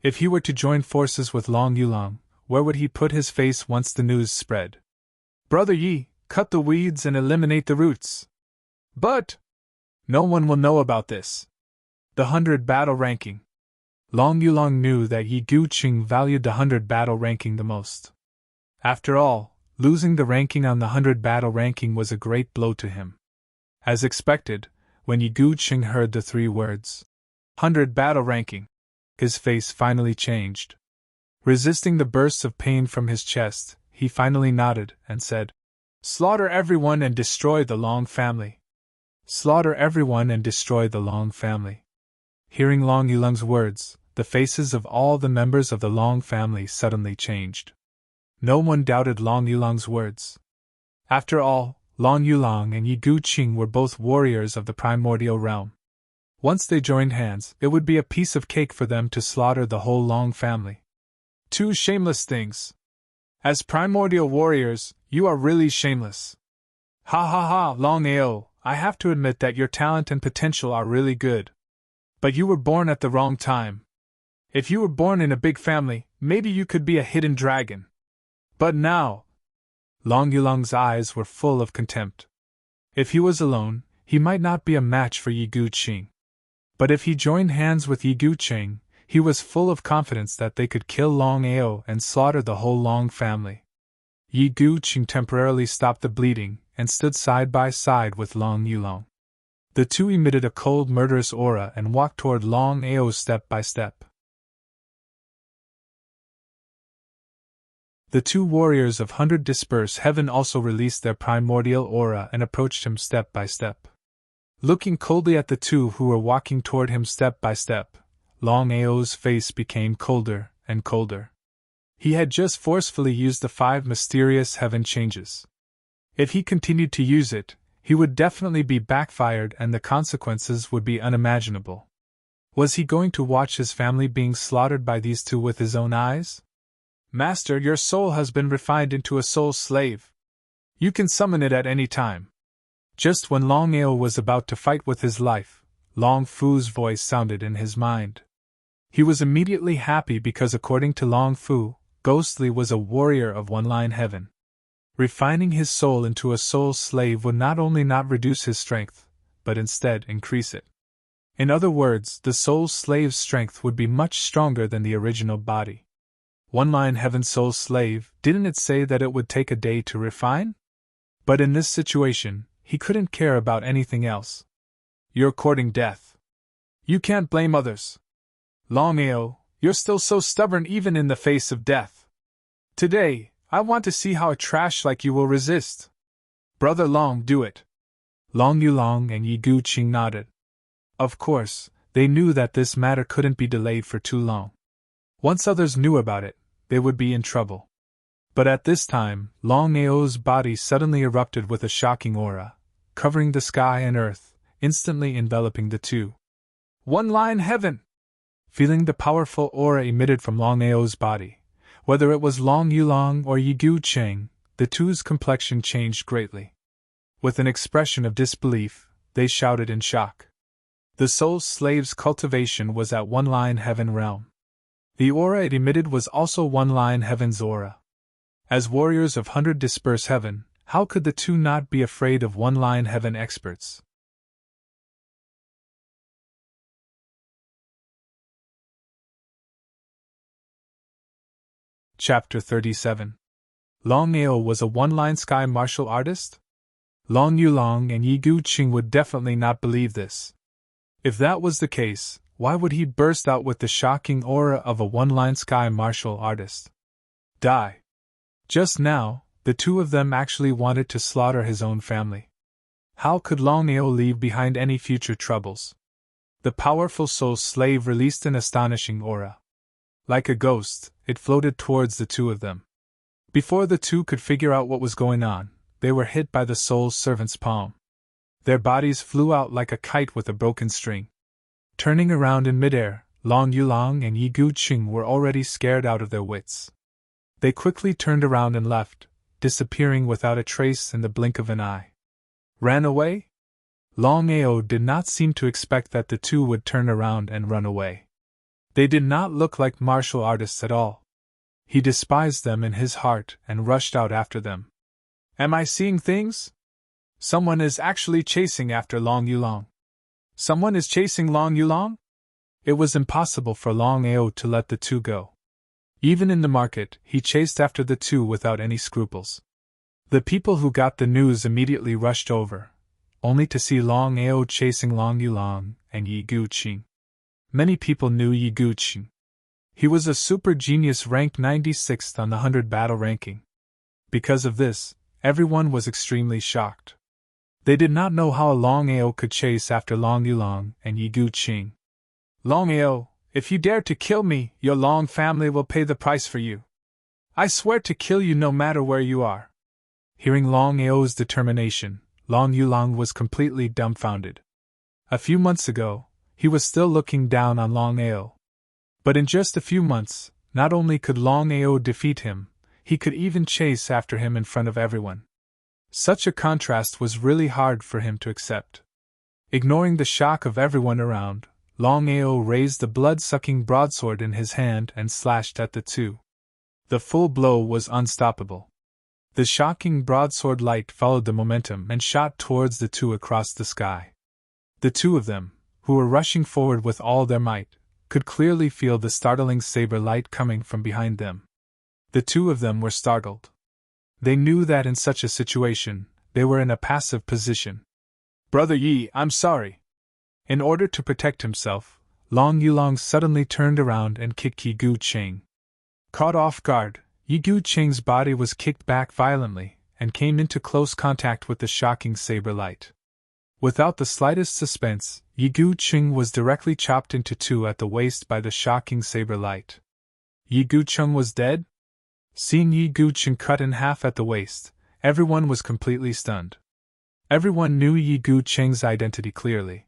If he were to join forces with Long Yulang, where would he put his face once the news spread? Brother Yi, cut the weeds and eliminate the roots. But no one will know about this. The 100 battle ranking. Long Yulang knew that Yi Guqing valued the 100 battle ranking the most. After all, losing the ranking on the 100 battle ranking was a great blow to him. As expected, when Yi Guqing heard the 3 words, 100 battle ranking, his face finally changed. Resisting the bursts of pain from his chest, he finally nodded and said, Slaughter everyone and destroy the Long family. Slaughter everyone and destroy the Long family. Hearing Long Yulang's words, the faces of all the members of the Long family suddenly changed. No one doubted Long Yulang's words. After all, Long Yulang and Yi Guqing were both warriors of the primordial realm. Once they joined hands, it would be a piece of cake for them to slaughter the whole Long family. 2 shameless things. As primordial warriors, you are really shameless. Ha ha ha, Longao, I have to admit that your talent and potential are really good. But you were born at the wrong time. If you were born in a big family, maybe you could be a hidden dragon. But now… Long Yulong's eyes were full of contempt. If he was alone, he might not be a match for Yi Guqing. But if he joined hands with Yi Guqing, he was full of confidence that they could kill Longao and slaughter the whole Long family. Yi Guqing temporarily stopped the bleeding and stood side by side with Long Yulong. The two emitted a cold, murderous aura and walked toward Longao step by step. The two warriors of 100 Disperse Heaven also released their primordial aura and approached him step by step. Looking coldly at the two who were walking toward him step by step, Longao's face became colder and colder. He had just forcefully used the 5 mysterious heaven changes. If he continued to use it, he would definitely be backfired and the consequences would be unimaginable. Was he going to watch his family being slaughtered by these two with his own eyes? Master, your soul has been refined into a soul slave. You can summon it at any time. Just when Longao was about to fight with his life, Long Fu's voice sounded in his mind. He was immediately happy because according to Long Fu, Ghostly was a warrior of one-line heaven. Refining his soul into a soul slave would not only not reduce his strength, but instead increase it. In other words, the soul slave's strength would be much stronger than the original body. One-line heaven soul slave, didn't it say that it would take a day to refine? But in this situation, he couldn't care about anything else. You're courting death. You can't blame others. Longao, you're still so stubborn even in the face of death. Today, I want to see how a trash like you will resist. Brother Long, do it. Long Yulong and Yi Guqing nodded. Of course, they knew that this matter couldn't be delayed for too long. Once others knew about it, they would be in trouble. But at this time, Longao's body suddenly erupted with a shocking aura, covering the sky and earth, instantly enveloping the two. One-line heaven! Feeling the powerful aura emitted from Longao's body, whether it was Long Yulong or Yi Guqing, the two's complexion changed greatly. With an expression of disbelief, they shouted in shock. The soul slave's cultivation was at one-line heaven realm. The aura it emitted was also one-line heaven's aura. As warriors of 100 Disperse Heaven, how could the two not be afraid of one-line heaven experts? Chapter 37. Longao was a one-line sky martial artist? Long Yulong and Yi Guqing would definitely not believe this. If that was the case, why would he burst out with the shocking aura of a one-line sky martial artist? Die. Just now, the two of them actually wanted to slaughter his own family. How could Longao leave behind any future troubles? The powerful soul slave released an astonishing aura. Like a ghost, it floated towards the two of them. Before the two could figure out what was going on, they were hit by the soul servant's palm. Their bodies flew out like a kite with a broken string. Turning around in midair, Long Yulong and Yi Guqing were already scared out of their wits. They quickly turned around and left, disappearing without a trace in the blink of an eye. Ran away? Longao did not seem to expect that the two would turn around and run away. They did not look like martial artists at all. He despised them in his heart and rushed out after them. Am I seeing things? Someone is actually chasing after Long Yulong. Someone is chasing Long Yulong? It was impossible for Longao to let the two go. Even in the market, he chased after the two without any scruples. The people who got the news immediately rushed over, only to see Longao chasing Long Yulong and Yi Guqing. Many people knew Yi Guqing. He was a super genius ranked 96th on the 100 battle ranking. Because of this, everyone was extremely shocked. They did not know how a Longao could chase after Long Yulong and Yi Guqing. Longao, if you dare to kill me, your Long family will pay the price for you. I swear to kill you no matter where you are. Hearing Longao's determination, Long Yulong was completely dumbfounded. A few months ago, he was still looking down on Longao. But in just a few months, not only could Longao defeat him, he could even chase after him in front of everyone. Such a contrast was really hard for him to accept. Ignoring the shock of everyone around, Longao raised the blood-sucking broadsword in his hand and slashed at the two. The full blow was unstoppable. The shocking broadsword light followed the momentum and shot towards the two across the sky. The two of them, who were rushing forward with all their might, could clearly feel the startling saber light coming from behind them. The two of them were startled. They knew that in such a situation, they were in a passive position. "Brother Yi, I'm sorry." In order to protect himself, Long Yulong suddenly turned around and kicked Yi Gu Cheng. Caught off guard, Yi Gu Cheng's body was kicked back violently and came into close contact with the shocking saber light. Without the slightest suspense, Yi Gu Cheng was directly chopped into two at the waist by the shocking saber light. Yi Gu Cheng was dead? Seeing Yi Gu Cheng cut in half at the waist, everyone was completely stunned. Everyone knew Yi Gu Cheng's identity clearly.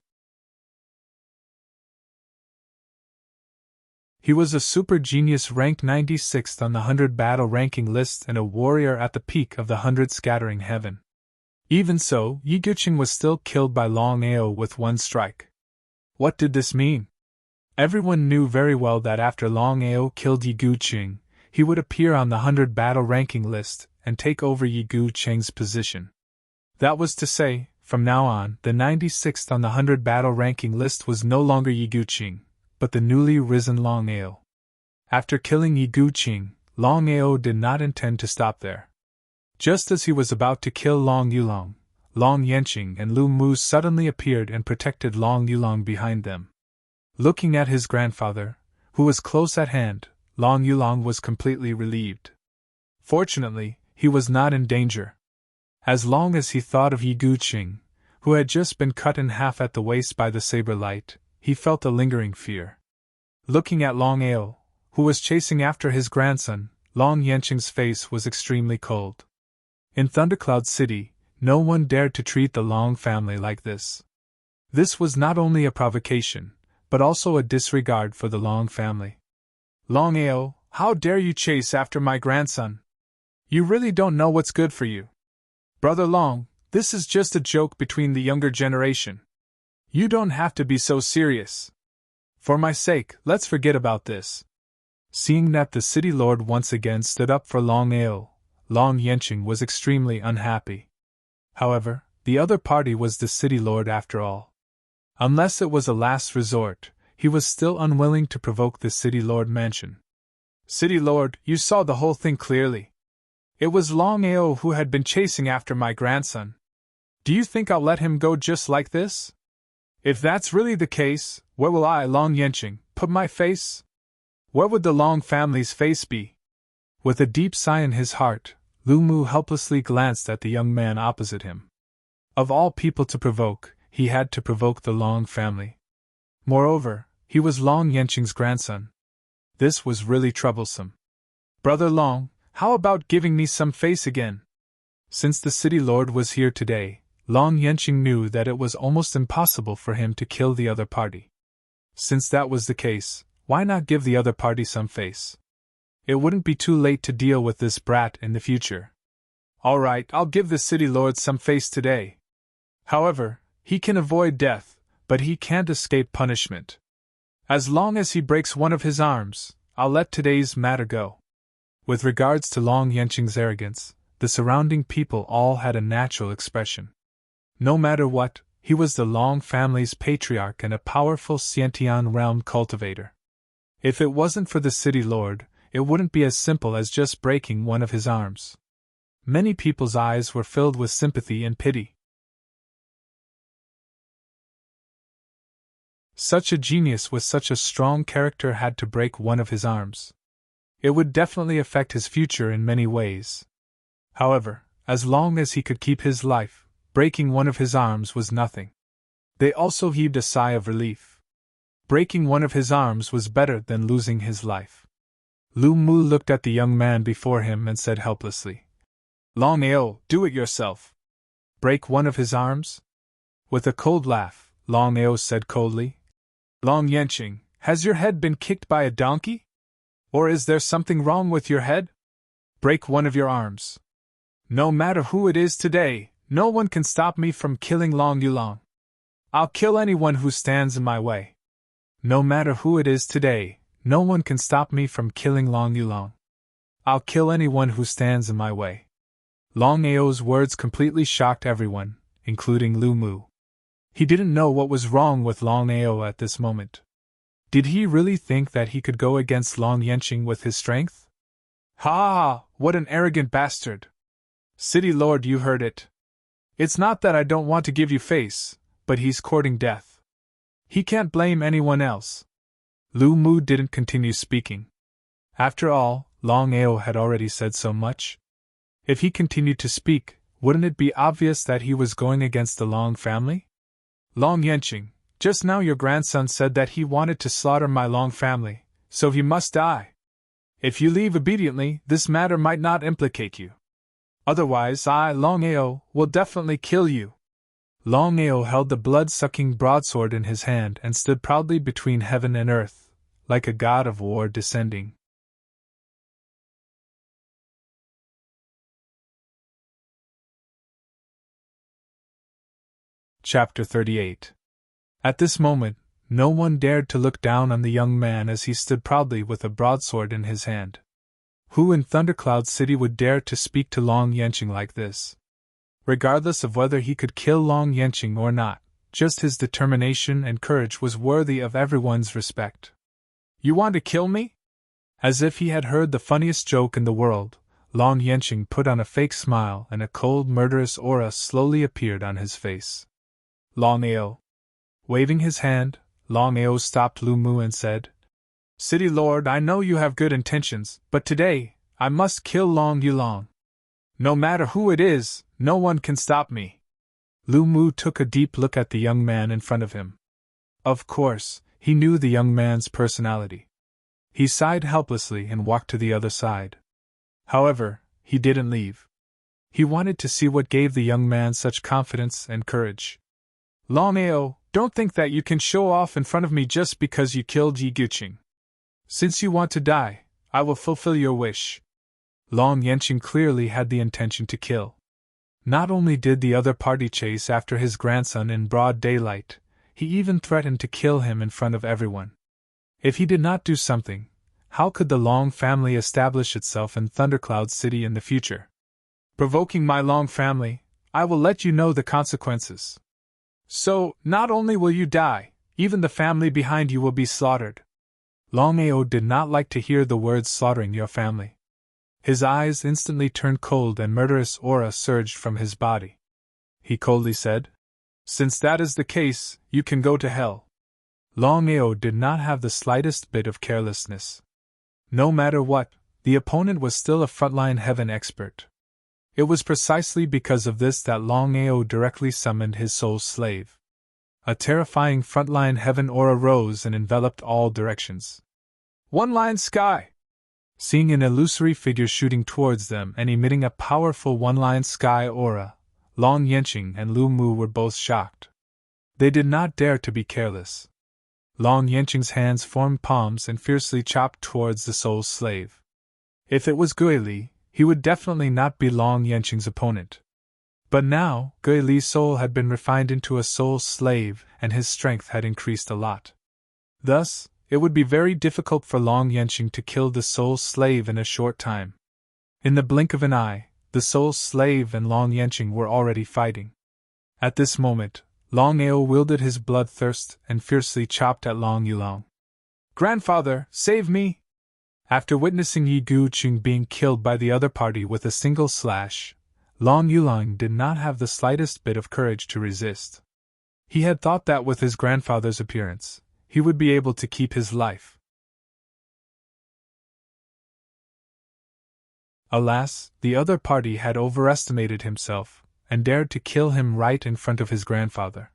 He was a super genius ranked 96th on the 100 battle ranking list and a warrior at the peak of the 100 scattering heaven. Even so, Yi Gu Cheng was still killed by Longao with one strike. What did this mean? Everyone knew very well that after Longao killed Yi Gu Cheng, he would appear on the 100 battle ranking list and take over Yi Gu Cheng's position. That was to say, from now on, the 96th on the 100 battle ranking list was no longer Yi Gu Cheng, but the newly risen Longao. After killing Yi Gu Cheng, Longao did not intend to stop there. Just as he was about to kill Long Yulong, Long Yanqing and Lu Mu suddenly appeared and protected Long Yulong behind them. Looking at his grandfather, who was close at hand, Long Yulong was completely relieved. Fortunately, he was not in danger. As long as he thought of Yi Gu Cheng, who had just been cut in half at the waist by the saber light, he felt a lingering fear. Looking at Longao, who was chasing after his grandson, Long Yanqing's face was extremely cold. In Thundercloud City, no one dared to treat the Long family like this. This was not only a provocation, but also a disregard for the Long family. "Longao, how dare you chase after my grandson? You really don't know what's good for you. Brother Long, this is just a joke between the younger generation. You don't have to be so serious. For my sake, let's forget about this." Seeing that the city lord once again stood up for Longao, Long Yanqing was extremely unhappy. However, the other party was the city lord after all. Unless it was a last resort, he was still unwilling to provoke the city lord mansion. "City lord, you saw the whole thing clearly. It was Longao who had been chasing after my grandson. Do you think I'll let him go just like this? If that's really the case, where will I, Long Yanqing, put my face? Where would the Long family's face be?" With a deep sigh in his heart, Lu Mu helplessly glanced at the young man opposite him. Of all people to provoke, he had to provoke the Long family. Moreover, he was Long Yanqing's grandson. This was really troublesome. "Brother Long, how about giving me some face again?" Since the city lord was here today, Long Yanqing knew that it was almost impossible for him to kill the other party. Since that was the case, why not give the other party some face? It wouldn't be too late to deal with this brat in the future. "All right, I'll give the city lord some face today. However, he can avoid death, but he can't escape punishment. As long as he breaks one of his arms, I'll let today's matter go." With regards to Long Yanqing's arrogance, the surrounding people all had a natural expression. No matter what, he was the Long family's patriarch and a powerful Xiantian realm cultivator. If it wasn't for the city lord, it wouldn't be as simple as just breaking one of his arms. Many people's eyes were filled with sympathy and pity. Such a genius with such a strong character had to break one of his arms. It would definitely affect his future in many ways. However, as long as he could keep his life, breaking one of his arms was nothing. They also heaved a sigh of relief. Breaking one of his arms was better than losing his life. Lu Mu looked at the young man before him and said helplessly, "Longao, do it yourself." "Break one of his arms?" With a cold laugh, Longao said coldly, "Long Yanqing, has your head been kicked by a donkey? Or is there something wrong with your head? Break one of your arms." No matter who it is today, no one can stop me from killing Long Yulong. I'll kill anyone who stands in my way. No matter who it is today, no one can stop me from killing Long Yulong. I'll kill anyone who stands in my way. Longao's words completely shocked everyone, including Lu Mu. He didn't know what was wrong with Longao at this moment. Did he really think that he could go against Long Yanqing with his strength? Ha ha! What an arrogant bastard! City Lord, you heard it. It's not that I don't want to give you face, but he's courting death. He can't blame anyone else. Lu Mu didn't continue speaking. After all, Longao had already said so much. If he continued to speak, wouldn't it be obvious that he was going against the Long family? Long Yanqing, just now your grandson said that he wanted to slaughter my Long family, so he must die. If you leave obediently, this matter might not implicate you. Otherwise, I, Longao, will definitely kill you. Longao held the blood-sucking broadsword in his hand and stood proudly between heaven and earth, like a god of war descending. Chapter 38. At this moment, no one dared to look down on the young man as he stood proudly with a broadsword in his hand. Who in Thundercloud City would dare to speak to Long Yanqing like this? Regardless of whether he could kill Long Yanqing or not, just his determination and courage was worthy of everyone's respect. You want to kill me? As if he had heard the funniest joke in the world, Long Yanqing put on a fake smile and a cold, murderous aura slowly appeared on his face. Longao. Waving his hand, Longao stopped Lu Mu and said, City Lord, I know you have good intentions, but today, I must kill Long Yulong. No matter who it is, no one can stop me. Lu Mu took a deep look at the young man in front of him. Of course, he knew the young man's personality. He sighed helplessly and walked to the other side. However, he didn't leave. He wanted to see what gave the young man such confidence and courage. Longao, don't think that you can show off in front of me just because you killed Yi Guqing. Since you want to die, I will fulfill your wish. Long Yanqing clearly had the intention to kill. Not only did the other party chase after his grandson in broad daylight, he even threatened to kill him in front of everyone. If he did not do something, how could the Long family establish itself in Thundercloud City in the future? Provoking my Long family, I will let you know the consequences. So, not only will you die, even the family behind you will be slaughtered. Longao did not like to hear the words slaughtering your family. His eyes instantly turned cold and murderous aura surged from his body. He coldly said, Since that is the case, you can go to hell. Longao did not have the slightest bit of carelessness. No matter what, the opponent was still a frontline heaven expert. It was precisely because of this that Longao directly summoned his soul's slave. A terrifying frontline heaven aura rose and enveloped all directions. One-line sky! Seeing an illusory figure shooting towards them and emitting a powerful one-line sky aura, Long Yanqing and Lu Mu were both shocked. They did not dare to be careless. Long Yanqing's hands formed palms and fiercely chopped towards the soul's slave. If it was Gui Li, he would definitely not be Long Yanqing's opponent. But now, Gui Li's soul had been refined into a soul slave and his strength had increased a lot. Thus, it would be very difficult for Long Yanqing to kill the soul slave in a short time. In the blink of an eye, the soul slave and Long Yanqing were already fighting. At this moment, Longao wielded his bloodthirst and fiercely chopped at Long Yulong. Grandfather, save me! After witnessing Yi Guqing being killed by the other party with a single slash, Long Yulong did not have the slightest bit of courage to resist. He had thought that with his grandfather's appearance, he would be able to keep his life. Alas, the other party had overestimated himself, and dared to kill him right in front of his grandfather.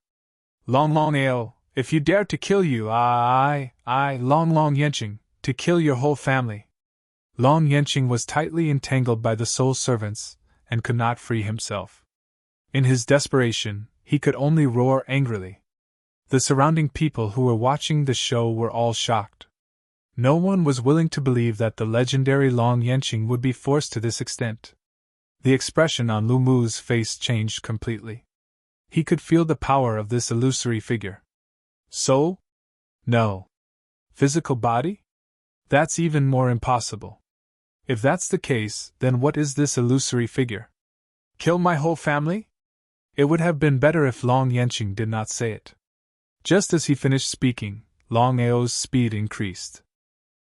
Longao, if you dare to kill you, Long Yanqing, to kill your whole family. Long Yanqing was tightly entangled by the soul servants, and could not free himself. In his desperation, he could only roar angrily. The surrounding people who were watching the show were all shocked. No one was willing to believe that the legendary Long Yanqing would be forced to this extent. The expression on Lu Mu's face changed completely. He could feel the power of this illusory figure. Soul? No. Physical body? That's even more impossible. If that's the case, then what is this illusory figure? Kill my whole family? It would have been better if Long Yanqing did not say it. Just as he finished speaking, Longao's speed increased.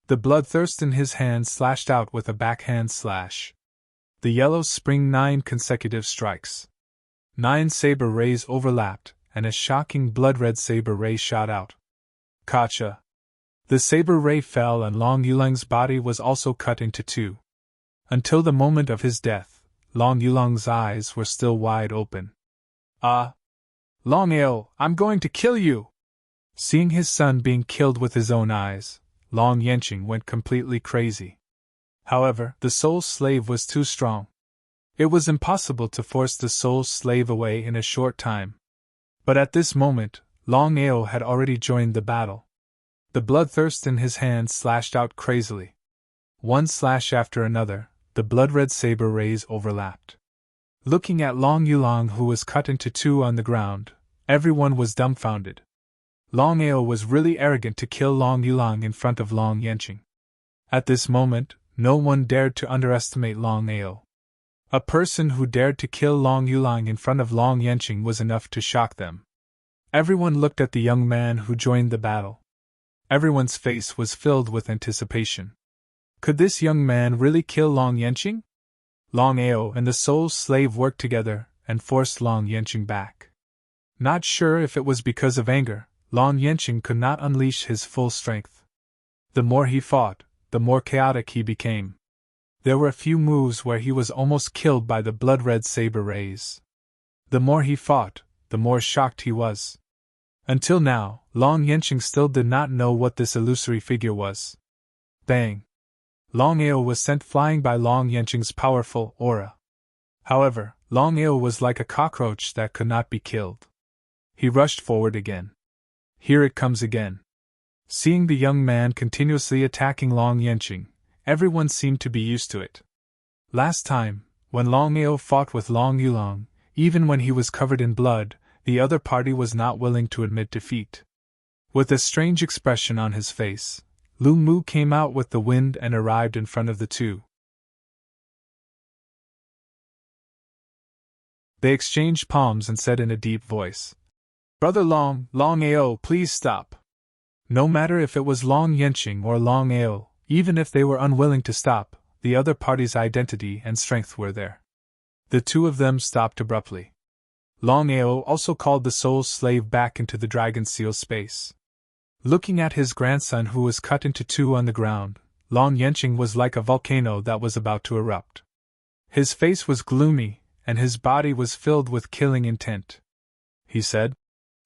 The bloodthirst in his hand slashed out with a backhand slash. The yellows spring 9 consecutive strikes. 9 saber rays overlapped, and a shocking blood-red saber ray shot out. Kacha! The saber ray fell and Long Yulang's body was also cut into 2. Until the moment of his death, Long Yulang's eyes were still wide open. Longao, I'm going to kill you! Seeing his son being killed with his own eyes, Long Yanqing went completely crazy. However, the soul slave was too strong. It was impossible to force the soul slave away in a short time. But at this moment, Longao had already joined the battle. The bloodthirst in his hand slashed out crazily. One slash after another, the blood-red saber rays overlapped. Looking at Long Yulang, who was cut into 2 on the ground, everyone was dumbfounded. Longao was really arrogant to kill Long Yulang in front of Long Yanqing. At this moment, no one dared to underestimate Longao. A person who dared to kill Long Yulang in front of Long Yanqing was enough to shock them. Everyone looked at the young man who joined the battle. Everyone's face was filled with anticipation. Could this young man really kill Long Yanqing? Longao and the soul slave worked together and forced Long Yanqing back. Not sure if it was because of anger, Long Yanqing could not unleash his full strength. The more he fought, the more chaotic he became. There were a few moves where he was almost killed by the blood-red saber rays. The more he fought, the more shocked he was. Until now, Long Yanqing still did not know what this illusory figure was. Bang! Longao was sent flying by Long Yanqing's powerful aura. However, Longao was like a cockroach that could not be killed. He rushed forward again. Here it comes again. Seeing the young man continuously attacking Long Yanqing, everyone seemed to be used to it. Last time, when Longao fought with Long Yulang, even when he was covered in blood, the other party was not willing to admit defeat. With a strange expression on his face, Lu Mu came out with the wind and arrived in front of the 2. They exchanged palms and said in a deep voice, "Brother Longao, please stop." No matter if it was Long Yanqing or Longao, even if they were unwilling to stop, the other party's identity and strength were there. The 2 of them stopped abruptly. Longao also called the soul slave back into the dragon seal space. Looking at his grandson who was cut into 2 on the ground, Long Yanqing was like a volcano that was about to erupt. His face was gloomy, and his body was filled with killing intent. He said,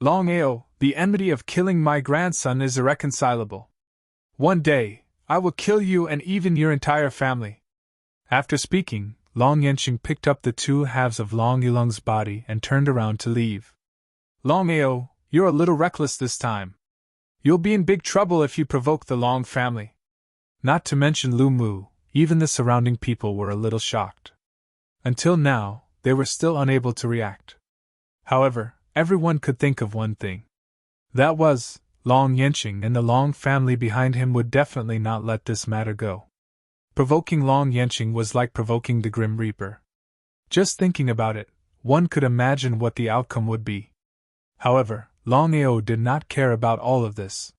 "Longao, the enmity of killing my grandson is irreconcilable. One day, I will kill you and even your entire family." After speaking, Long Yanqing picked up the 2 halves of Long Yulang's body and turned around to leave. "Longao, you're a little reckless this time. You'll be in big trouble if you provoke the Long family." Not to mention Lu Mu, even the surrounding people were a little shocked. Until now, they were still unable to react. However, everyone could think of one thing. That was, Long Yanqing and the Long family behind him would definitely not let this matter go. Provoking Long Yanqing was like provoking the Grim Reaper. Just thinking about it, one could imagine what the outcome would be. However, Longao did not care about all of this.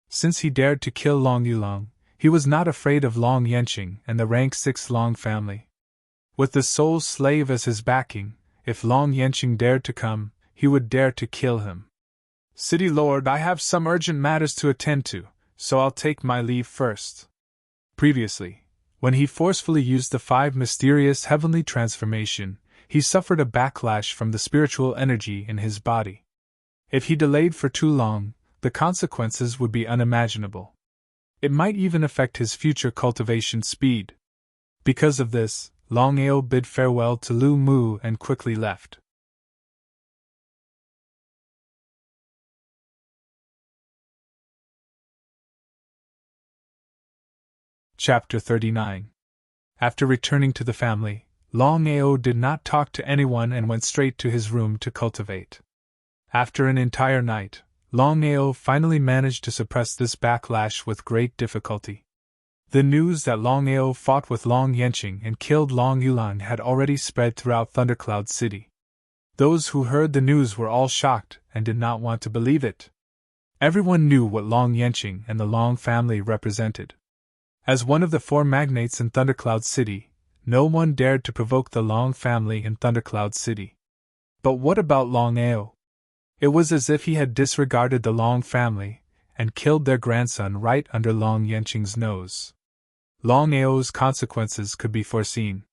Since he dared to kill Long Yulang, he was not afraid of Long Yanqing and the rank 6 Long family. With the soul slave as his backing, if Long Yanqing dared to come, he would dare to kill him. "City Lord, I have some urgent matters to attend to, so I'll take my leave first." Previously, when he forcefully used the 5 mysterious heavenly transformation, he suffered a backlash from the spiritual energy in his body. If he delayed for too long, the consequences would be unimaginable. It might even affect his future cultivation speed. Because of this, Longao bid farewell to Lu Mu and quickly left. Chapter 39. After returning to the family, Longao did not talk to anyone and went straight to his room to cultivate. After an entire night, Longao finally managed to suppress this backlash with great difficulty. The news that Longao fought with Long Yanqing and killed Long Yulan had already spread throughout Thundercloud City. Those who heard the news were all shocked and did not want to believe it. Everyone knew what Long Yanqing and the Long family represented. As one of the 4 magnates in Thundercloud City, no one dared to provoke the Long family in Thundercloud City. But what about Longao? It was as if he had disregarded the Long family and killed their grandson right under Long Yanqing's nose. Longao's consequences could be foreseen.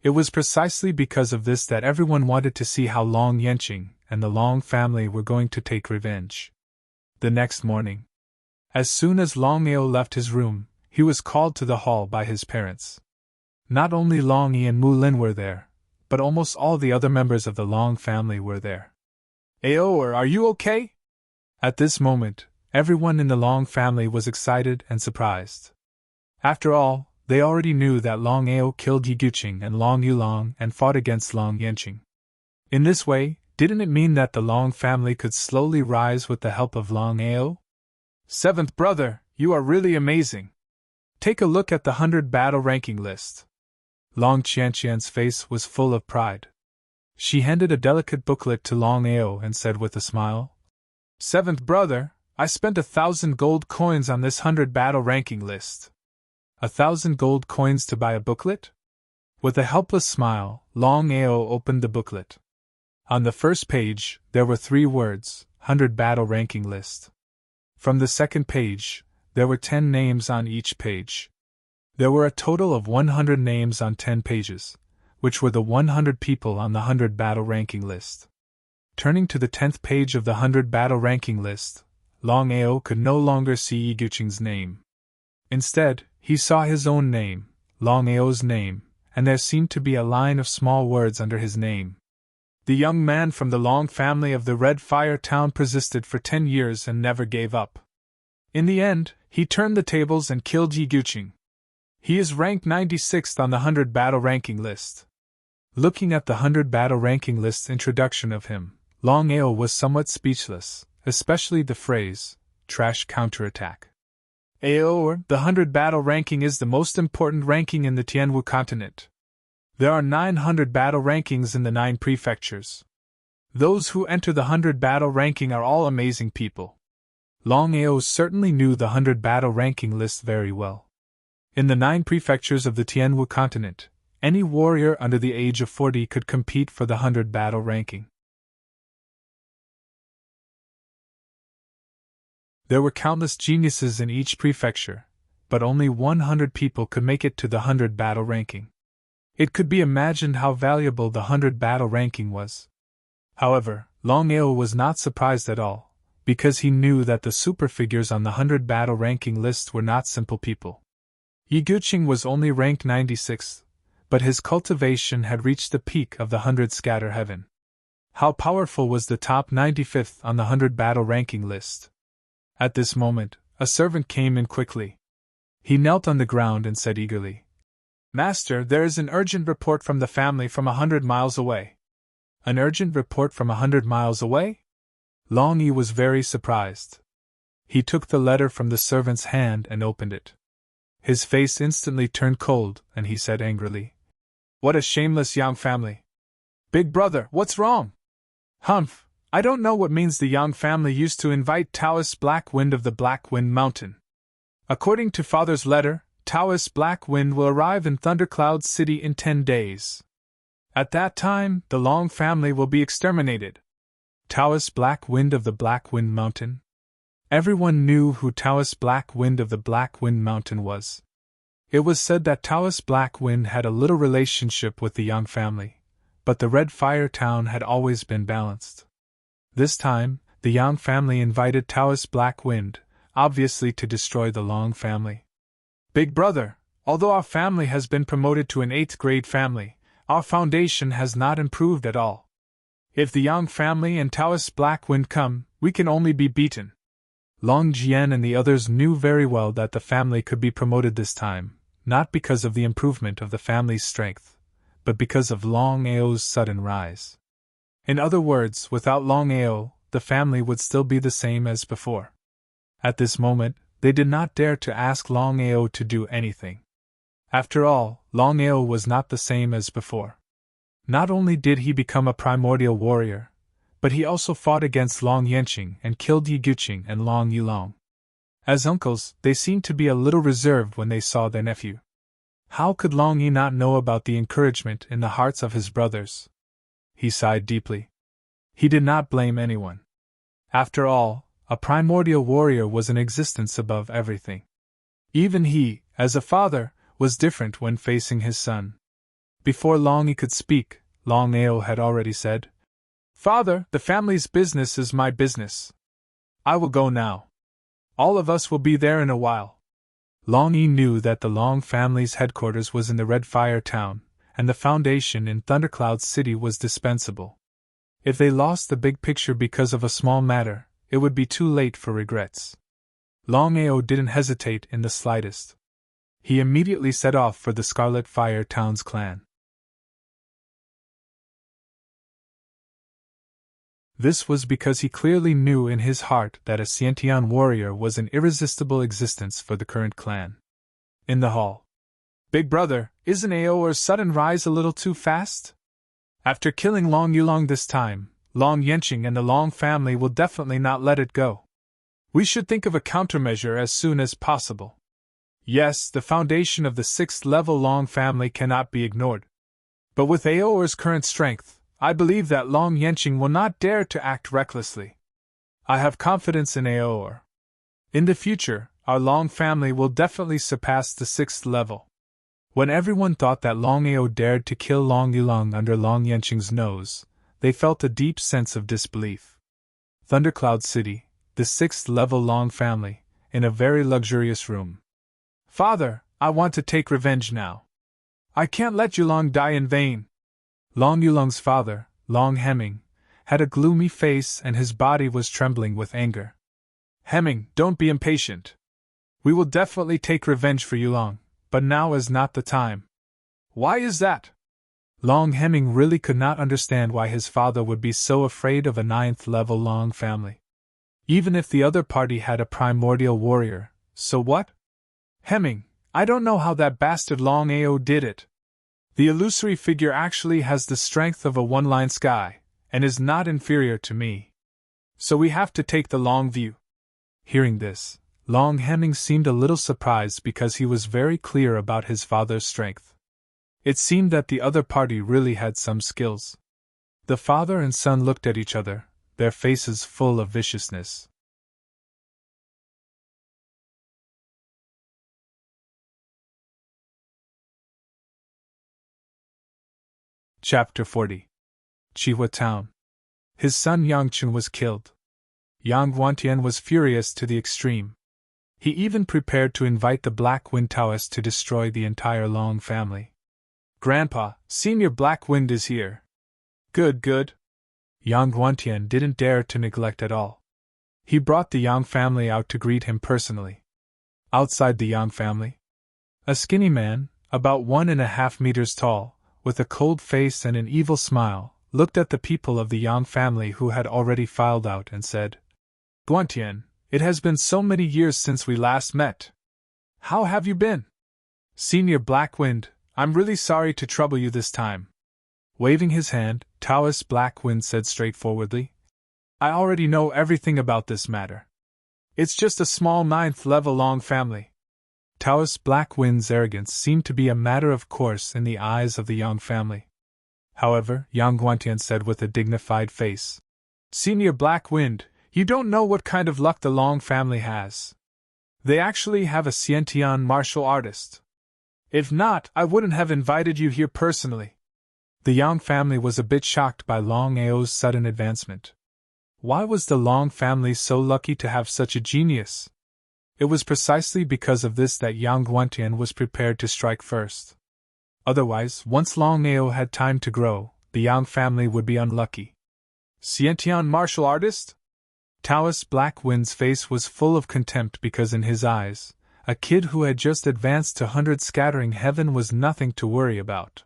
It was precisely because of this that everyone wanted to see how Long Yanqing and the Long family were going to take revenge. The next morning, as soon as Longao left his room, he was called to the hall by his parents. Not only Long Yi and Mu Lin were there, but almost all the other members of the Long family were there. Aoer, are you okay? At this moment, everyone in the Long family was excited and surprised. After all, they already knew that Longao killed Yi Guqing and Long Yulong and fought against Long Yanqing. In this way, didn't it mean that the Long family could slowly rise with the help of Longao? 7th brother, you are really amazing. Take a look at the 100 battle ranking list. Long Qianqian's face was full of pride. She handed a delicate booklet to Longao and said with a smile, 7th brother, I spent 1,000 gold coins on this 100 battle ranking list. 1,000 gold coins to buy a booklet? With a helpless smile, Longao opened the booklet. On the first page, there were 3 words, 100 battle ranking list. From the second page, there were 10 names on each page. There were a total of 100 names on 10 pages, which were the 100 people on the 100 battle ranking list. Turning to the 10th page of the 100 battle ranking list, Longao could no longer see Yi Guqing's name. Instead, he saw his own name, Longao's name, and there seemed to be a line of small words under his name. The young man from the Long family of the Red Fire Town persisted for 10 years and never gave up. In the end, he turned the tables and killed Yi Guqing. He is ranked 96th on the 100 battle ranking list. Looking at the 100 battle ranking list's introduction of him, Longao was somewhat speechless, especially the phrase, trash counterattack. Aoer, the 100 battle ranking is the most important ranking in the Tianwu continent. There are 900 battle rankings in the 9 prefectures. Those who enter the 100 battle ranking are all amazing people. Longao certainly knew the 100 battle ranking list very well. In the 9 prefectures of the Tianwu continent, any warrior under the age of 40 could compete for the 100 battle ranking. There were countless geniuses in each prefecture, but only 100 people could make it to the 100 battle ranking. It could be imagined how valuable the 100 battle ranking was. However, Longao was not surprised at all, because he knew that the superfigures on the 100 battle ranking list were not simple people. Yi Guqing was only ranked 96th, but his cultivation had reached the peak of the 100 scatter heaven. How powerful was the top 95th on the 100 battle ranking list? At this moment, a servant came in quickly. He knelt on the ground and said eagerly, Master, there is an urgent report from the family from 100 miles away. An urgent report from 100 miles away? Long Yi was very surprised. He took the letter from the servant's hand and opened it. His face instantly turned cold, and he said angrily, What a shameless Yang family! Big brother, what's wrong? Humph, I don't know what means the Yang family used to invite Taoist Black Wind of the Black Wind Mountain. According to father's letter, Taoist Black Wind will arrive in Thundercloud City in 10 days. At that time, the Long family will be exterminated. Taoist Black Wind of the Black Wind Mountain? Everyone knew who Taoist Black Wind of the Black Wind Mountain was. It was said that Taoist Black Wind had a little relationship with the Yang family, but the Red Fire Town had always been balanced. This time, the Yang family invited Taoist Black Wind, obviously to destroy the Long family. Big brother, although our family has been promoted to an 8th grade family, our foundation has not improved at all. If the Yang family and Taoist Black Wind come, we can only be beaten. Long Jian and the others knew very well that the family could be promoted this time, not because of the improvement of the family's strength, but because of Longao's sudden rise. In other words, without Longao, the family would still be the same as before. At this moment, they did not dare to ask Longao to do anything. After all, Longao was not the same as before. Not only did he become a primordial warrior, but he also fought against Long Yanqing and killed Yi Guqing and Long Yulong. As uncles, they seemed to be a little reserved when they saw their nephew. How could Long Yi not know about the encouragement in the hearts of his brothers? He sighed deeply. He did not blame anyone. After all, a primordial warrior was in existence above everything. Even he, as a father, was different when facing his son. Before Long Yi could speak, Longao had already said, "Father, the family's business is my business. I will go now. All of us will be there in a while." Long Yi knew that the Long family's headquarters was in the Red Fire town, and the foundation in Thundercloud City was dispensable. If they lost the big picture because of a small matter, it would be too late for regrets. Longao didn't hesitate in the slightest. He immediately set off for the Scarlet Fire town's clan. This was because he clearly knew in his heart that a Xiantian warrior was an irresistible existence for the current clan. In the hall. "Big brother, isn't Aoor's sudden rise a little too fast? After killing Long Yulong this time, Long Yanqing and the Long family will definitely not let it go. We should think of a countermeasure as soon as possible. Yes, the foundation of the 6th level Long family cannot be ignored. But with Aoor's current strength, I believe that Long Yanqing will not dare to act recklessly. I have confidence in Aoor. In the future, our Long family will definitely surpass the 6th level." When everyone thought that Longao dared to kill Long Yulong under Long Yanqing's nose, they felt a deep sense of disbelief. Thundercloud City, the 6th level Long family, in a very luxurious room. "Father, I want to take revenge now. I can't let Yulong die in vain." Long Yulong's father, Long Hemming, had a gloomy face and his body was trembling with anger. "Hemming, don't be impatient. We will definitely take revenge for Yulong, but now is not the time." "Why is that?" Long Hemming really could not understand why his father would be so afraid of a 9th level Long family. Even if the other party had a primordial warrior, so what? "Hemming, I don't know how that bastard Long Ao did it. The illusory figure actually has the strength of a one-line sky, and is not inferior to me. So we have to take the long view." Hearing this, Long Hemming seemed a little surprised because he was very clear about his father's strength. It seemed that the other party really had some skills. The father and son looked at each other, their faces full of viciousness. Chapter 40. Chihua Town. His son Yangchun was killed. Yang Guantian was furious to the extreme. He even prepared to invite the Black Wind Taoists to destroy the entire Long family. "Grandpa, Senior Black Wind is here." "Good, good." Yang Guantian didn't dare to neglect at all. He brought the Yang family out to greet him personally. Outside the Yang family, a skinny man, about 1.5 meters tall, with a cold face and an evil smile, looked at the people of the Yang family who had already filed out and said, "Guantian, it has been so many years since we last met. How have you been?" "Senior Black Wind, I'm really sorry to trouble you this time." Waving his hand, Taoist Black Wind said straightforwardly, "I already know everything about this matter. It's just a small 9th level Long family." Taoist Black Wind's arrogance seemed to be a matter of course in the eyes of the Yang family. However, Yang Guantian said with a dignified face, "Senior Black Wind, you don't know what kind of luck the Long family has. They actually have a Xiantian martial artist. If not, I wouldn't have invited you here personally." The Yang family was a bit shocked by Long Ao's sudden advancement. Why was the Long family so lucky to have such a genius? It was precisely because of this that Yang Guantian was prepared to strike first. Otherwise, once Long Ao had time to grow, the Yang family would be unlucky. "Xiantian martial artist?" Taoist Black Wind's face was full of contempt because in his eyes, a kid who had just advanced to 100 scattering heaven was nothing to worry about.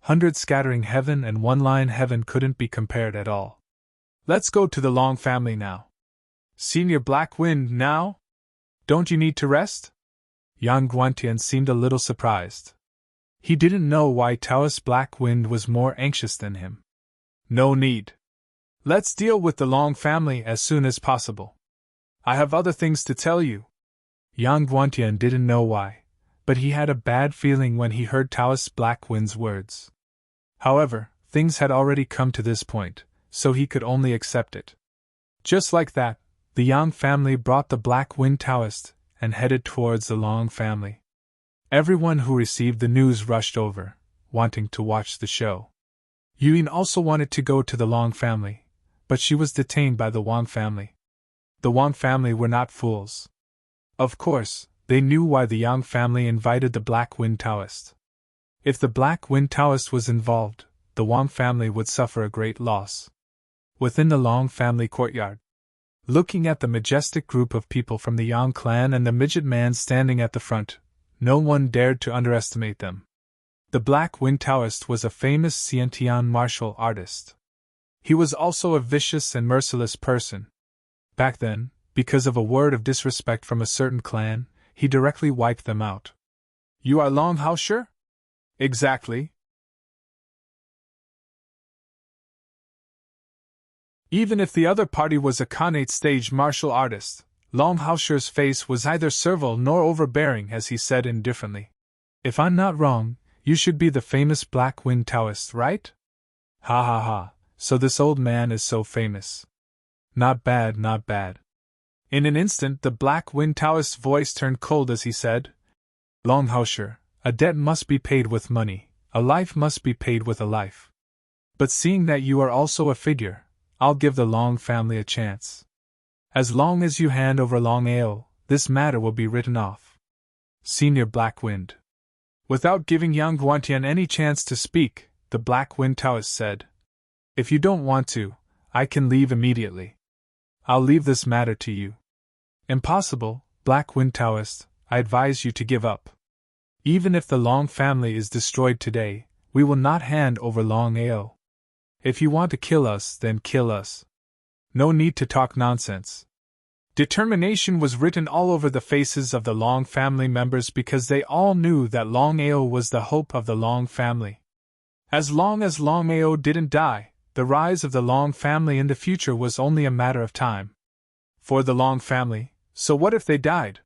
100 scattering heaven and 1 line heaven couldn't be compared at all. Let's go to the Long family now. Senior Black Wind now? Don't you need to rest? Yang Guantian seemed a little surprised. He didn't know why Taoist Black Wind was more anxious than him. No need. Let's deal with the Long family as soon as possible. I have other things to tell you. Yang Guantian didn't know why, but he had a bad feeling when he heard Taoist Black Wind's words. However, things had already come to this point, so he could only accept it. Just like that, the Yang family brought the Black Wind Taoist and headed towards the Long family. Everyone who received the news rushed over, wanting to watch the show. Yuan also wanted to go to the Long family, but she was detained by the Wang family. The Wang family were not fools. Of course, they knew why the Yang family invited the Black Wind Taoist. If the Black Wind Taoist was involved, the Wang family would suffer a great loss. Within the Long family courtyard, looking at the majestic group of people from the Yang clan and the midget man standing at the front, no one dared to underestimate them. The Black Wind Taoist was a famous Xiantian martial artist. He was also a vicious and merciless person. Back then, because of a word of disrespect from a certain clan, he directly wiped them out. You are Longao sure? Exactly. Even if the other party was a Khanate stage martial artist, Longhao's face was neither servile nor overbearing as he said indifferently. If I'm not wrong, you should be the famous Black Wind Taoist, right? Ha ha ha, so this old man is so famous. Not bad, not bad. In an instant the Black Wind Taoist's voice turned cold as he said, Longao, a debt must be paid with money, a life must be paid with a life. But seeing that you are also a figure, I'll give the Long family a chance. As long as you hand over Longao, this matter will be written off. Senior Black Wind. Without giving Yang Guantian any chance to speak, the Black Wind Taoist said, If you don't want to, I can leave immediately. I'll leave this matter to you. Impossible, Black Wind Taoist, I advise you to give up. Even if the Long family is destroyed today, we will not hand over Longao. If you want to kill us, then kill us. No need to talk nonsense. Determination was written all over the faces of the Long family members because they all knew that Longao was the hope of the Long family. As long as Longao didn't die, the rise of the Long family in the future was only a matter of time. For the Long family, so what if they died?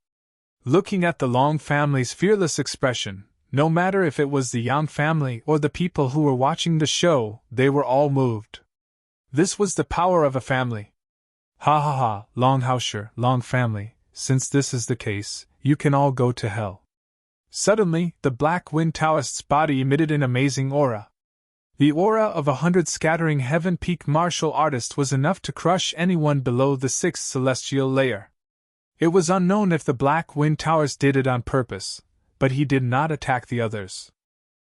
Looking at the Long family's fearless expression, no matter if it was the Yang family or the people who were watching the show, they were all moved. This was the power of a family. Ha ha ha, Longao, Long family, since this is the case, you can all go to hell. Suddenly, the Black Wind Taoist's body emitted an amazing aura. The aura of 100 scattering heaven peak martial artists was enough to crush anyone below the 6th celestial layer. It was unknown if the Black Wind Taoist did it on purpose, but he did not attack the others.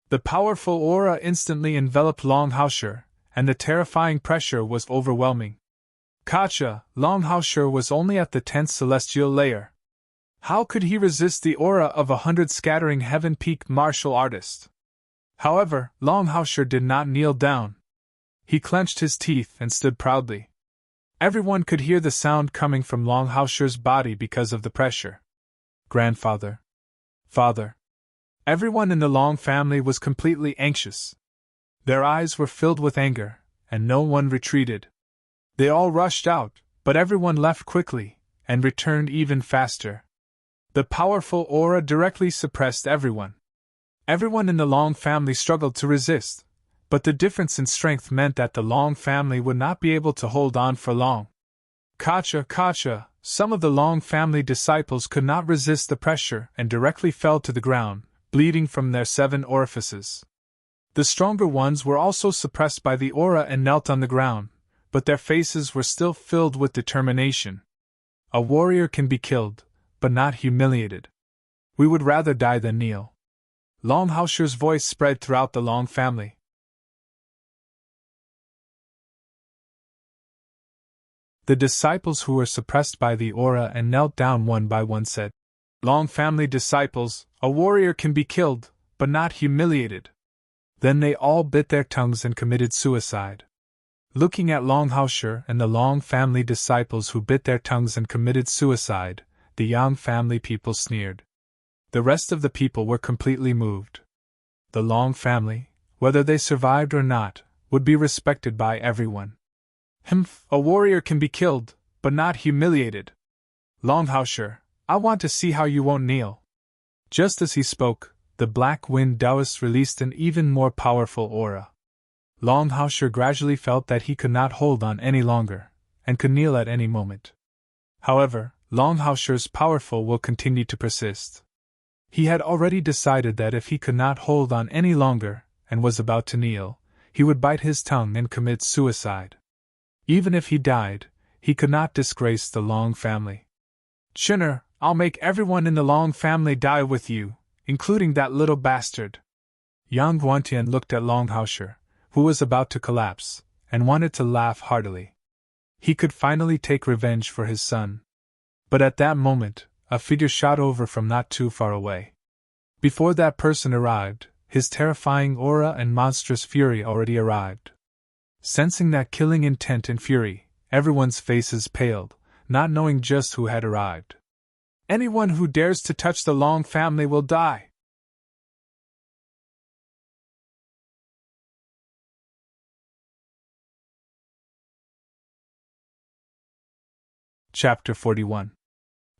The powerful aura instantly enveloped Longao, and the terrifying pressure was overwhelming. Kacha, Longao was only at the 10th celestial layer. How could he resist the aura of 100 scattering heaven peak martial artists? However, Longao did not kneel down. He clenched his teeth and stood proudly. Everyone could hear the sound coming from Longhao's body because of the pressure. Grandfather. Father. Everyone in the Long family was completely anxious. Their eyes were filled with anger, and no one retreated. They all rushed out, but everyone left quickly, and returned even faster. The powerful aura directly suppressed everyone. Everyone in the Long family struggled to resist, but the difference in strength meant that the Long family would not be able to hold on for long. Kacha, some of the Long family disciples could not resist the pressure and directly fell to the ground, bleeding from their 7 orifices. The stronger ones were also suppressed by the aura and knelt on the ground, but their faces were still filled with determination. A warrior can be killed, but not humiliated. We would rather die than kneel. Longhao's voice spread throughout the Long family. The disciples who were suppressed by the aura and knelt down one by one said, Long family disciples, a warrior can be killed, but not humiliated. Then they all bit their tongues and committed suicide. Looking at Longao and the Long family disciples who bit their tongues and committed suicide, the Yang family people sneered. The rest of the people were completely moved. The Long family, whether they survived or not, would be respected by everyone. A warrior can be killed, but not humiliated. Longao, I want to see how you won't kneel. Just as he spoke, the Black Wind Taoist released an even more powerful aura. Longao gradually felt that he could not hold on any longer, and could kneel at any moment. However, Longao's powerful will continued to persist. He had already decided that if he could not hold on any longer, and was about to kneel, he would bite his tongue and commit suicide. Even if he died, he could not disgrace the Long family. Chinner, I'll make everyone in the Long family die with you, including that little bastard. Yang Guantian looked at Longao, who was about to collapse, and wanted to laugh heartily. He could finally take revenge for his son. But at that moment, a figure shot over from not too far away. Before that person arrived, his terrifying aura and monstrous fury already arrived. Sensing that killing intent and fury, everyone's faces paled, not knowing just who had arrived. Anyone who dares to touch the Long family will die. Chapter 41.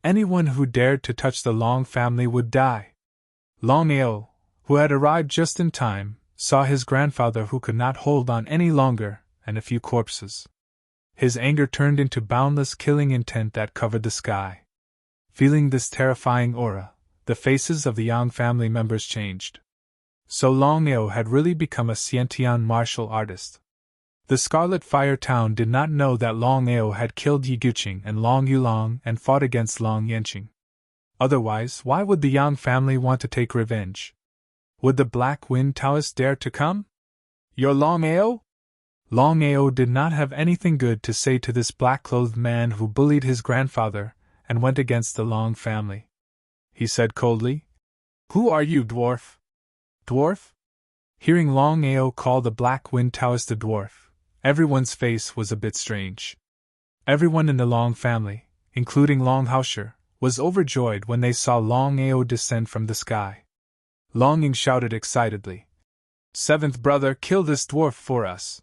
Anyone who dared to touch the Long family would die. Longao, who had arrived just in time, saw his grandfather who could not hold on any longer, and a few corpses. His anger turned into boundless killing intent that covered the sky. Feeling this terrifying aura, the faces of the Yang family members changed. So Longao had really become a Xiantian martial artist. The Scarlet Fire Town did not know that Longao had killed Yi Guqing and Long Yulong and fought against Long Yanqing. Otherwise, why would the Yang family want to take revenge? Would the Black Wind Taoist dare to come? You're Longao? Longao did not have anything good to say to this black-clothed man who bullied his grandfather and went against the Long family. He said coldly, "Who are you, dwarf?" Dwarf? Hearing Longao call the Black Wind Taoist a dwarf, everyone's face was a bit strange. Everyone in the Long family, including Longao, was overjoyed when they saw Longao descend from the sky. Longing shouted excitedly, "Seventh brother, kill this dwarf for us.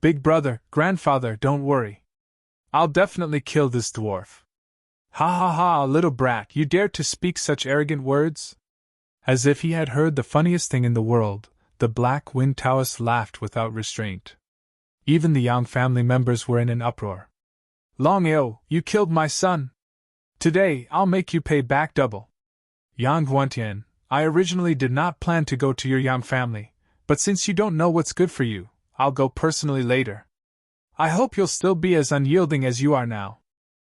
Big brother, grandfather, don't worry. I'll definitely kill this dwarf. Ha ha ha, little brat, you dare to speak such arrogant words?" As if he had heard the funniest thing in the world, the Black Wind Taoist laughed without restraint. Even the Yang family members were in an uproar. "Longao, you killed my son. Today, I'll make you pay back double." Yang Guantian, I originally did not plan to go to your Yang family, but since you don't know what's good for you, I'll go personally later. I hope you'll still be as unyielding as you are now.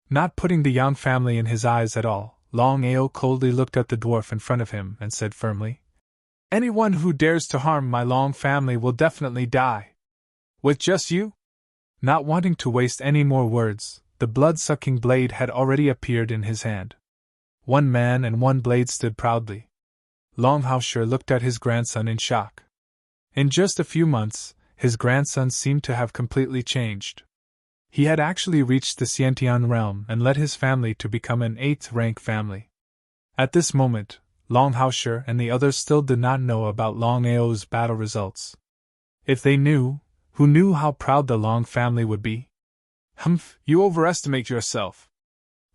Not putting the Yang family in his eyes at all, Longao coldly looked at the dwarf in front of him and said firmly, "Anyone who dares to harm my Long family will definitely die. With just you?" Not wanting to waste any more words, the blood-sucking blade had already appeared in his hand. One man and one blade stood proudly. Longao looked at his grandson in shock. In just a few months, his grandson seemed to have completely changed. He had actually reached the Xiantian realm and led his family to become an 8th-rank family. At this moment, Longao and the others still did not know about Longao's battle results. If they knew, who knew how proud the Long family would be? Humph, you overestimate yourself.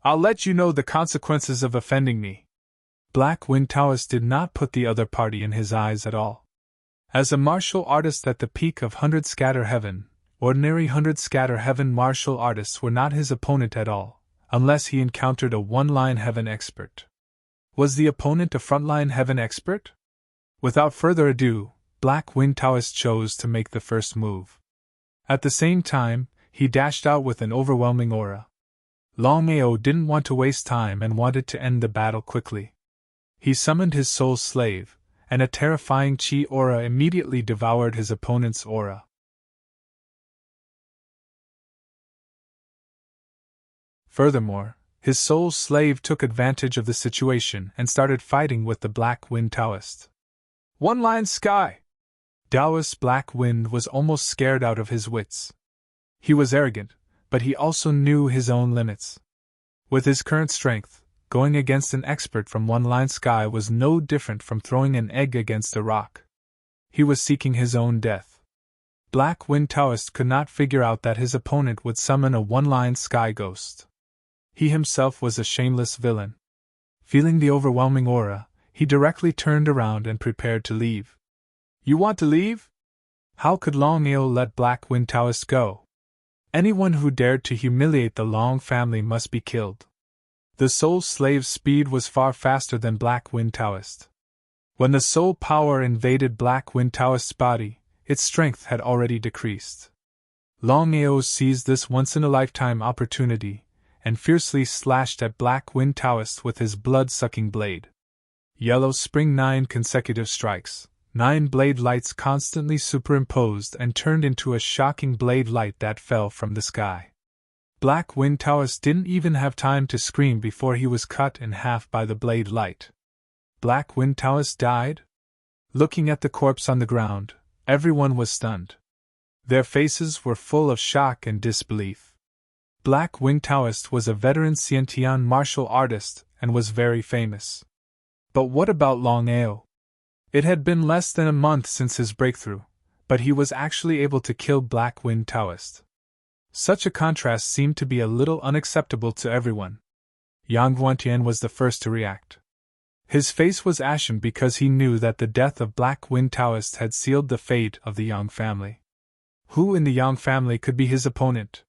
I'll let you know the consequences of offending me. Black Wind Taoist did not put the other party in his eyes at all. As a martial artist at the peak of 100 Scatter Heaven, ordinary 100 Scatter Heaven martial artists were not his opponent at all, unless he encountered a one-line Heaven expert. Was the opponent a frontline Heaven expert? Without further ado, Black Wind Taoist chose to make the first move. At the same time, he dashed out with an overwhelming aura. Longao didn't want to waste time and wanted to end the battle quickly. He summoned his soul slave, and a terrifying chi aura immediately devoured his opponent's aura. Furthermore, his soul slave took advantage of the situation and started fighting with the Black Wind Taoist. One line sky! Taoist Black Wind was almost scared out of his wits. He was arrogant, but he also knew his own limits. With his current strength, going against an expert from one-line sky was no different from throwing an egg against a rock. He was seeking his own death. Black Wind Taoist could not figure out that his opponent would summon a one-line sky ghost. He himself was a shameless villain. Feeling the overwhelming aura, he directly turned around and prepared to leave. You want to leave? How could Longao let Black Wind Taoist go? Anyone who dared to humiliate the Long family must be killed. The Soul Slave's speed was far faster than Black Wind Taoist. When the soul power invaded Black Wind Taoist's body, its strength had already decreased. Longao seized this once-in-a-lifetime opportunity and fiercely slashed at Black Wind Taoist with his blood-sucking blade. Yellow Spring 9 consecutive strikes, 9 blade lights constantly superimposed and turned into a shocking blade light that fell from the sky. Black Wind Taoist didn't even have time to scream before he was cut in half by the blade light. Black Wind Taoist died? Looking at the corpse on the ground, everyone was stunned. Their faces were full of shock and disbelief. Black Wind Taoist was a veteran Xiantian martial artist and was very famous. But what about Longao? It had been less than a month since his breakthrough, but he was actually able to kill Black Wind Taoist. Such a contrast seemed to be a little unacceptable to everyone. Yang Guantian was the first to react. His face was ashen because he knew that the death of Black Wind Taoist had sealed the fate of the Yang family. Who in the Yang family could be his opponent?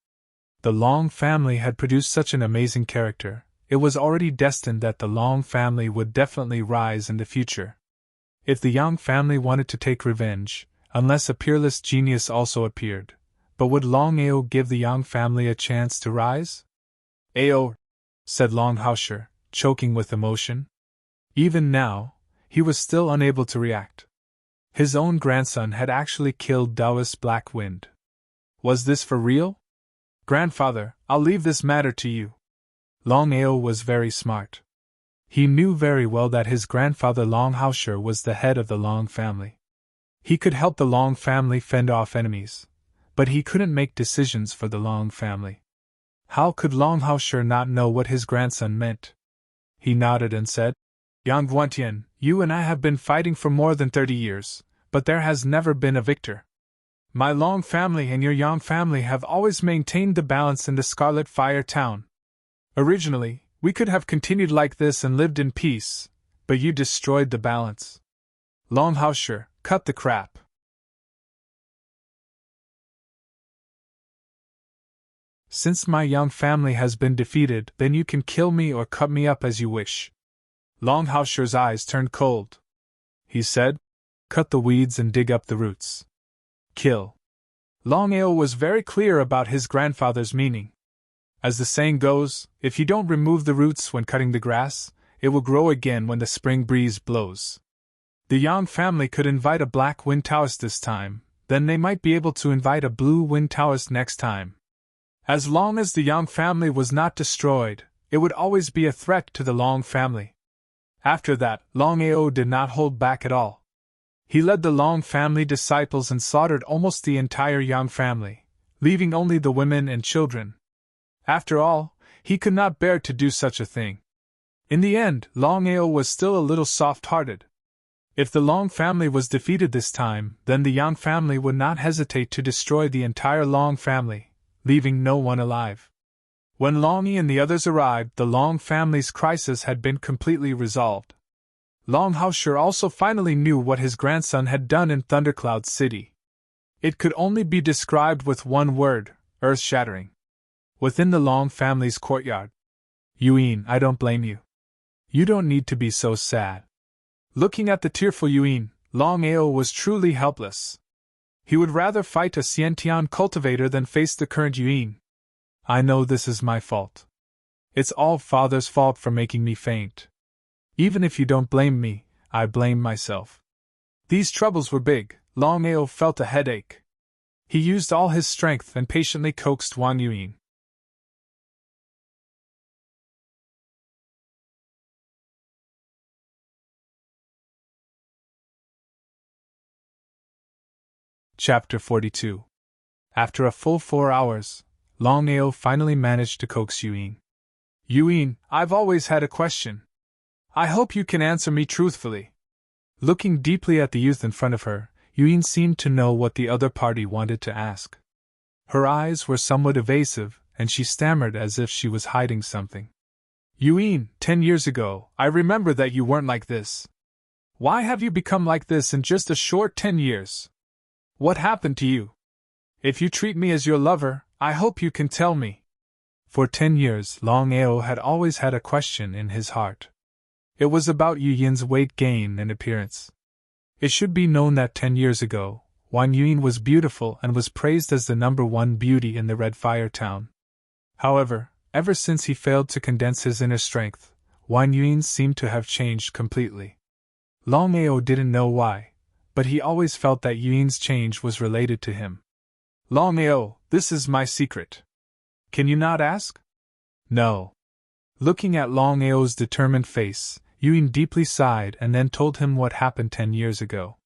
The Long family had produced such an amazing character, it was already destined that the Long family would definitely rise in the future. If the Yang family wanted to take revenge, unless a peerless genius also appeared, but would Longao give the Yang family a chance to rise? "Ao," said Longhausher, choking with emotion. Even now, he was still unable to react. His own grandson had actually killed Taoist Black Wind. Was this for real? "Grandfather, I'll leave this matter to you." Longao was very smart. He knew very well that his grandfather Longhausher was the head of the Long family. He could help the Long family fend off enemies, but he couldn't make decisions for the Long family. How could Longhausher not know what his grandson meant? He nodded and said, "Yang Guantian, you and I have been fighting for more than 30 years, but there has never been a victor. My Long family and your Yang family have always maintained the balance in the Scarlet Fire town. Originally, we could have continued like this and lived in peace, but you destroyed the balance. Longhausher, cut the crap." "Since my Yang family has been defeated, then you can kill me or cut me up as you wish." Longhausher's eyes turned cold. He said, "Cut the weeds and dig up the roots. Kill." Longao was very clear about his grandfather's meaning. As the saying goes, if you don't remove the roots when cutting the grass, it will grow again when the spring breeze blows. The Yang family could invite a Black Wind Taoist this time, then they might be able to invite a Blue Wind Taoist next time. As long as the Yang family was not destroyed, it would always be a threat to the Long family. After that, Longao did not hold back at all. He led the Long family disciples and slaughtered almost the entire Yang family, leaving only the women and children. After all, he could not bear to do such a thing. In the end, Longao was still a little soft-hearted. If the Long family was defeated this time, then the Yang family would not hesitate to destroy the entire Long family, leaving no one alive. When Longi and the others arrived, the Long family's crisis had been completely resolved. Longhausher also finally knew what his grandson had done in Thundercloud City. It could only be described with one word: earth-shattering. Within the Long family's courtyard. "Yuin, I don't blame you. You don't need to be so sad." Looking at the tearful Yuin, Longao was truly helpless. He would rather fight a Xiantian cultivator than face the current Yuin. "I know this is my fault. It's all Father's fault for making me faint. Even if you don't blame me, I blame myself." These troubles were big. Longao felt a headache. He used all his strength and patiently coaxed Wang Yuin. Chapter 42. After a full 4 hours, Longao finally managed to coax Yuen. Yuen, I've always had a question. I hope you can answer me truthfully. Looking deeply at the youth in front of her, Yuen seemed to know what the other party wanted to ask. Her eyes were somewhat evasive, and she stammered as if she was hiding something. Yuen, 10 years ago, I remember that you weren't like this. Why have you become like this in just a short 10 years? What happened to you? If you treat me as your lover, I hope you can tell me. For 10 years, Longao had always had a question in his heart. It was about Yuen's weight gain and appearance. It should be known that 10 years ago, Wan Yuen was beautiful and was praised as the #1 beauty in the Red Fire town. However, ever since he failed to condense his inner strength, Wan Yuen seemed to have changed completely. Longao didn't know why, but he always felt that Yuen's change was related to him. Longao, this is my secret. Can you not ask? No. Looking at Longao's determined face, Yuen deeply sighed and then told him what happened 10 years ago.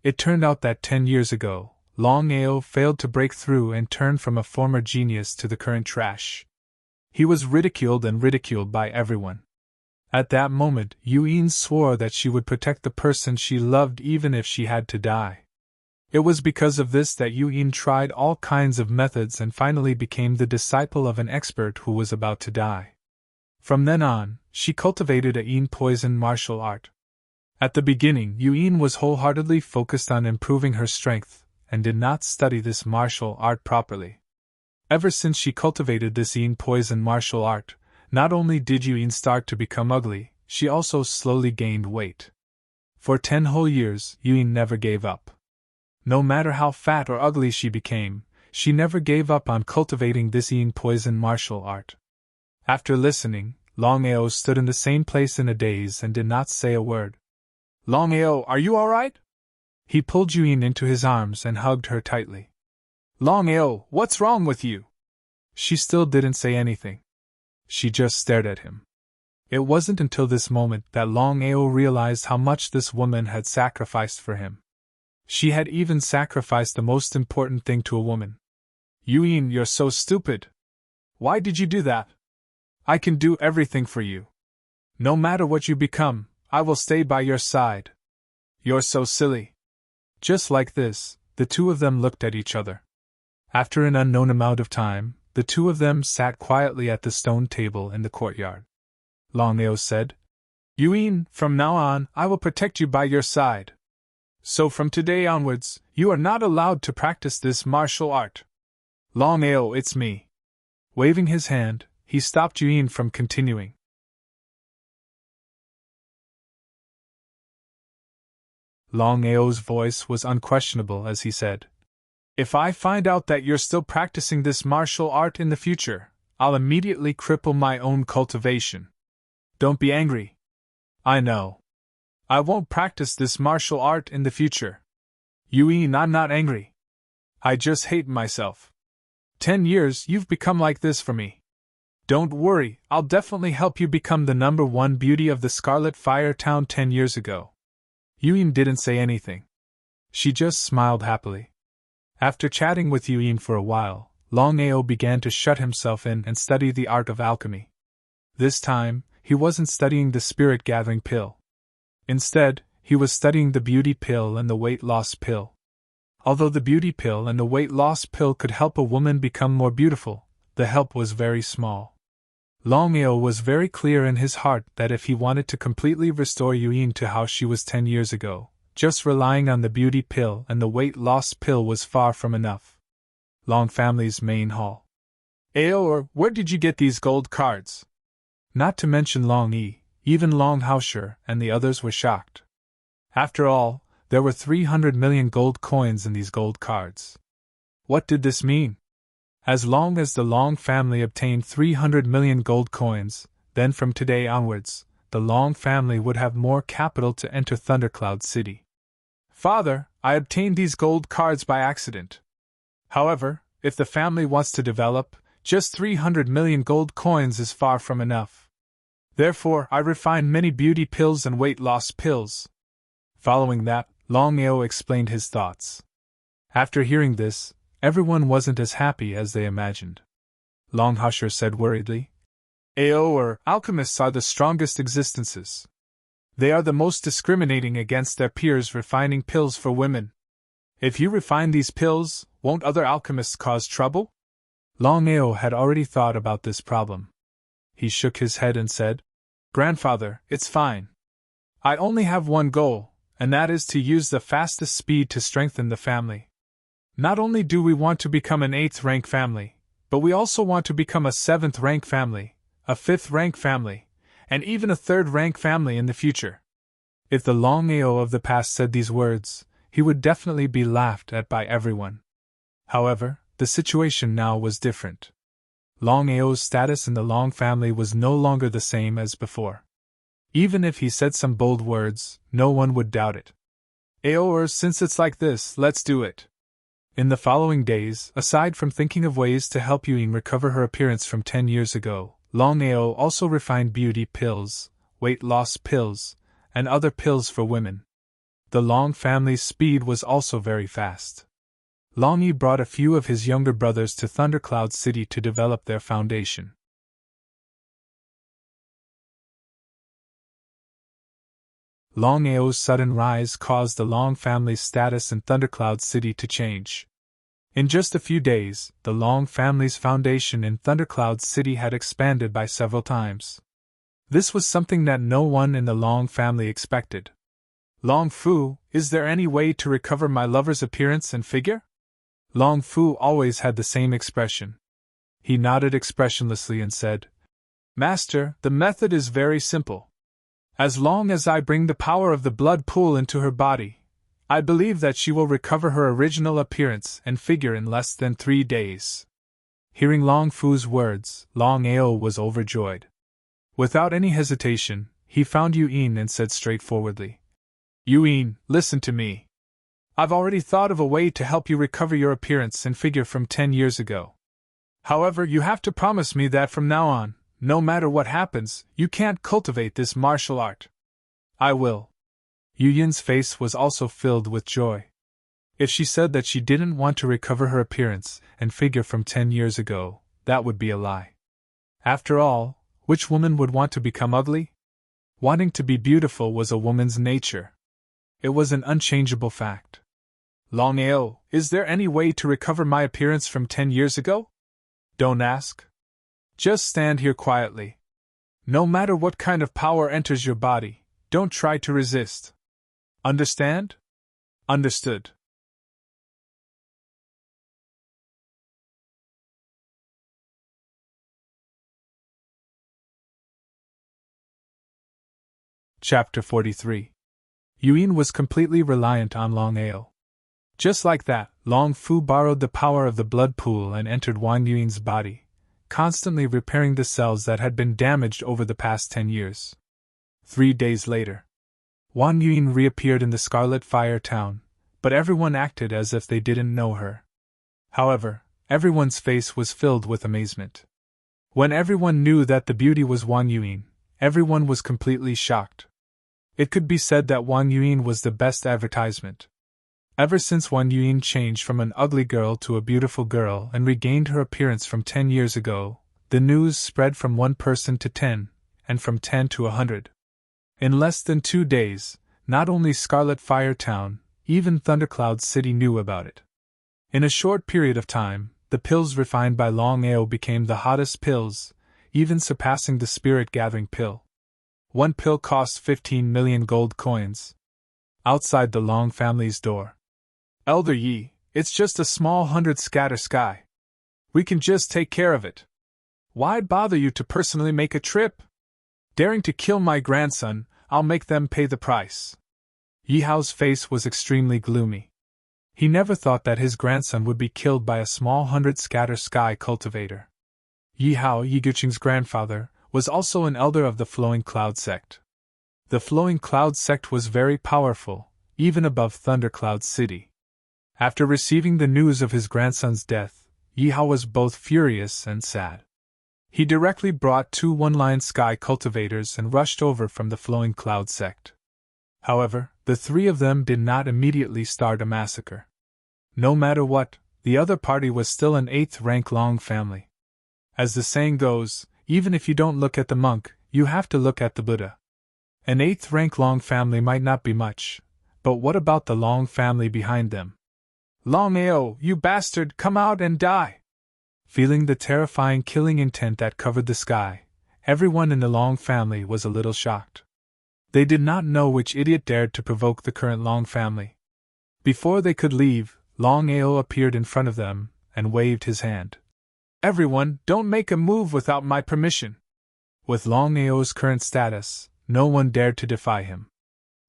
It turned out that 10 years ago, Longao failed to break through and turned from a former genius to the current trash. He was ridiculed and ridiculed by everyone. At that moment, Yuen swore that she would protect the person she loved even if she had to die. It was because of this that Yuen tried all kinds of methods and finally became the disciple of an expert who was about to die. From then on, she cultivated a Yin poison martial art. At the beginning, Yuen was wholeheartedly focused on improving her strength, and did not study this martial art properly. Ever since she cultivated this Yin poison martial art, not only did Yuen start to become ugly, she also slowly gained weight. For 10 whole years, Yuen never gave up. No matter how fat or ugly she became, she never gave up on cultivating this Yin poison martial art. After listening, Longao stood in the same place in a daze and did not say a word. Longao, are you alright? He pulled Yuen into his arms and hugged her tightly. Longao, what's wrong with you? She still didn't say anything. She just stared at him. It wasn't until this moment that Longao realized how much this woman had sacrificed for him. She had even sacrificed the most important thing to a woman. Yuen, you're so stupid. Why did you do that? I can do everything for you. No matter what you become, I will stay by your side. You're so silly. Just like this, the two of them looked at each other. After an unknown amount of time, the two of them sat quietly at the stone table in the courtyard. Longao said, Yuen, from now on, I will protect you by your side. So from today onwards, you are not allowed to practice this martial art. Longao, it's me. Waving his hand, he stopped Yuen from continuing. Longao's voice was unquestionable as he said, If I find out that you're still practicing this martial art in the future, I'll immediately cripple my own cultivation. Don't be angry. I know. I won't practice this martial art in the future. Yuen, I'm not angry. I just hate myself. 10 years you've become like this for me. Don't worry, I'll definitely help you become the #1 beauty of the Scarlet Fire Town 10 years ago. Yuen didn't say anything. She just smiled happily. After chatting with Yuen for a while, Longao began to shut himself in and study the art of alchemy. This time, he wasn't studying the spirit-gathering pill. Instead, he was studying the beauty pill and the weight loss pill. Although the beauty pill and the weight loss pill could help a woman become more beautiful, the help was very small. Longao was very clear in his heart that if he wanted to completely restore Yuen to how she was 10 years ago, just relying on the beauty pill and the weight loss pill was far from enough. Long family's main hall. Aor, where did you get these gold cards? Not to mention Long Yi, even Long Haosher and the others were shocked. After all, there were 300 million gold coins in these gold cards. What did this mean? As long as the Long family obtained 300 million gold coins, then from today onwards, the Long family would have more capital to enter Thundercloud City. Father, I obtained these gold cards by accident. However, if the family wants to develop, just 300 million gold coins is far from enough. Therefore, I refined many beauty pills and weight loss pills. Following that, Longao explained his thoughts. After hearing this, everyone wasn't as happy as they imagined. Longhusher said worriedly, alchemists are the strongest existences. They are the most discriminating against their peers refining pills for women. If you refine these pills, won't other alchemists cause trouble? Longao had already thought about this problem. He shook his head and said, Grandfather, it's fine. I only have one goal, and that is to use the fastest speed to strengthen the family. Not only do we want to become an 8th rank family, but we also want to become a 7th rank family, a 5th rank family, and even a 3rd rank family in the future. If the Longao of the past said these words, he would definitely be laughed at by everyone. However, the situation now was different. Longao's status in the Long family was no longer the same as before. Even if he said some bold words, no one would doubt it. Since it's like this, let's do it. In the following days, aside from thinking of ways to help Yuing recover her appearance from 10 years ago, Longao also refined beauty pills, weight loss pills, and other pills for women. The Long family's speed was also very fast. Long Yi brought a few of his younger brothers to Thundercloud City to develop their foundation. Longao's sudden rise caused the Long family's status in Thundercloud City to change. In just a few days, the Long family's foundation in Thundercloud City had expanded by several times. This was something that no one in the Long family expected. Long Fu, is there any way to recover my lover's appearance and figure? Long Fu always had the same expression. He nodded expressionlessly and said, Master, the method is very simple. As long as I bring the power of the blood pool into her body, I believe that she will recover her original appearance and figure in less than 3 days. Hearing Long Fu's words, Longao was overjoyed. Without any hesitation, he found Yuin and said straightforwardly, Yuin, listen to me. I've already thought of a way to help you recover your appearance and figure from 10 years ago. However, you have to promise me that from now on, no matter what happens, you can't cultivate this martial art. I will. Yuyin's face was also filled with joy. If she said that she didn't want to recover her appearance and figure from 10 years ago, that would be a lie. After all, which woman would want to become ugly? Wanting to be beautiful was a woman's nature. It was an unchangeable fact. Longao, is there any way to recover my appearance from 10 years ago? Don't ask. Just stand here quietly. No matter what kind of power enters your body, don't try to resist. Understand? Understood. Chapter 43. Yuin was completely reliant on Longao. Just like that, Long Fu borrowed the power of the blood pool and entered Wang Yuin's body, constantly repairing the cells that had been damaged over the past 10 years. 3 days later, Wang Yuin reappeared in the Scarlet Fire Town, but everyone acted as if they didn't know her. However, everyone's face was filled with amazement. When everyone knew that the beauty was Wang Yuin, everyone was completely shocked. It could be said that Wang Yuin was the best advertisement. Ever since Wang Yuin changed from an ugly girl to a beautiful girl and regained her appearance from 10 years ago, the news spread from 1 person to 10, and from 10 to 100. In less than 2 days, not only Scarlet Fire Town, even Thundercloud City knew about it. In a short period of time, the pills refined by Longao became the hottest pills, even surpassing the spirit-gathering pill. 1 pill cost 15 million gold coins. Outside the Long family's door. Elder Yi, it's just a small 100 scatter sky. We can just take care of it. Why bother you to personally make a trip? Daring to kill my grandson, I'll make them pay the price. Yi Hao's face was extremely gloomy. He never thought that his grandson would be killed by a small 100 scatter sky cultivator. Yi Hao, Yi Guqing's grandfather, was also an elder of the Flowing Cloud sect. The Flowing Cloud sect was very powerful, even above Thundercloud City. After receiving the news of his grandson's death, Yi Hao was both furious and sad. He directly brought 2 one-line sky cultivators and rushed over from the Flowing Cloud sect. However, the 3 of them did not immediately start a massacre. No matter what, the other party was still an 8th rank Long family. As the saying goes, even if you don't look at the monk, you have to look at the Buddha. An 8th rank Long family might not be much, but what about the Long family behind them? Longao, you bastard, come out and die! Feeling the terrifying killing intent that covered the sky, everyone in the Long family was a little shocked. They did not know which idiot dared to provoke the current Long family. Before they could leave, Longao appeared in front of them and waved his hand. Everyone, don't make a move without my permission. With Longao's current status, no one dared to defy him.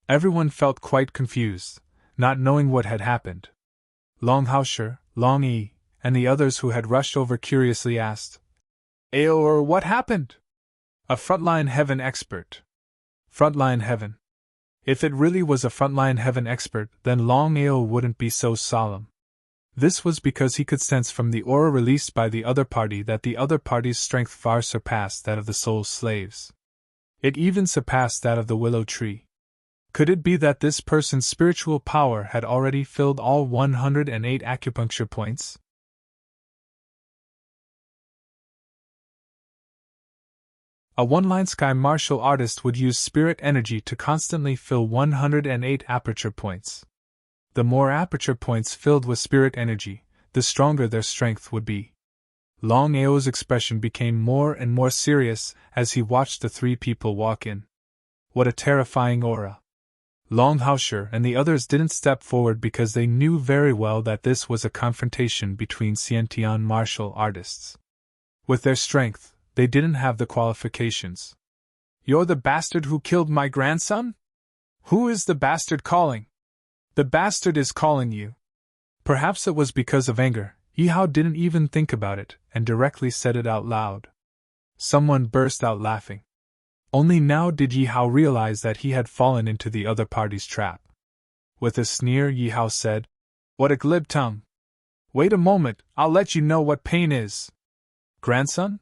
Everyone felt quite confused, not knowing what had happened. Long Haosher, Long Yi, and the others who had rushed over curiously asked, Aor, what happened? A frontline heaven expert. Frontline heaven. If it really was a frontline heaven expert, then Longao wouldn't be so solemn. This was because he could sense from the aura released by the other party that the other party's strength far surpassed that of the soul slaves. It even surpassed that of the willow tree. Could it be that this person's spiritual power had already filled all 108 acupuncture points? A one-line sky martial artist would use spirit energy to constantly fill 108 aperture points. The more aperture points filled with spirit energy, the stronger their strength would be. Longao's expression became more and more serious as he watched the 3 people walk in. What a terrifying aura! Long Haosher and the others didn't step forward because they knew very well that this was a confrontation between Xiantian martial artists. With their strength, they didn't have the qualifications. You're the bastard who killed my grandson? Who is the bastard calling? The bastard is calling you. Perhaps it was because of anger. Yihao didn't even think about it and directly said it out loud. Someone burst out laughing. Only now did Yihao realize that he had fallen into the other party's trap. With a sneer, Yihao said, What a glib tongue! Wait a moment, I'll let you know what pain is. Grandson?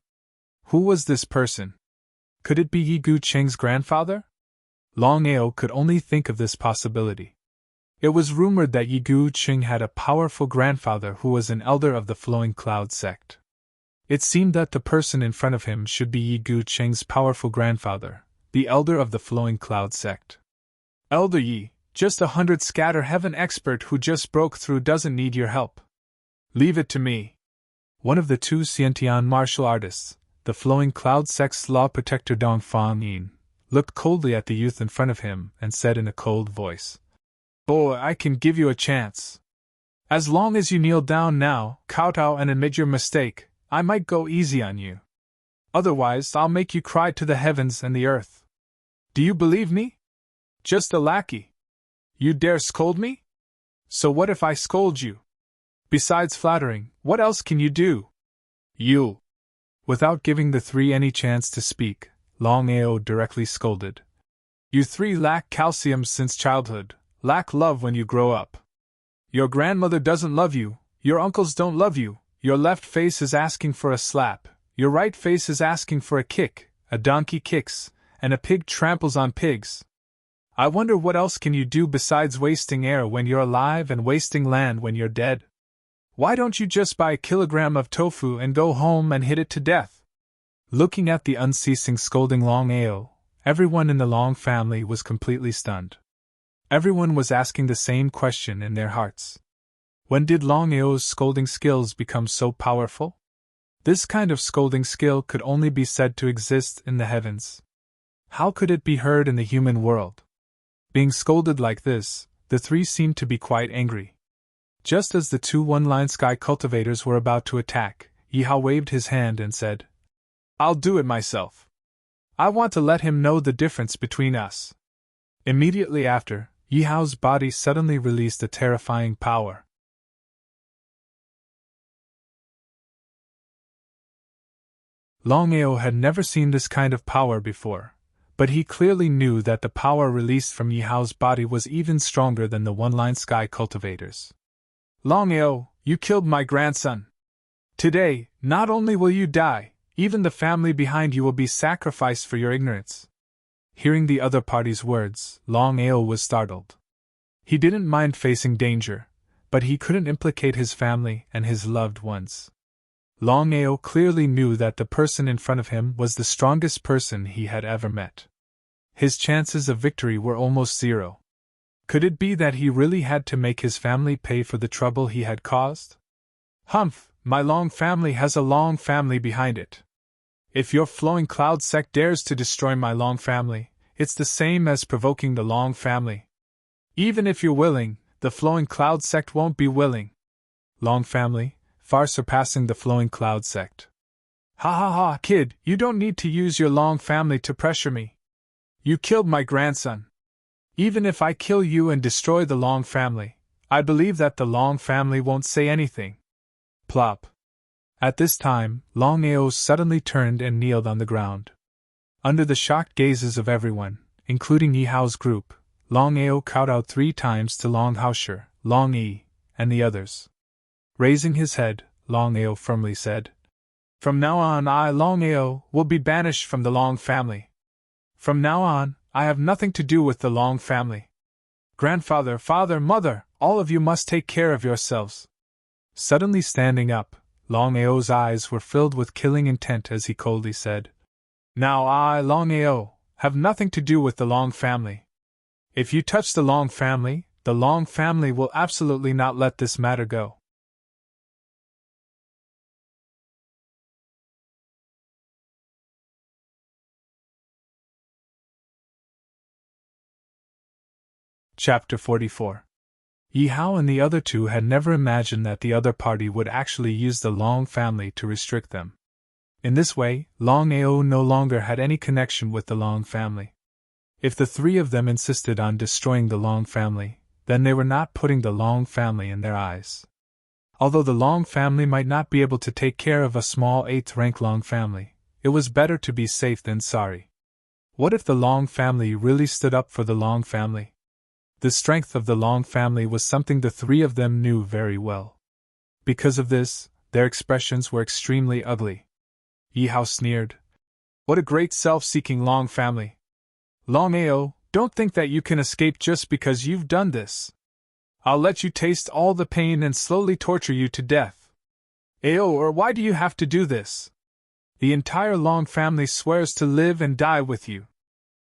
Who was this person? Could it be Yi Gu Cheng's grandfather? Longao could only think of this possibility. It was rumored that Yi Gu Cheng had a powerful grandfather who was an elder of the Flowing Cloud sect. It seemed that the person in front of him should be Yi Gu Cheng's powerful grandfather, the elder of the Flowing Cloud sect. Elder Yi, just 100 scatter heaven expert who just broke through doesn't need your help. Leave it to me. One of the 2 Xiantian martial artists, the Flowing Cloud sect's law protector Dong Fang Yin, looked coldly at the youth in front of him and said in a cold voice, Boy, I can give you a chance. As long as you kneel down now, kowtow and admit your mistake, I might go easy on you. Otherwise, I'll make you cry to the heavens and the earth. Do you believe me? Just a lackey. You dare scold me? So what if I scold you? Besides flattering, what else can you do? You. Without giving the 3 any chance to speak, Longao directly scolded. You 3 lack calcium since childhood. Lack love when you grow up. Your grandmother doesn't love you, your uncles don't love you, your left face is asking for a slap, your right face is asking for a kick, a donkey kicks, and a pig tramples on pigs. I wonder what else can you do besides wasting air when you're alive and wasting land when you're dead? Why don't you just buy a kilogram of tofu and go home and hit it to death? Looking at the unceasing scolding Longao, everyone in the Long family was completely stunned. Everyone was asking the same question in their hearts. When did Longao's scolding skills become so powerful? This kind of scolding skill could only be said to exist in the heavens. How could it be heard in the human world? Being scolded like this, the 3 seemed to be quite angry. Just as the 2 one-line sky cultivators were about to attack, Yihao waved his hand and said, I'll do it myself. I want to let him know the difference between us. Immediately after, Yihao's body suddenly released a terrifying power. Longao had never seen this kind of power before, but he clearly knew that the power released from Yihao's body was even stronger than the one-line sky cultivators. Longao, you killed my grandson. Today, not only will you die, even the family behind you will be sacrificed for your ignorance. Hearing the other party's words, Longao was startled. He didn't mind facing danger, but he couldn't implicate his family and his loved ones. Longao clearly knew that the person in front of him was the strongest person he had ever met. His chances of victory were almost zero. Could it be that he really had to make his family pay for the trouble he had caused? Humph, my Long family has a Long family behind it. If your flowing cloud sect dares to destroy my Long family, it's the same as provoking the Long family. Even if you're willing, the flowing cloud sect won't be willing. Long family, far surpassing the flowing cloud sect. Ha ha ha, kid, you don't need to use your Long family to pressure me. You killed my grandson. Even if I kill you and destroy the Long family, I believe that the Long family won't say anything. Plop. At this time, Longao suddenly turned and kneeled on the ground. Under the shocked gazes of everyone, including Yi Hao's group, Longao cowed out 3 times to Long Haosher, Long Yi, and the others. Raising his head, Longao firmly said, "From now on I, Longao, will be banished from the Long family. From now on, I have nothing to do with the Long family. Grandfather, father, mother, all of you must take care of yourselves." Suddenly standing up, Longao's eyes were filled with killing intent as he coldly said, "Now I, Longao, have nothing to do with the Long family. If you touch the Long family will absolutely not let this matter go." Chapter 44. Yi Hao and the other 2 had never imagined that the other party would actually use the Long family to restrict them. In this way, Longao no longer had any connection with the Long family. If the 3 of them insisted on destroying the Long family, then they were not putting the Long family in their eyes. Although the Long family might not be able to take care of a small 8th rank Long family, it was better to be safe than sorry. What if the Long family really stood up for the Long family? The strength of the Long family was something the 3 of them knew very well. Because of this, their expressions were extremely ugly. Yi Hao sneered, "What a great self-seeking Long family! Longao, don't think that you can escape just because you've done this. I'll let you taste all the pain and slowly torture you to death. Or why do you have to do this? The entire Long family swears to live and die with you.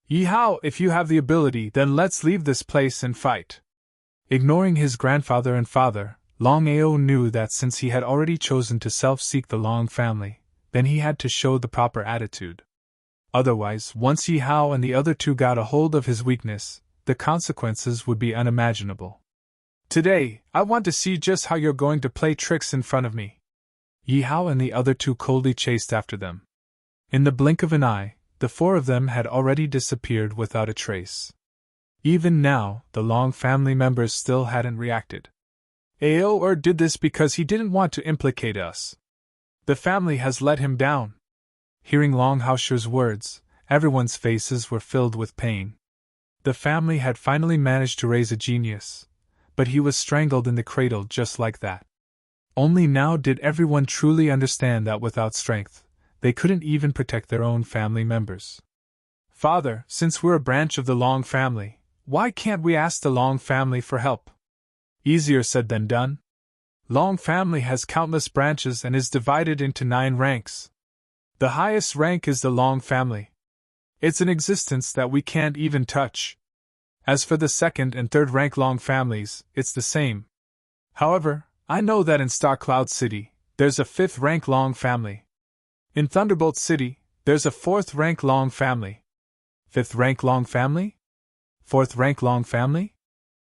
Yi Hao, if you have the ability, then let's leave this place and fight." Ignoring his grandfather and father, Longao knew that since he had already chosen to self-seek the Long family, then he had to show the proper attitude. Otherwise, once Yi Hao and the other 2 got a hold of his weakness, the consequences would be unimaginable. "Today, I want to see just how you're going to play tricks in front of me." Yi Hao and the other 2 coldly chased after them. In the blink of an eye, the 4 of them had already disappeared without a trace. Even now, the Long family members still hadn't reacted. Or did this because he didn't want to implicate us. The family has let him down. Hearing Long Haosher's words, everyone's faces were filled with pain. The family had finally managed to raise a genius, but he was strangled in the cradle just like that. Only now did everyone truly understand that without strength, they couldn't even protect their own family members. "Father, since we're a branch of the Long family, why can't we ask the Long family for help?" Easier said than done. Long family has countless branches and is divided into 9 ranks. The highest rank is the Long family. It's an existence that we can't even touch. As for the 2nd and 3rd rank Long families, it's the same. However, I know that in Star Cloud City, there's a 5th rank Long family. In Thunderbolt City, there's a 4th rank Long family. 5th rank Long family? 4th rank Long family?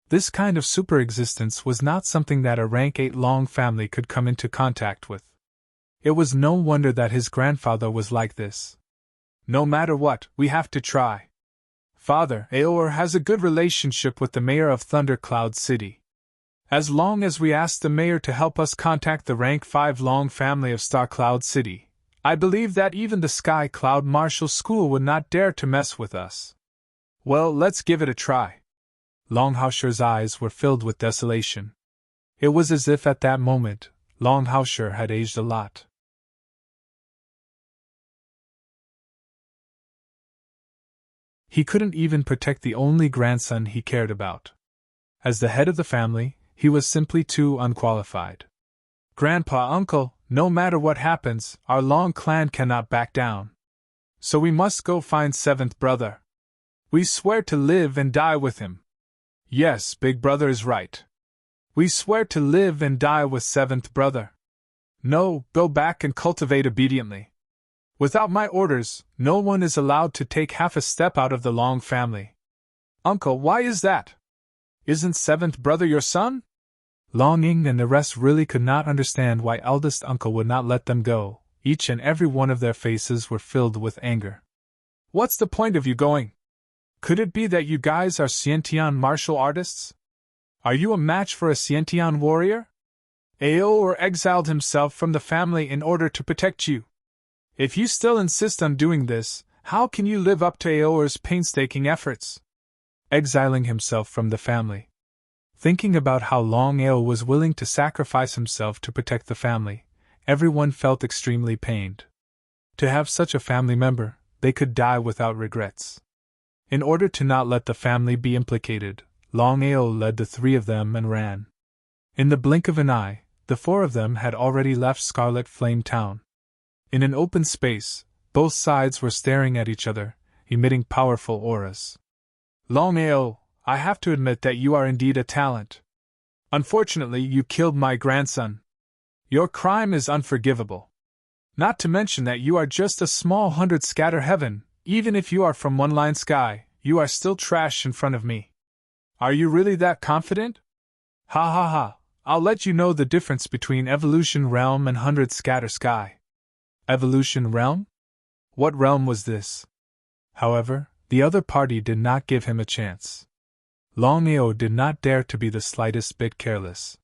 This kind of super existence was not something that a rank 8 Long family could come into contact with. It was no wonder that his grandfather was like this. "No matter what, we have to try. Father Aor has a good relationship with the mayor of Thundercloud City. As long as we ask the mayor to help us contact the rank 5 Long family of Star Cloud City, I believe that even the Sky Cloud Martial School would not dare to mess with us. Well, let's give it a try." Long Haosher's eyes were filled with desolation. It was as if at that moment, Long Haosher had aged a lot. He couldn't even protect the only grandson he cared about. As the head of the family, he was simply too unqualified. Grandpa, uncle, no matter what happens, our Long clan cannot back down. So we must go find seventh brother. We swear to live and die with him. Yes, big brother is right. We swear to live and die with seventh brother. No, go back and cultivate obediently. Without my orders, no one is allowed to take half a step out of the Long family. Uncle, why is that? Isn't seventh brother your son? Longing and the rest really could not understand why eldest uncle would not let them go. Each and every one of their faces were filled with anger. What's the point of you going? Could it be that you guys are Xiantian martial artists? Are you a match for a Xiantian warrior? Aor exiled himself from the family in order to protect you. If you still insist on doing this, how can you live up to Aor's painstaking efforts? Exiling himself from the family. Thinking about how Longao was willing to sacrifice himself to protect the family, everyone felt extremely pained. To have such a family member, they could die without regrets. In order to not let the family be implicated, Longao led the three of them and ran. In the blink of an eye, the four of them had already left Scarlet Flame Town. In an open space, both sides were staring at each other, emitting powerful auras. Longao, I have to admit that you are indeed a talent. Unfortunately, you killed my grandson. Your crime is unforgivable. Not to mention that you are just a small 100 scatter heaven. Even if you are from one line sky, you are still trash in front of me. Are you really that confident? Ha ha ha, I'll let you know the difference between Evolution Realm and 100 scatter sky. Evolution Realm? What realm was this? However, the other party did not give him a chance. Longao did not dare to be the slightest bit careless.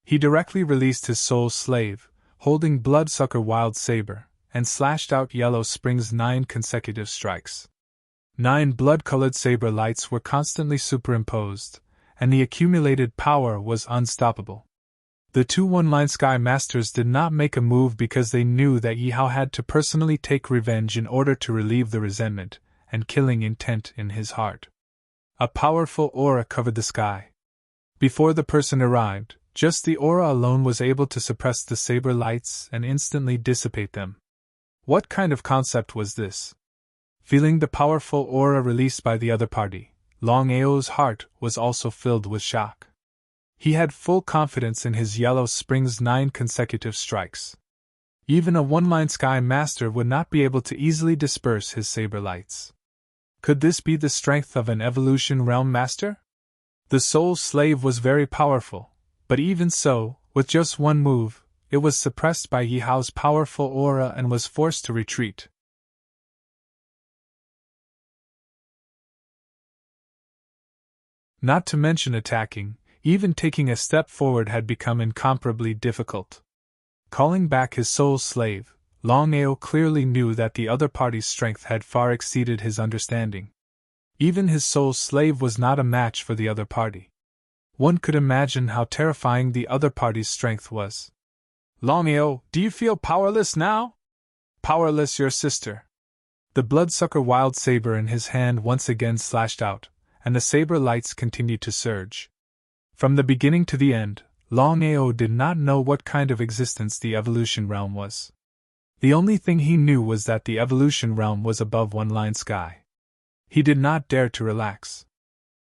He directly released his soul slave, holding Bloodsucker Wild Saber, and slashed out Yellow Spring's 9 consecutive strikes. 9 blood-colored saber lights were constantly superimposed, and the accumulated power was unstoppable. The two one-line Sky Masters did not make a move because they knew that Yihao had to personally take revenge in order to relieve the resentment and killing intent in his heart. A powerful aura covered the sky. Before the person arrived, just the aura alone was able to suppress the saber lights and instantly dissipate them. What kind of concept was this? Feeling the powerful aura released by the other party, Longao's heart was also filled with shock. He had full confidence in his Yellow Spring's 9 consecutive strikes. Even a one-line Sky Master would not be able to easily disperse his saber lights. Could this be the strength of an Evolution Realm Master? The Soul Slave was very powerful, but even so, with just one move, it was suppressed by Yihao's powerful aura and was forced to retreat. Not to mention attacking, even taking a step forward had become incomparably difficult. Calling back his soul slave, Longao clearly knew that the other party's strength had far exceeded his understanding. Even his soul slave was not a match for the other party. One could imagine how terrifying the other party's strength was. Longao, do you feel powerless now? Powerless, your sister. The bloodsucker wild saber in his hand once again slashed out, and the saber lights continued to surge. From the beginning to the end, Longao did not know what kind of existence the evolution realm was. The only thing he knew was that the evolution realm was above one-line sky. He did not dare to relax.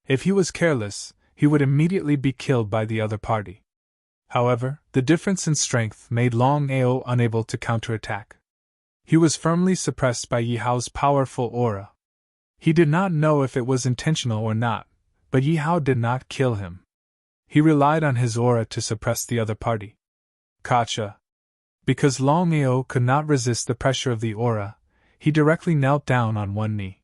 If he was careless, he would immediately be killed by the other party. However, the difference in strength made Longao unable to counterattack. He was firmly suppressed by Yihao's powerful aura. He did not know if it was intentional or not, but Yihao did not kill him. He relied on his aura to suppress the other party. Gotcha. Because Longao could not resist the pressure of the aura, he directly knelt down on one knee.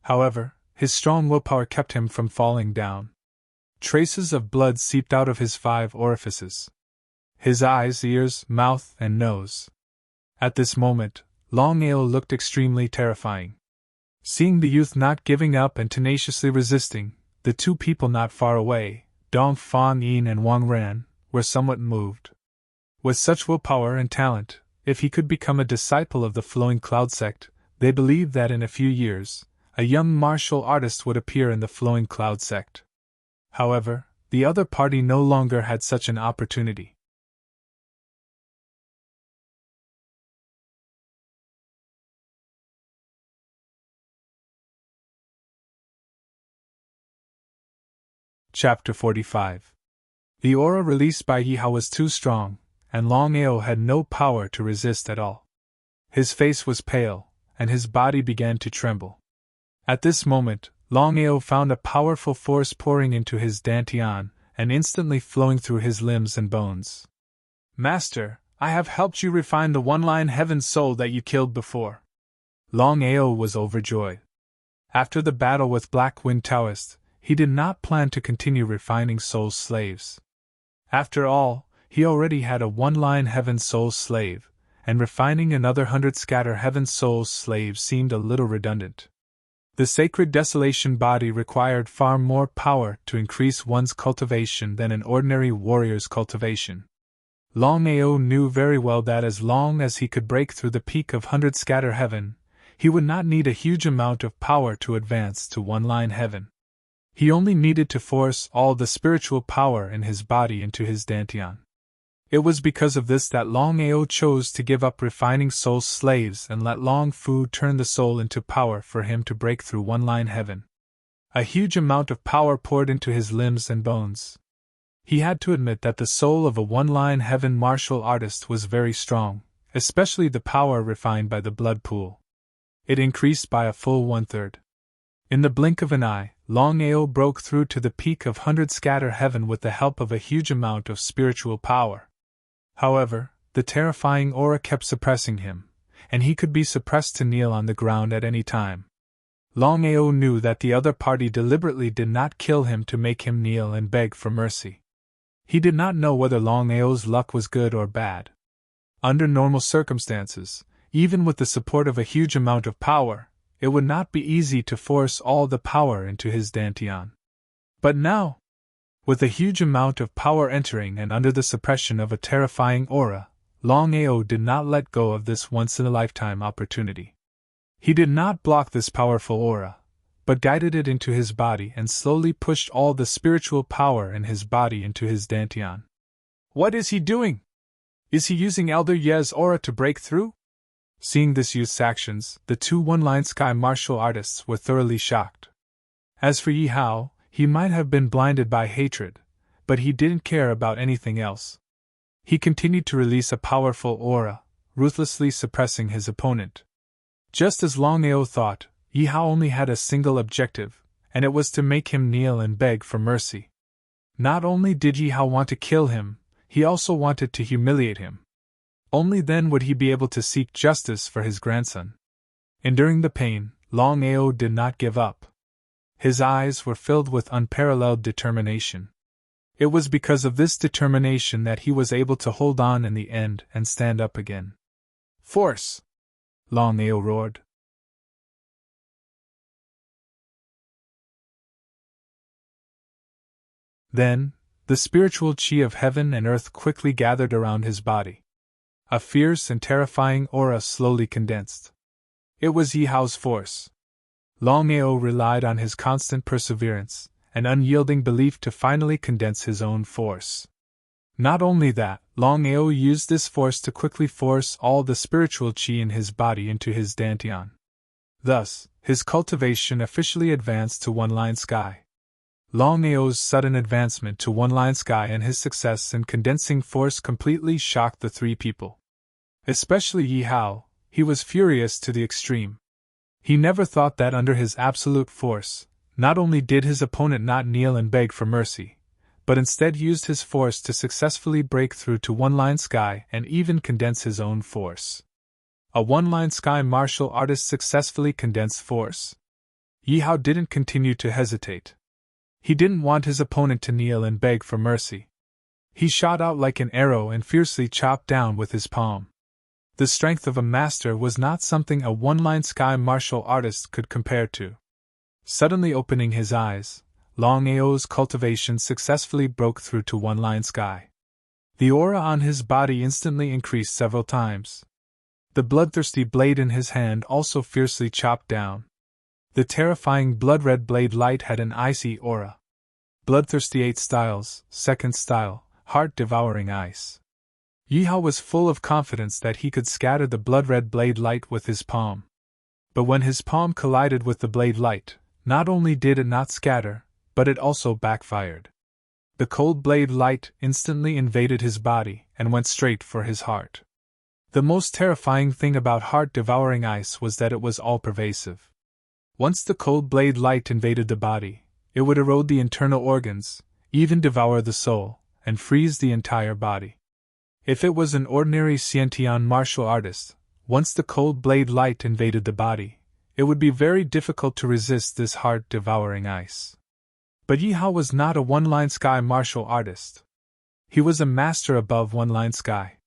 However, his strong willpower kept him from falling down. Traces of blood seeped out of his 5 orifices. His eyes, ears, mouth, and nose. At this moment, Longao looked extremely terrifying. Seeing the youth not giving up and tenaciously resisting, the two people not far away, Dong Fang Yin and Wang Ran, were somewhat moved. With such willpower and talent, if he could become a disciple of the Flowing Cloud sect, they believed that in a few years, a young martial artist would appear in the Flowing Cloud sect. However, the other party no longer had such an opportunity. Chapter 45. The aura released by Yi Hao was too strong, and Longao had no power to resist at all. His face was pale, and his body began to tremble. At this moment, Longao found a powerful force pouring into his dantian, and instantly flowing through his limbs and bones. Master, I have helped you refine the one-line heaven soul that you killed before. Longao was overjoyed. After the battle with Black Wind Taoist, he did not plan to continue refining soul slaves. After all, he already had a one-line heaven soul slave, and refining another 100 scatter heaven soul slaves seemed a little redundant. The sacred desolation body required far more power to increase one's cultivation than an ordinary warrior's cultivation. Longao knew very well that as long as he could break through the peak of 100 scatter heaven, he would not need a huge amount of power to advance to one-line heaven. He only needed to force all the spiritual power in his body into his dantian. It was because of this that Longao chose to give up refining soul slaves and let Long Fu turn the soul into power for him to break through one-line heaven. A huge amount of power poured into his limbs and bones. He had to admit that the soul of a one-line heaven martial artist was very strong, especially the power refined by the blood pool. It increased by a full 1/3. In the blink of an eye, Longao broke through to the peak of 100 scatter heaven with the help of a huge amount of spiritual power. However, the terrifying aura kept suppressing him, and he could be suppressed to kneel on the ground at any time. Longao knew that the other party deliberately did not kill him to make him kneel and beg for mercy. He did not know whether Longao's luck was good or bad. Under normal circumstances, even with the support of a huge amount of power, it would not be easy to force all the power into his dantian. But now, with a huge amount of power entering and under the suppression of a terrifying aura, Longao did not let go of this once-in-a-lifetime opportunity. He did not block this powerful aura, but guided it into his body and slowly pushed all the spiritual power in his body into his dantian. What is he doing? Is he using Elder Ye's aura to break through? Seeing this youth's actions, the two one-line sky martial artists were thoroughly shocked. As for Yi Hao, he might have been blinded by hatred, but he didn't care about anything else. He continued to release a powerful aura, ruthlessly suppressing his opponent. Just as Longao thought, Yi Hao only had a single objective, and it was to make him kneel and beg for mercy. Not only did Yi Hao want to kill him, he also wanted to humiliate him. Only then would he be able to seek justice for his grandson. Enduring the pain, Longao did not give up. His eyes were filled with unparalleled determination. It was because of this determination that he was able to hold on in the end and stand up again. Force! Longao roared. Then, the spiritual chi of heaven and earth quickly gathered around his body. A fierce and terrifying aura slowly condensed. It was Yi Hao's force. Longao relied on his constant perseverance and unyielding belief to finally condense his own force. Not only that, Longao used this force to quickly force all the spiritual chi in his body into his dantian. Thus, his cultivation officially advanced to one-line sky. Longao's sudden advancement to one-line sky and his success in condensing force completely shocked the three people. Especially Yi Hao, he was furious to the extreme. He never thought that under his absolute force, not only did his opponent not kneel and beg for mercy, but instead used his force to successfully break through to one-line sky and even condense his own force. A one-line sky martial artist successfully condensed force. Yi Hao didn't continue to hesitate. He didn't want his opponent to kneel and beg for mercy. He shot out like an arrow and fiercely chopped down with his palm. The strength of a master was not something a one-line sky martial artist could compare to. Suddenly opening his eyes, Longao's cultivation successfully broke through to one-line sky. The aura on his body instantly increased several times. The bloodthirsty blade in his hand also fiercely chopped down. The terrifying blood-red blade light had an icy aura. Bloodthirsty 8 styles, second style, heart-devouring ice. Yi Hao was full of confidence that he could scatter the blood-red blade light with his palm. But when his palm collided with the blade light, not only did it not scatter, but it also backfired. The cold blade light instantly invaded his body and went straight for his heart. The most terrifying thing about heart-devouring ice was that it was all-pervasive. Once the cold blade light invaded the body, it would erode the internal organs, even devour the soul, and freeze the entire body. If it was an ordinary Xiantian martial artist, once the cold blade light invaded the body, it would be very difficult to resist this heart-devouring ice. But Yi Hao was not a one-line sky martial artist. He was a master above one-line sky.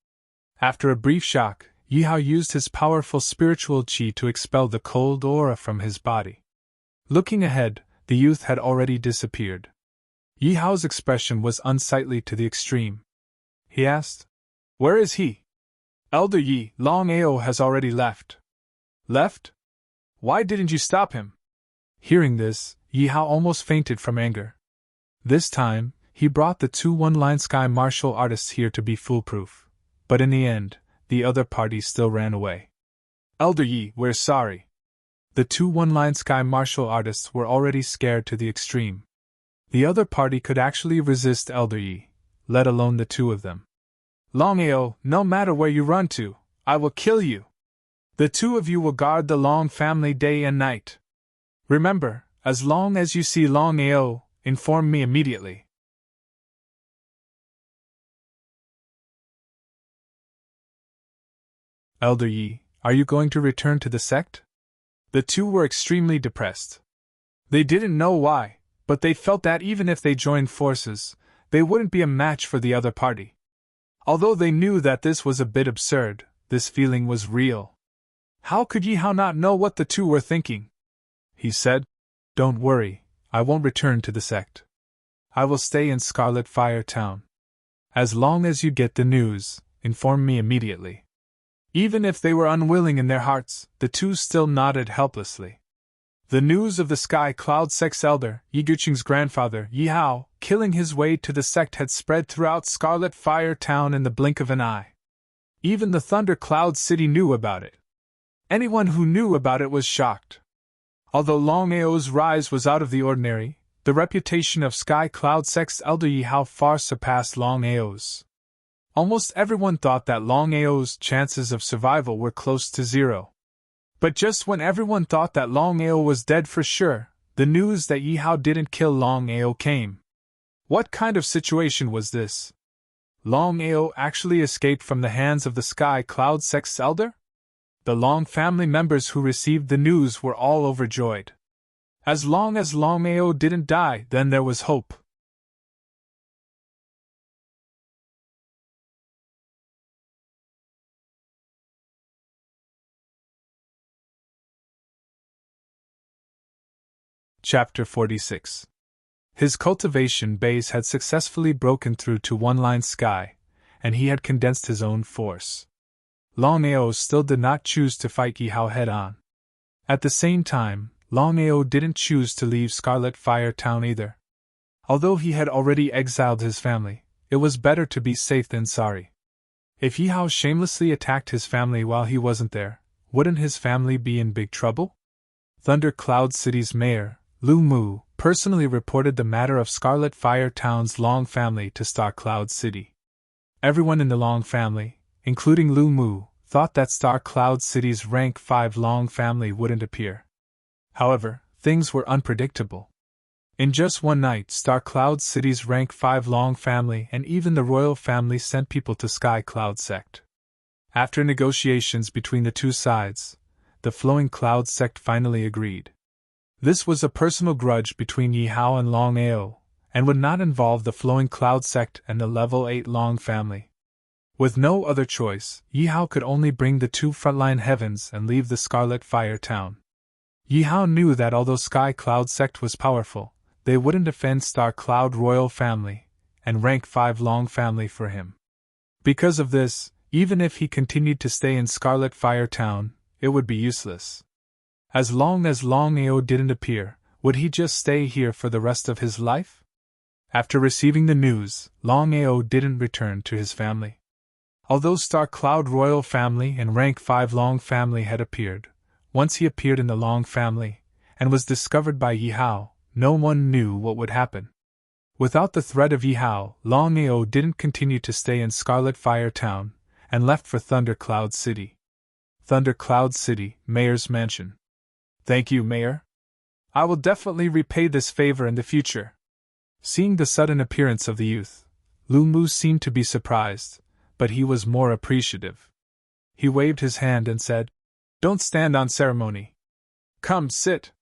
After a brief shock, Yi Hao used his powerful spiritual qi to expel the cold aura from his body. Looking ahead, the youth had already disappeared. Yi Hao's expression was unsightly to the extreme. He asked, "Where is he?" "Elder Yi, Longao has already left." "Left? Why didn't you stop him?" Hearing this, Yi Hao almost fainted from anger. This time, he brought the two one-line sky martial artists here to be foolproof. But in the end, the other party still ran away. "Elder Yi, we're sorry." The two one-line sky martial artists were already scared to the extreme. The other party could actually resist Elder Yi, let alone the two of them. "Longao, no matter where you run to, I will kill you. The two of you will guard the Long family day and night. Remember, as long as you see Longao, inform me immediately." "Elder Yi, are you going to return to the sect?" The two were extremely depressed. They didn't know why, but they felt that even if they joined forces, they wouldn't be a match for the other party. Although they knew that this was a bit absurd, this feeling was real. How could Yi Hao not know what the two were thinking? He said, "Don't worry, I won't return to the sect. I will stay in Scarlet Fire Town. As long as you get the news, inform me immediately." Even if they were unwilling in their hearts, the two still nodded helplessly. The news of the Sky Cloud Sect's elder, Yi Guqing's grandfather, Yi Hao, killing his way to the sect had spread throughout Scarlet Fire Town in the blink of an eye. Even the Thunder Cloud City knew about it. Anyone who knew about it was shocked. Although Longao's rise was out of the ordinary, the reputation of Sky Cloud Sect's elder Yi Hao far surpassed Longao's. Almost everyone thought that Longao's chances of survival were close to zero. But just when everyone thought that Longao was dead for sure, the news that Yi Hao didn't kill Longao came. What kind of situation was this? Longao actually escaped from the hands of the Sky Cloud Sect's elder? The Long family members who received the news were all overjoyed. As long as Longao didn't die, then there was hope. Chapter 46. His cultivation base had successfully broken through to one-line sky, and he had condensed his own force. Longao still did not choose to fight Yi Hao head-on. At the same time, Longao didn't choose to leave Scarlet Fire Town either. Although he had already exiled his family, it was better to be safe than sorry. If Yi Hao shamelessly attacked his family while he wasn't there, wouldn't his family be in big trouble? Thunder Cloud City's mayor, Lu Mu, personally reported the matter of Scarlet Fire Town's Long family to Star Cloud City. Everyone in the Long family, including Lu Mu, thought that Star Cloud City's rank 5 Long family wouldn't appear. However, things were unpredictable. In just one night, Star Cloud City's rank 5 Long family and even the royal family sent people to Sky Cloud Sect. After negotiations between the two sides, the Flowing Cloud Sect finally agreed. This was a personal grudge between Yi Hao and Longao, and would not involve the Flowing Cloud Sect and the Level 8 Long family. With no other choice, Yi Hao could only bring the two frontline heavens and leave the Scarlet Fire Town. Yi Hao knew that although Sky Cloud Sect was powerful, they wouldn't defend Star Cloud Royal Family and Rank 5 Long Family for him. Because of this, even if he continued to stay in Scarlet Fire Town, it would be useless. As long as Longao didn't appear, would he just stay here for the rest of his life? After receiving the news, Longao didn't return to his family. Although Star Cloud Royal Family and Rank 5 Long Family had appeared, once he appeared in the Long Family, and was discovered by Yi Hao, no one knew what would happen. Without the threat of Yi Hao, Longao didn't continue to stay in Scarlet Fire Town, and left for Thunder Cloud City. Thunder Cloud City, Mayor's Mansion. Thank you, Mayor. I will definitely repay this favor in the future. Seeing the sudden appearance of the youth, Lu Mu seemed to be surprised, but he was more appreciative. He waved his hand and said, "Don't stand on ceremony. Come, sit."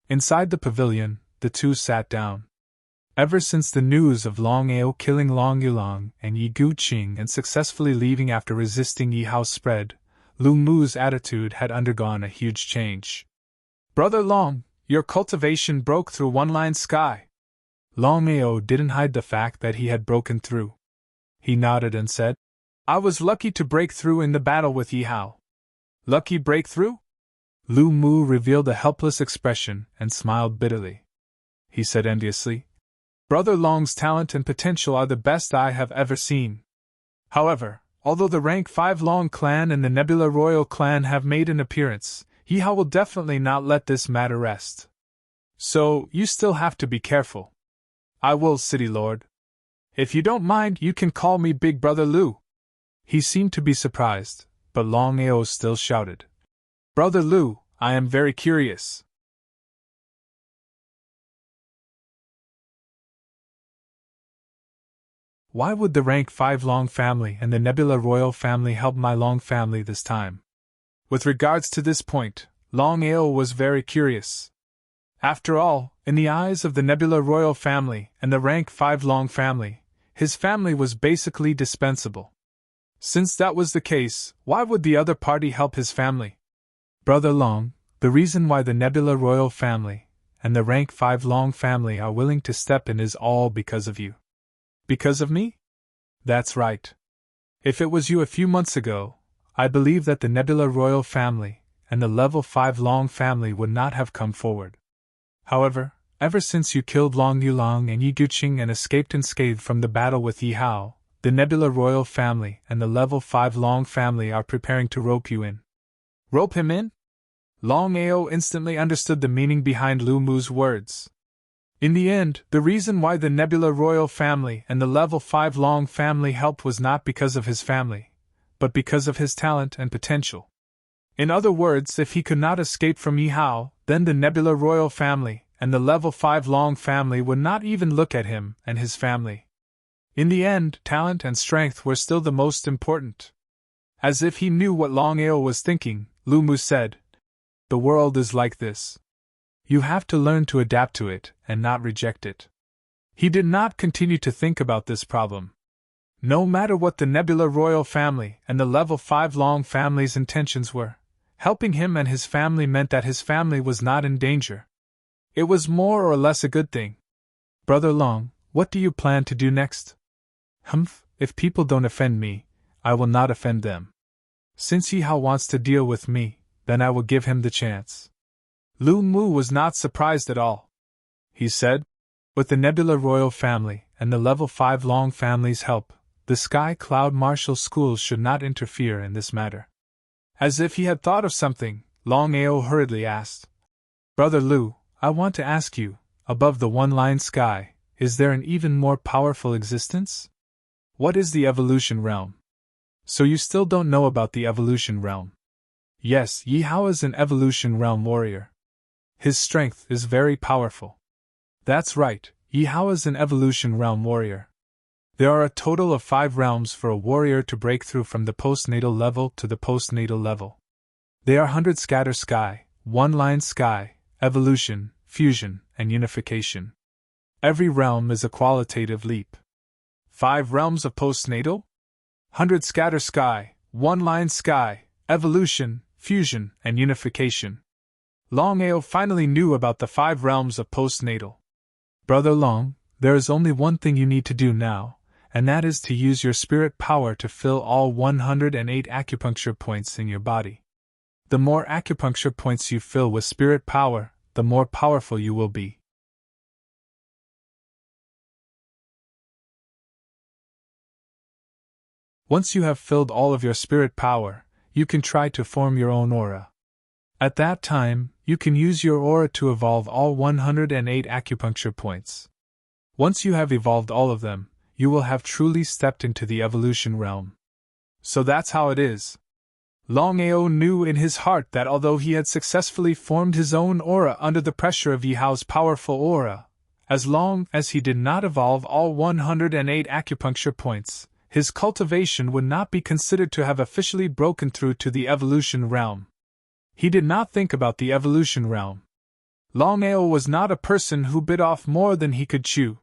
Inside the pavilion, the two sat down. Ever since the news of Longao killing Long Yulong and Yi Guqing and successfully leaving after resisting Yi Hao spread, Lu Mu's attitude had undergone a huge change. "Brother Long, your cultivation broke through one-line sky." Longao didn't hide the fact that he had broken through. He nodded and said, "I was lucky to break through in the battle with Yi Hao." "Lucky breakthrough?" Lu Mu revealed a helpless expression and smiled bitterly. He said enviously, "Brother Long's talent and potential are the best I have ever seen. However, although the Rank 5 Long clan and the Nebula Royal clan have made an appearance, Yi Hao will definitely not let this matter rest. So, you still have to be careful." "I will, City Lord. If you don't mind, you can call me Big Brother Lu." He seemed to be surprised, but Longao still shouted, "Brother Lu, I am very curious." Why would the Rank 5 Long family and the Nebula Royal family help my Long family this time? With regards to this point, Longao was very curious. After all, in the eyes of the Nebula Royal family and the Rank 5 Long family, his family was basically dispensable. Since that was the case, why would the other party help his family? Brother Long, the reason why the Nebula Royal family and the Rank 5 Long family are willing to step in is all because of you. Because of me? That's right. If it was you a few months ago, I believe that the Nebula Royal family and the Level 5 Long family would not have come forward. However, ever since you killed Long Yulong and Yi Guqing and escaped unscathed from the battle with Yi Hao, the Nebula Royal family and the Level 5 Long family are preparing to rope you in. Rope him in? Longao instantly understood the meaning behind Lu Mu's words. In the end, the reason why the Nebula Royal family and the Level 5 Long family helped was not because of his family, but because of his talent and potential. In other words, if he could not escape from Yi Hao, then the Nebula Royal family and the Level 5 Long family would not even look at him and his family. In the end, talent and strength were still the most important. As if he knew what Longao was thinking, Lu Mu said, "The world is like this. You have to learn to adapt to it and not reject it." He did not continue to think about this problem. No matter what the Nebula Royal family and the Level 5 Long family's intentions were, helping him and his family meant that his family was not in danger. It was more or less a good thing. "Brother Long, what do you plan to do next?" If people don't offend me, I will not offend them. Since Yi Hao wants to deal with me, then I will give him the chance." Lu Mu was not surprised at all. He said, "With the Nebula Royal family and the Level 5 Long family's help, the Sky Cloud Martial Schools should not interfere in this matter." As if he had thought of something, Longao hurriedly asked, "Brother Lu, I want to ask you, above the one-line sky, is there an even more powerful existence? What is the evolution realm?" So you still don't know about the evolution realm? Yes, Yi Hao is an evolution realm warrior. His strength is very powerful. That's right, Yi Hao is an evolution realm warrior. There are a total of 5 realms for a warrior to break through from the postnatal level to the postnatal level. They are 100 scatter sky, one-line sky, evolution, fusion, and unification. Every realm is a qualitative leap. 5 realms of postnatal? 100 scatter sky, one-line sky, evolution, fusion, and unification. Longao finally knew about the 5 realms of postnatal. Brother Long, there is only one thing you need to do now, and that is to use your spirit power to fill all 108 acupuncture points in your body. The more acupuncture points you fill with spirit power, the more powerful you will be. Once you have filled all of your spirit power, you can try to form your own aura. At that time, you can use your aura to evolve all 108 acupuncture points. Once you have evolved all of them, you will have truly stepped into the evolution realm. So that's how it is. Longao knew in his heart that although he had successfully formed his own aura under the pressure of Yihao's powerful aura, as long as he did not evolve all 108 acupuncture points, his cultivation would not be considered to have officially broken through to the evolution realm. He did not think about the evolution realm. Longao was not a person who bit off more than he could chew.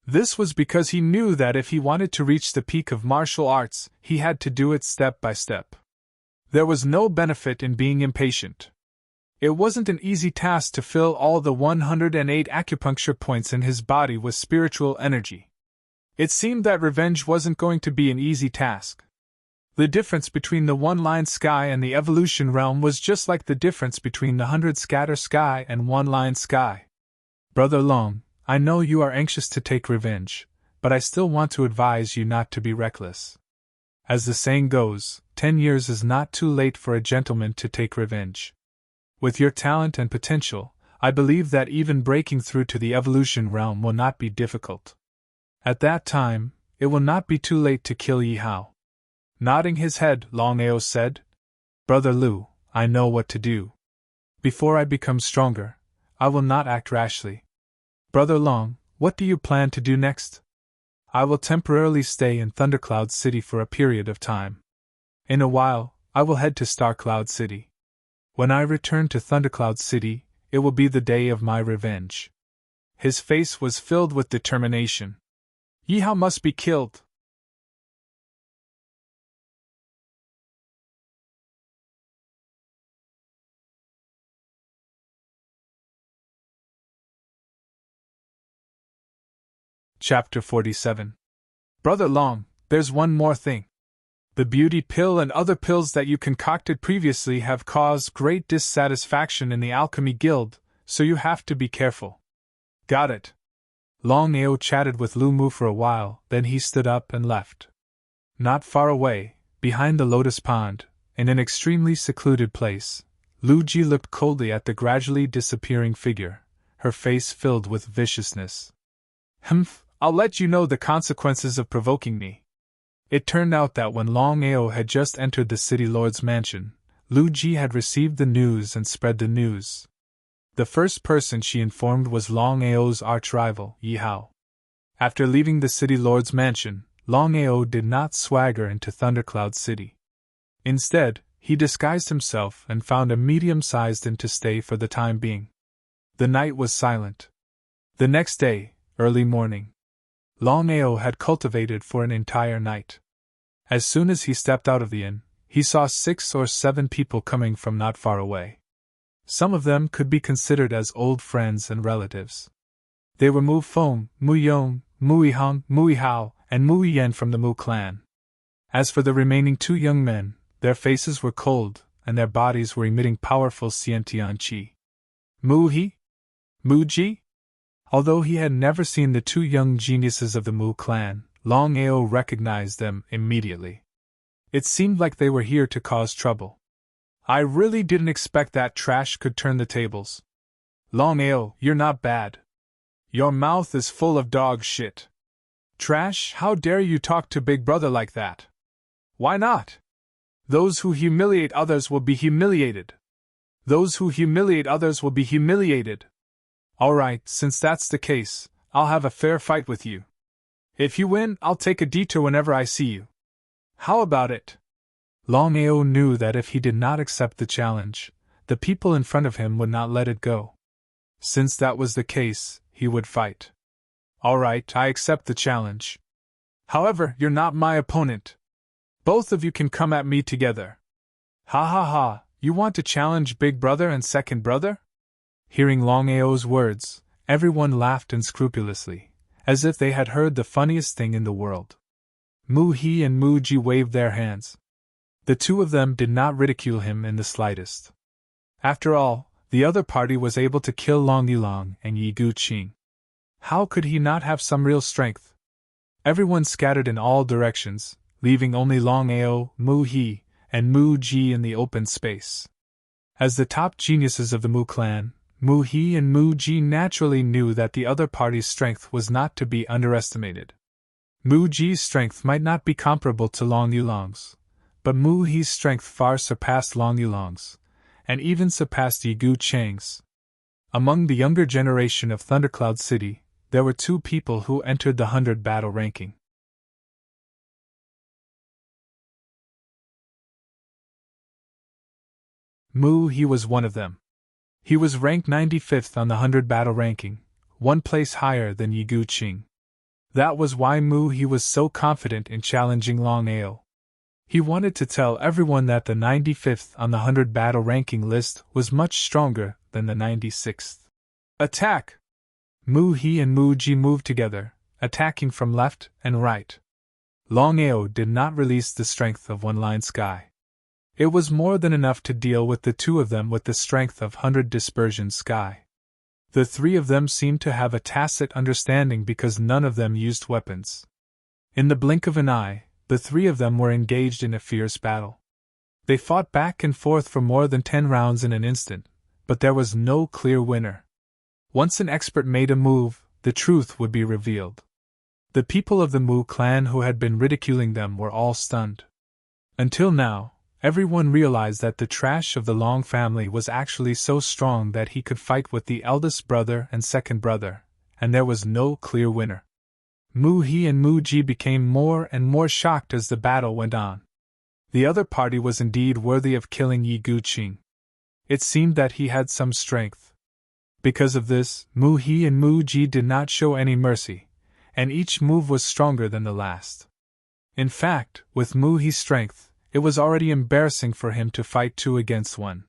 This was because he knew that if he wanted to reach the peak of martial arts, he had to do it step by step. There was no benefit in being impatient. It wasn't an easy task to fill all the 108 acupuncture points in his body with spiritual energy. It seemed that revenge wasn't going to be an easy task. The difference between the one-line sky and the evolution realm was just like the difference between the 100 scatter sky and one-line sky. Brother Long, I know you are anxious to take revenge, but I still want to advise you not to be reckless. As the saying goes, 10 years is not too late for a gentleman to take revenge. With your talent and potential, I believe that even breaking through to the evolution realm will not be difficult. At that time, it will not be too late to kill Yihao. Nodding his head, Longao said, Brother Lu, I know what to do. Before I become stronger, I will not act rashly. Brother Long, what do you plan to do next? I will temporarily stay in Thundercloud City for a period of time. In a while, I will head to Starcloud City. When I return to Thundercloud City, it will be the day of my revenge. His face was filled with determination. Yihao must be killed. Chapter 47. Brother Long, there's one more thing. The beauty pill and other pills that you concocted previously have caused great dissatisfaction in the Alchemy Guild, so you have to be careful. Got it. Longao chatted with Lu Mu for a while, then he stood up and left. Not far away, behind the lotus pond, in an extremely secluded place, Lu Ji looked coldly at the gradually disappearing figure, her face filled with viciousness. Humph, I'll let you know the consequences of provoking me. It turned out that when Longao had just entered the city lord's mansion, Lu Ji had received the news and spread the news. The first person she informed was Longao's arch-rival, Yihao. After leaving the city lord's mansion, Longao did not swagger into Thundercloud City. Instead, he disguised himself and found a medium-sized inn to stay for the time being. The night was silent. The next day, early morning, Longao had cultivated for an entire night. As soon as he stepped out of the inn, he saw 6 or 7 people coming from not far away. Some of them could be considered as old friends and relatives. They were Mu Feng, Mu Yong, Mu Yihang, Mu Yihao, and Mu Yen from the Mu clan. As for the remaining 2 young men, their faces were cold, and their bodies were emitting powerful Xiantian qi. Mu He? Mu Ji? Although he had never seen the 2 young geniuses of the Mu clan, Longao recognized them immediately. It seemed like they were here to cause trouble. I really didn't expect that trash could turn the tables. Longao, you're not bad. Your mouth is full of dog shit. Trash, how dare you talk to Big Brother like that? Why not? Those who humiliate others will be humiliated. Those who humiliate others will be humiliated. Alright, since that's the case, I'll have a fair fight with you. If you win, I'll take a detour whenever I see you. How about it? Longao knew that if he did not accept the challenge, the people in front of him would not let it go. Since that was the case, he would fight. Alright, I accept the challenge. However, you're not my opponent. Both of you can come at me together. Ha ha ha, you want to challenge Big Brother and Second Brother? Hearing Longao's words, everyone laughed unscrupulously, as if they had heard the funniest thing in the world. Mu He and Mu Ji waved their hands. The 2 of them did not ridicule him in the slightest. After all, the other party was able to kill Long Yilong and Yi Gu Qing. How could he not have some real strength? Everyone scattered in all directions, leaving only Longao, Mu He, and Mu Ji in the open space. As the top geniuses of the Mu clan, Mu He and Mu Ji naturally knew that the other party's strength was not to be underestimated. Mu Ji's strength might not be comparable to Long Yulong's, but Mu He's strength far surpassed Long Yulong's, and even surpassed Yi Gu Chang's. Among the younger generation of Thundercloud City, there were two people who entered the 100 battle ranking. Mu He was one of them. He was ranked 95th on the 100 battle ranking, one place higher than Yi Gu Qing. That was why Mu He was so confident in challenging Longao. He wanted to tell everyone that the 95th on the 100 battle ranking list was much stronger than the 96th. Attack! Mu He and Mu Ji moved together, attacking from left and right. Longao did not release the strength of one-line sky. It was more than enough to deal with the two of them with the strength of 100 dispersion sky. The three of them seemed to have a tacit understanding because none of them used weapons. In the blink of an eye, the three of them were engaged in a fierce battle. They fought back and forth for more than 10 rounds in an instant, but there was no clear winner. Once an expert made a move, the truth would be revealed. The people of the Mu clan who had been ridiculing them were all stunned. Until now, everyone realized that the trash of the Long family was actually so strong that he could fight with the eldest brother and second brother, and there was no clear winner. Mu He and Mu Ji became more and more shocked as the battle went on. The other party was indeed worthy of killing Yi Gu Qing. It seemed that he had some strength. Because of this, Mu He and Mu Ji did not show any mercy, and each move was stronger than the last. In fact, with Mu He's strength, it was already embarrassing for him to fight 2 against 1.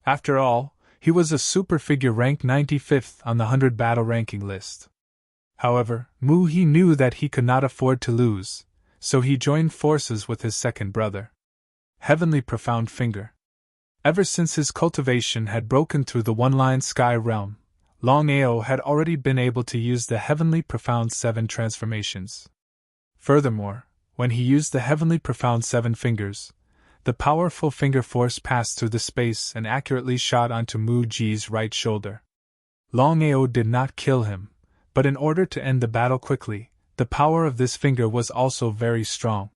After all, he was a super figure ranked 95th on the 100 battle ranking list. However, Mu He knew that he could not afford to lose, so he joined forces with his second brother. Heavenly Profound Finger. Ever since his cultivation had broken through the one-line sky realm, Longao had already been able to use the Heavenly Profound 7 transformations. Furthermore, when he used the Heavenly Profound 7 fingers, the powerful finger force passed through the space and accurately shot onto Mu Ji's right shoulder. Longao did not kill him, but in order to end the battle quickly, the power of this finger was also very strong.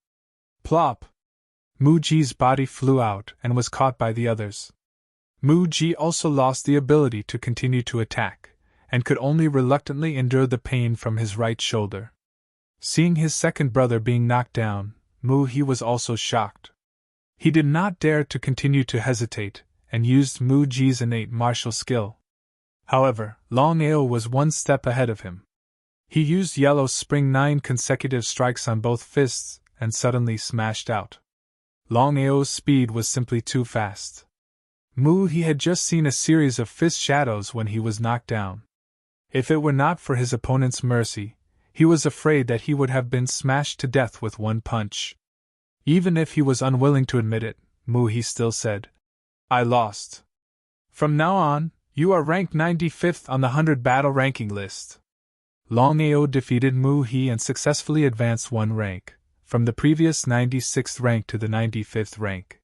Plop! Mu Ji's body flew out and was caught by the others. Mu Ji also lost the ability to continue to attack, and could only reluctantly endure the pain from his right shoulder. Seeing his second brother being knocked down, Mu He was also shocked. He did not dare to continue to hesitate, and used Mu Ji's innate martial skill. However, Longao was one step ahead of him. He used Yellow Spring 9 consecutive strikes on both fists, and suddenly smashed out. Longao's speed was simply too fast. Mu He had just seen a series of fist shadows when he was knocked down. If it were not for his opponent's mercy, he was afraid that he would have been smashed to death with one punch. Even if he was unwilling to admit it, Mu He still said, "I lost. From now on, you are ranked 95th on the 100 battle ranking list." Longao defeated Mu He and successfully advanced 1 rank, from the previous 96th rank to the 95th rank.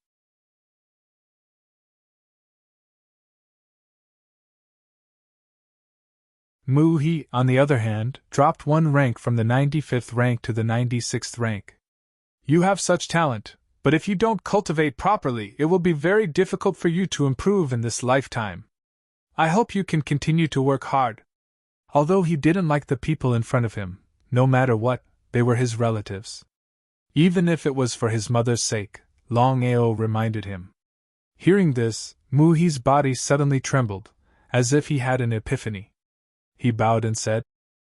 Mu He, on the other hand, dropped 1 rank from the 95th rank to the 96th rank. "You have such talent, but if you don't cultivate properly, it will be very difficult for you to improve in this lifetime. I hope you can continue to work hard." Although he didn't like the people in front of him, no matter what, they were his relatives. Even if it was for his mother's sake, Longao reminded him. Hearing this, Mu He's body suddenly trembled, as if he had an epiphany. He bowed and said,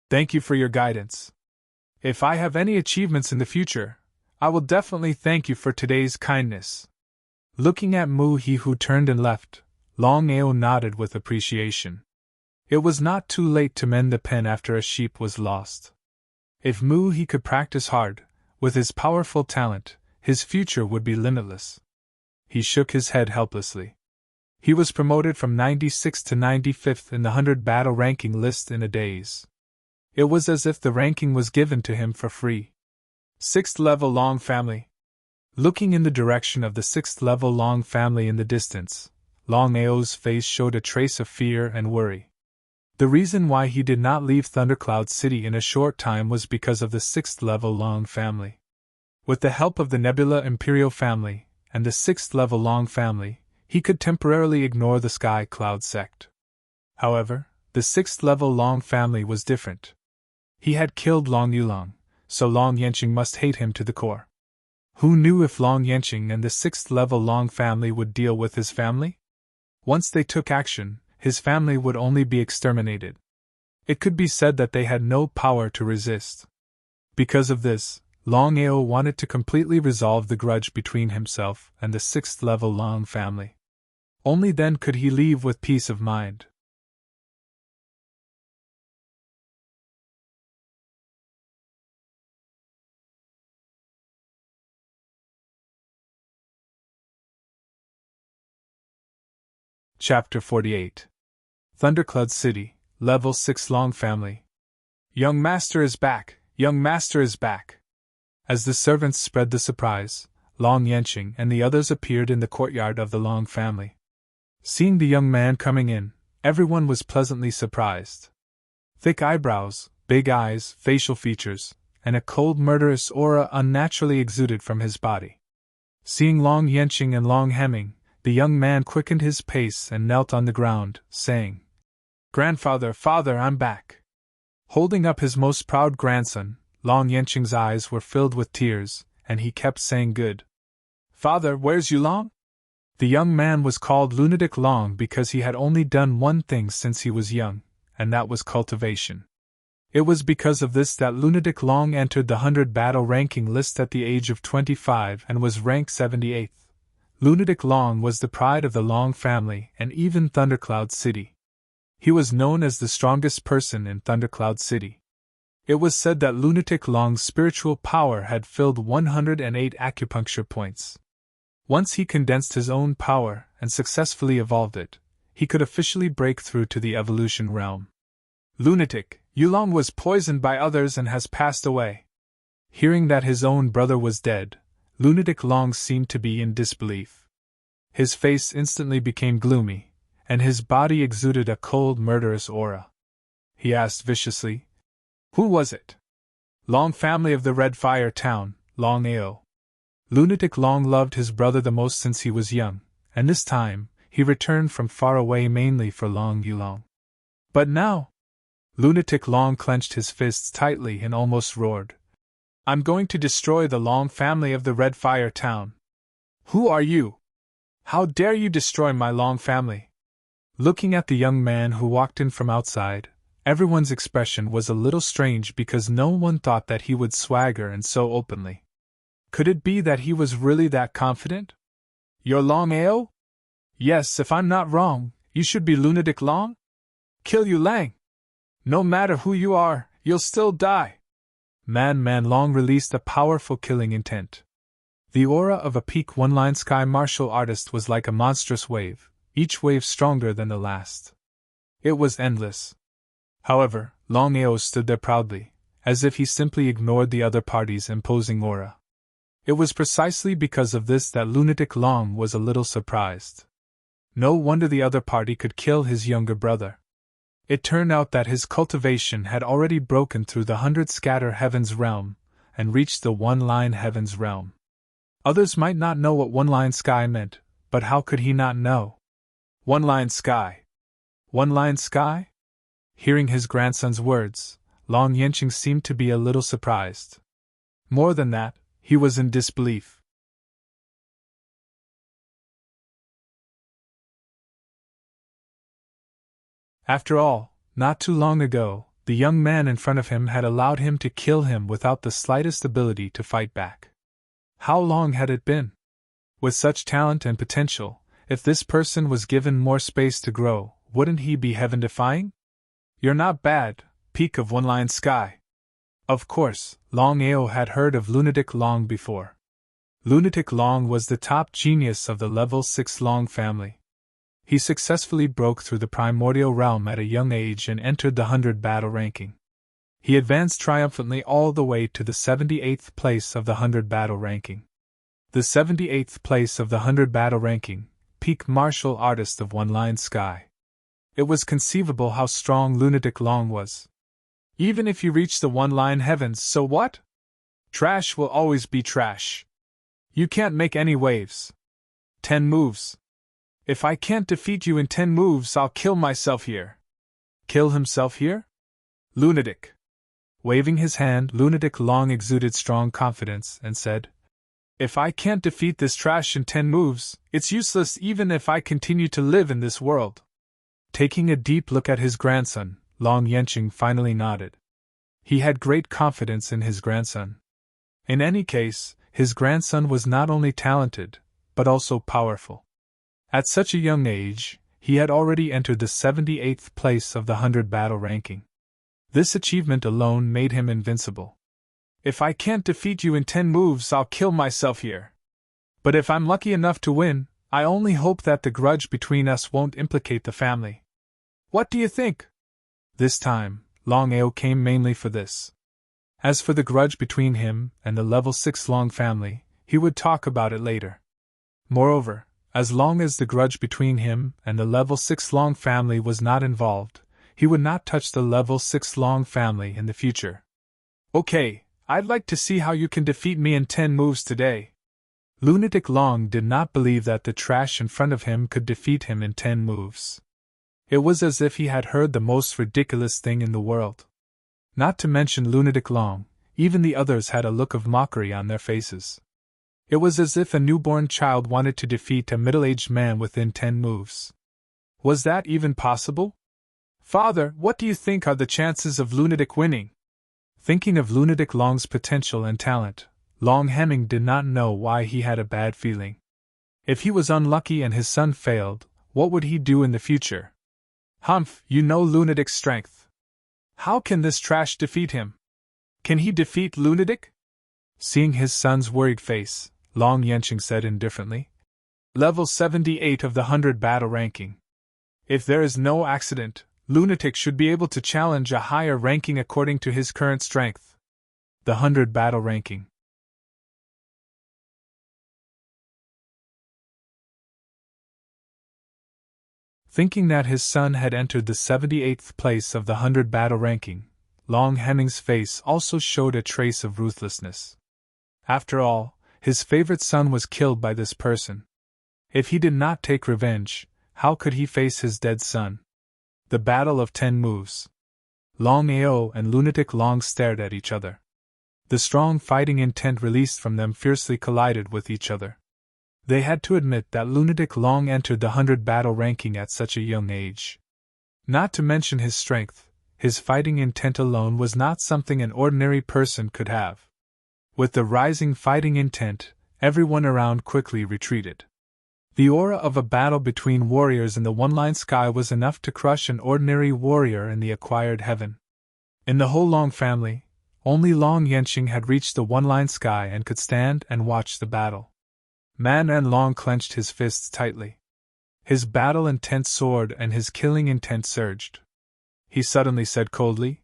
"Thank you for your guidance. If I have any achievements in the future, I will definitely thank you for today's kindness." Looking at Mu He, who turned and left, Longao nodded with appreciation. It was not too late to mend the pen after a sheep was lost. If Mu He could practice hard, with his powerful talent, his future would be limitless. He shook his head helplessly. He was promoted from 96th to 95th in the 100 battle ranking list in a daze. It was as if the ranking was given to him for free. Sixth level Long family. Looking in the direction of the sixth level Long family in the distance, Longao's face showed a trace of fear and worry. The reason why he did not leave Thundercloud City in a short time was because of the sixth level Long family. With the help of the Nebula Imperial family and the sixth level Long family, he could temporarily ignore the Sky Cloud sect. However, the sixth level Long family was different. He had killed Long Yulong, so Long Yanqing must hate him to the core. Who knew if Long Yanqing and the sixth level Long family would deal with his family? Once they took action, his family would only be exterminated. It could be said that they had no power to resist. Because of this, Longao wanted to completely resolve the grudge between himself and the sixth level Long family. Only then could he leave with peace of mind. Chapter 48. Thundercloud City, Level 6 Long Family. Young Master is back! Young Master is back! As the servants spread the surprise, Long Yanqing and the others appeared in the courtyard of the Long family. Seeing the young man coming in, everyone was pleasantly surprised. Thick eyebrows, big eyes, facial features, and a cold murderous aura unnaturally exuded from his body. Seeing Long Yanqing and Long Hemming, the young man quickened his pace and knelt on the ground, saying, "Grandfather, father, I'm back." Holding up his most proud grandson, Long Yanqing's eyes were filled with tears, and he kept saying, "Good. Father, where's Yulong?" The young man was called Lunatic Long because he had only done one thing since he was young, and that was cultivation. It was because of this that Lunatic Long entered the 100 battle ranking list at the age of 25 and was ranked 78th. Lunatic Long was the pride of the Long family and even Thundercloud City. He was known as the strongest person in Thundercloud City. It was said that Lunatic Long's spiritual power had filled 108 acupuncture points. Once he condensed his own power and successfully evolved it, he could officially break through to the evolution realm. Lunatic, Yulong was poisoned by others and has passed away. Hearing that his own brother was dead, Lunatic Long seemed to be in disbelief. His face instantly became gloomy, and his body exuded a cold, murderous aura. He asked viciously, "Who was it?" "Long family of the Red Fire Town, Longao." Lunatic Long loved his brother the most since he was young, and this time, he returned from far away mainly for Long Yulong. But now, Lunatic Long clenched his fists tightly and almost roared, "I'm going to destroy the Long family of the Red Fire Town. Who are you? How dare you destroy my Long family?" Looking at the young man who walked in from outside, everyone's expression was a little strange because no one thought that he would swagger and so openly. Could it be that he was really that confident? "You're Longao?" "Yes, if I'm not wrong, you should be Lunatic Long?" "Kill you, Lang! No matter who you are, you'll still die!" Man Long released a powerful killing intent. The aura of a peak one-line sky martial artist was like a monstrous wave, each wave stronger than the last. It was endless. However, Longao stood there proudly, as if he simply ignored the other party's imposing aura. It was precisely because of this that Lunatic Long was a little surprised. No wonder the other party could kill his younger brother. It turned out that his cultivation had already broken through the 100 scatter heavens realm and reached the one-line heavens realm. Others might not know what one-line sky meant, but how could he not know? One-line sky. One-line sky? Hearing his grandson's words, Long Yanqing seemed to be a little surprised. More than that, he was in disbelief. After all, not too long ago, the young man in front of him had allowed him to kill him without the slightest ability to fight back. How long had it been? With such talent and potential, if this person was given more space to grow, wouldn't he be heaven-defying? "You're not bad, peak of one-line sky." Of course, Longao had heard of Lunatic Long before. Lunatic Long was the top genius of the Level 6 Long family. He successfully broke through the primordial realm at a young age and entered the 100 battle ranking. He advanced triumphantly all the way to the 78th place of the 100 battle ranking. The 78th place of the 100 battle ranking, peak martial artist of one-line sky. It was conceivable how strong Lunatic Long was. Even if you reach the one-line heavens, so what? Trash will always be trash. You can't make any waves. 10 moves. If I can't defeat you in 10 moves, I'll kill myself here. Kill himself here? Lunatic. Waving his hand, Lunatic Long exuded strong confidence and said, If I can't defeat this trash in 10 moves, it's useless even if I continue to live in this world. Taking a deep look at his grandson, Long Yenching finally nodded. He had great confidence in his grandson. In any case, his grandson was not only talented, but also powerful. At such a young age, he had already entered the 78th place of the 100 battle ranking. This achievement alone made him invincible. If I can't defeat you in 10 moves, I'll kill myself here. But if I'm lucky enough to win, I only hope that the grudge between us won't implicate the family. What do you think? This time, Longao came mainly for this. As for the grudge between him and the level 6 Long family, he would talk about it later. Moreover, as long as the grudge between him and the level 6 Long family was not involved, he would not touch the level 6 Long family in the future. Okay, I'd like to see how you can defeat me in 10 moves today. Lunatic Long did not believe that the trash in front of him could defeat him in 10 moves. It was as if he had heard the most ridiculous thing in the world. Not to mention Lunatic Long, even the others had a look of mockery on their faces. It was as if a newborn child wanted to defeat a middle-aged man within 10 moves. Was that even possible? Father, what do you think are the chances of Lunatic winning? Thinking of Lunatic Long's potential and talent, Long Hemming did not know why he had a bad feeling. If he was unlucky and his son failed, what would he do in the future? Humph, you know Lunatic's strength. How can this trash defeat him? Can he defeat Lunatic? Seeing his son's worried face, Long Yenching said indifferently, Level 78 of the 100 battle ranking. If there is no accident, Lunatic should be able to challenge a higher ranking according to his current strength. The 100 battle ranking. Thinking that his son had entered the 78th place of the 100 battle ranking, Long Hemming's face also showed a trace of ruthlessness. After all, his favorite son was killed by this person. If he did not take revenge, how could he face his dead son? The battle of 10 moves. Longao and Lunatic Long stared at each other. The strong fighting intent released from them fiercely collided with each other. They had to admit that Lunatic Long entered the 100 battle ranking at such a young age. Not to mention his strength, his fighting intent alone was not something an ordinary person could have. With the rising fighting intent, everyone around quickly retreated. The aura of a battle between warriors in the one-line sky was enough to crush an ordinary warrior in the acquired heaven. In the whole Long family, only Long Yenching had reached the one-line sky and could stand and watch the battle. Man and Long clenched his fists tightly. His battle intent soared and his killing intent surged. He suddenly said coldly,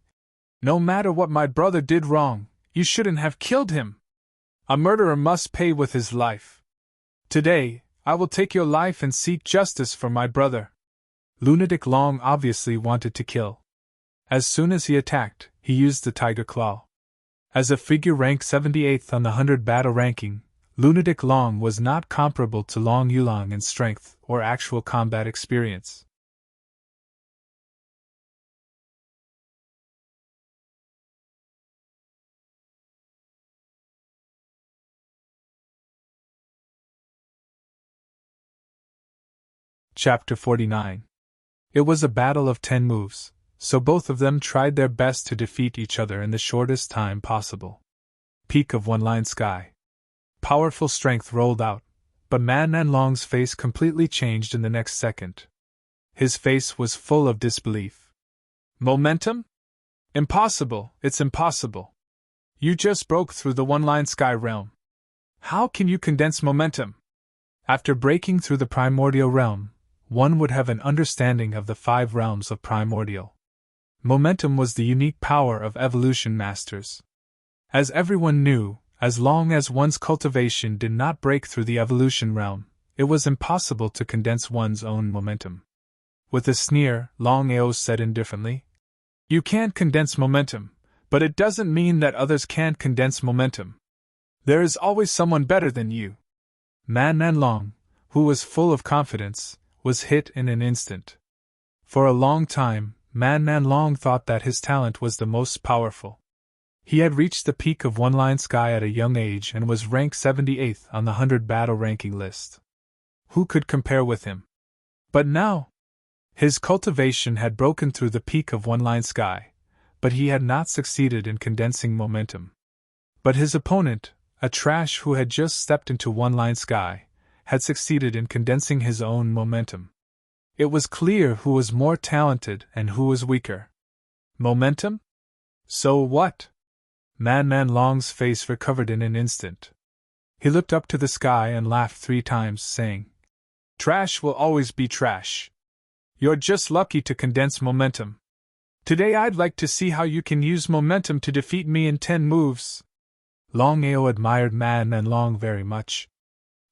No matter what my brother did wrong, you shouldn't have killed him. A murderer must pay with his life. Today, I will take your life and seek justice for my brother. Lunatic Long obviously wanted to kill. As soon as he attacked, he used the Tiger Claw. As a figure ranked 78th on the 100 battle ranking, Lunatic Long was not comparable to Long Yulong in strength or actual combat experience. Chapter 49. It was a battle of 10 moves, so both of them tried their best to defeat each other in the shortest time possible. Peak of one-line sky. Powerful strength rolled out, but Man and Long's face completely changed in the next second. His face was full of disbelief. Momentum? Impossible, it's impossible. You just broke through the one-line sky realm. How can you condense momentum? After breaking through the primordial realm, one would have an understanding of the 5 realms of primordial. Momentum was the unique power of evolution masters. As everyone knew, as long as one's cultivation did not break through the evolution realm, it was impossible to condense one's own momentum. With a sneer, Longao said indifferently, "You can't condense momentum, but it doesn't mean that others can't condense momentum. There is always someone better than you." Man Long, who was full of confidence, was hit in an instant. For a long time, Man Long thought that his talent was the most powerful. He had reached the peak of one-line sky at a young age and was ranked 78th on the 100 battle ranking list. Who could compare with him? But now, his cultivation had broken through the peak of one-line sky, but he had not succeeded in condensing momentum. But his opponent, a trash who had just stepped into one-line sky, had succeeded in condensing his own momentum. It was clear who was more talented and who was weaker. Momentum? So what? Man Long's face recovered in an instant. He looked up to the sky and laughed 3 times, saying, "Trash will always be trash. You're just lucky to condense momentum. Today I'd like to see how you can use momentum to defeat me in 10 moves." Longao admired Man Long very much.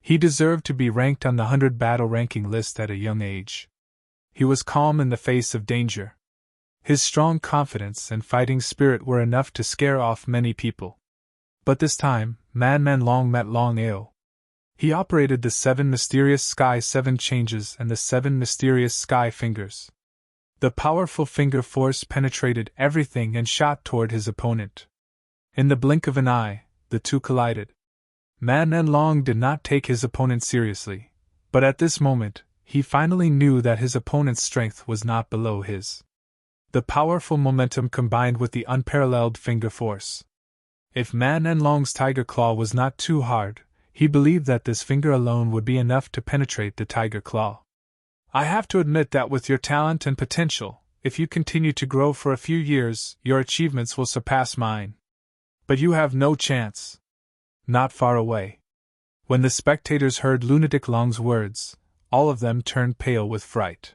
He deserved to be ranked on the 100 battle ranking list at a young age. He was calm in the face of danger. His strong confidence and fighting spirit were enough to scare off many people. But this time, Man Long met Longao. He operated the 7 mysterious sky 7 changes and the 7 mysterious sky fingers. The powerful finger force penetrated everything and shot toward his opponent. In the blink of an eye, the two collided. Man Long did not take his opponent seriously, but at this moment, he finally knew that his opponent's strength was not below his. The powerful momentum combined with the unparalleled finger force. If Man Long's tiger claw was not too hard, he believed that this finger alone would be enough to penetrate the tiger claw. "I have to admit that with your talent and potential, if you continue to grow for a few years, your achievements will surpass mine. But you have no chance." Not far away. When the spectators heard Lunatic Long's words, all of them turned pale with fright.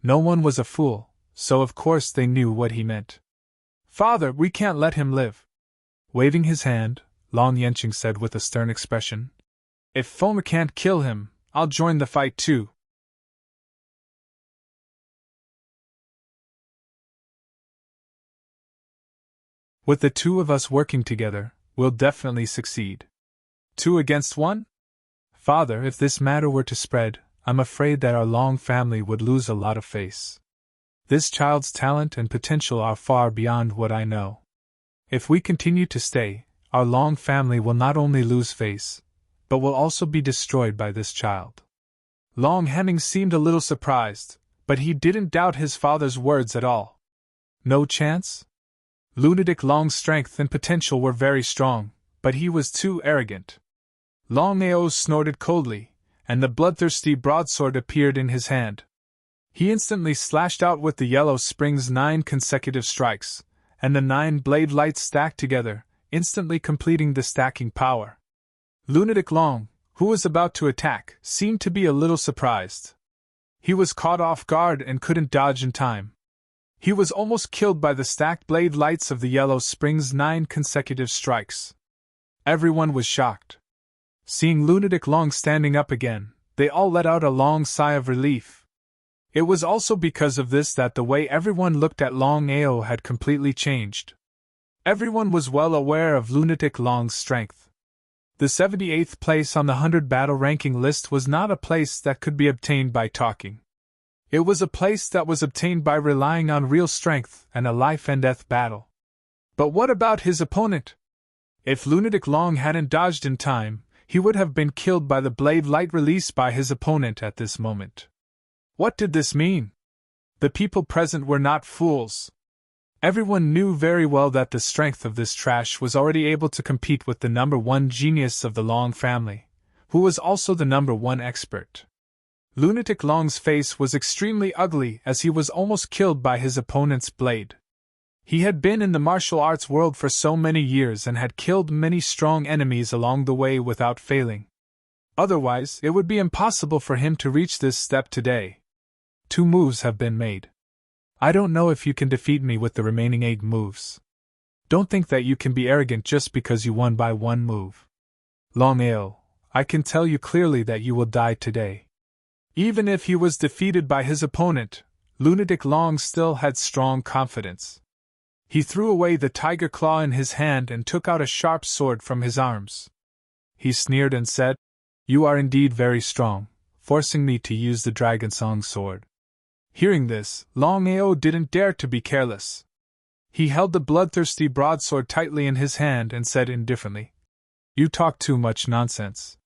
No one was a fool, so of course they knew what he meant. "Father, we can't let him live." Waving his hand, Long Yenching said with a stern expression, "If Fomer can't kill him, I'll join the fight too." "With the 2 of us working together, we'll definitely succeed." 2 against 1? "Father, if this matter were to spread, I'm afraid that our Long family would lose a lot of face. This child's talent and potential are far beyond what I know. If we continue to stay, our Long family will not only lose face, but will also be destroyed by this child." Long Hemming seemed a little surprised, but he didn't doubt his father's words at all. No chance? Lunatic Long's strength and potential were very strong, but he was too arrogant. Longao snorted coldly, and the bloodthirsty broadsword appeared in his hand. He instantly slashed out with the yellow spring's 9 consecutive strikes, and the 9 blade lights stacked together, instantly completing the stacking power. Lunatic Long, who was about to attack, seemed to be a little surprised. He was caught off guard and couldn't dodge in time. He was almost killed by the stacked blade lights of the yellow spring's 9 consecutive strikes. Everyone was shocked. Seeing Lunatic Long standing up again, they all let out a long sigh of relief. It was also because of this that the way everyone looked at Longao had completely changed. Everyone was well aware of Lunatic Long's strength. The 78th place on the 100 battle ranking list was not a place that could be obtained by talking. It was a place that was obtained by relying on real strength and a life-and-death battle. But what about his opponent? If Lunatic Long hadn't dodged in time, he would have been killed by the blade light released by his opponent at this moment. What did this mean? The people present were not fools. Everyone knew very well that the strength of this trash was already able to compete with the number 1 genius of the Long family, who was also the number 1 expert. Lunatic Long's face was extremely ugly as he was almost killed by his opponent's blade. He had been in the martial arts world for so many years and had killed many strong enemies along the way without failing. Otherwise, it would be impossible for him to reach this step today. 2 moves have been made. I don't know if you can defeat me with the remaining 8 moves. Don't think that you can be arrogant just because you won by 1 move. Longao, I can tell you clearly that you will die today. Even if he was defeated by his opponent, Lunatic Long still had strong confidence. He threw away the tiger claw in his hand and took out a sharp sword from his arms. He sneered and said, "You are indeed very strong, forcing me to use the Dragon Song sword." Hearing this, Longao didn't dare to be careless. He held the bloodthirsty broadsword tightly in his hand and said indifferently, "You talk too much nonsense."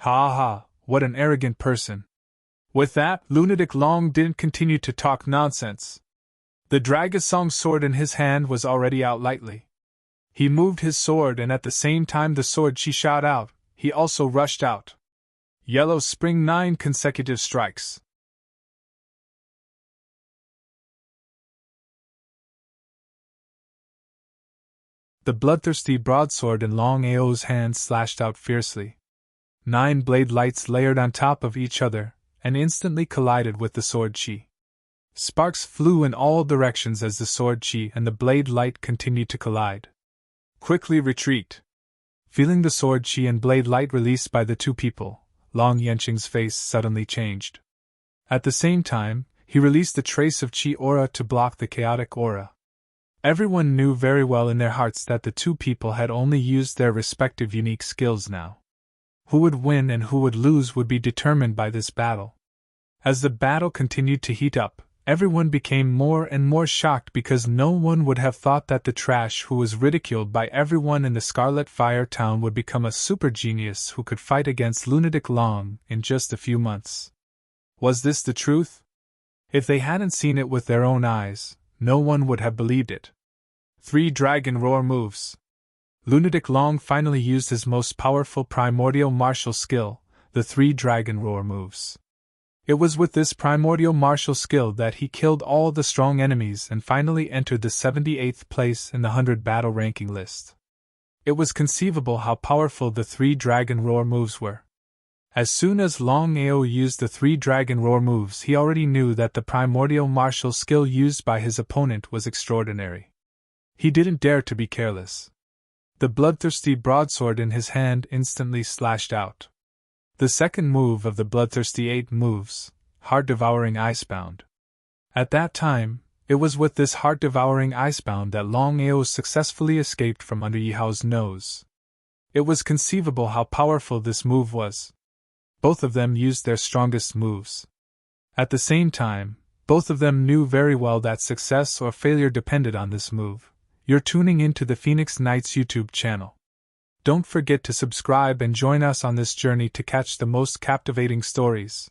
"Ha ha, what an arrogant person." With that, Lunatic Long didn't continue to talk nonsense. The Dragasong sword in his hand was already out lightly. He moved his sword, and at the same time the sword she shot out, he also rushed out. Yellow Spring 9 consecutive strikes. The bloodthirsty broadsword in Longao's hand slashed out fiercely. 9 blade lights layered on top of each other, and instantly collided with the sword chi. Sparks flew in all directions as the sword chi and the blade light continued to collide. "Quickly retreat!" Feeling the sword chi and blade light released by the 2 people, Long Yenqing's face suddenly changed. At the same time, he released the trace of chi aura to block the chaotic aura. Everyone knew very well in their hearts that the 2 people had only used their respective unique skills now. Who would win and who would lose would be determined by this battle. As the battle continued to heat up, everyone became more and more shocked because no one would have thought that the trash who was ridiculed by everyone in the Scarlet Fire Town would become a super genius who could fight against Lunatic Long in just a few months. Was this the truth? If they hadn't seen it with their own eyes, no one would have believed it. 3 Dragon Roar moves. Lunatic Long finally used his most powerful primordial martial skill, the 3 Dragon Roar moves. It was with this primordial martial skill that he killed all the strong enemies and finally entered the 78th place in the 100 battle ranking list. It was conceivable how powerful the 3 Dragon Roar moves were. As soon as Longao used the 3 Dragon Roar moves, he already knew that the primordial martial skill used by his opponent was extraordinary. He didn't dare to be careless. The bloodthirsty broadsword in his hand instantly slashed out. The second move of the bloodthirsty 8 moves, Heart-Devouring Icebound. At that time, it was with this Heart-Devouring Icebound that Longao successfully escaped from under Yihao's nose. It was conceivable how powerful this move was. Both of them used their strongest moves. At the same time, both of them knew very well that success or failure depended on this move. You're tuning into the Phoenix Knights YouTube channel. Don't forget to subscribe and join us on this journey to catch the most captivating stories.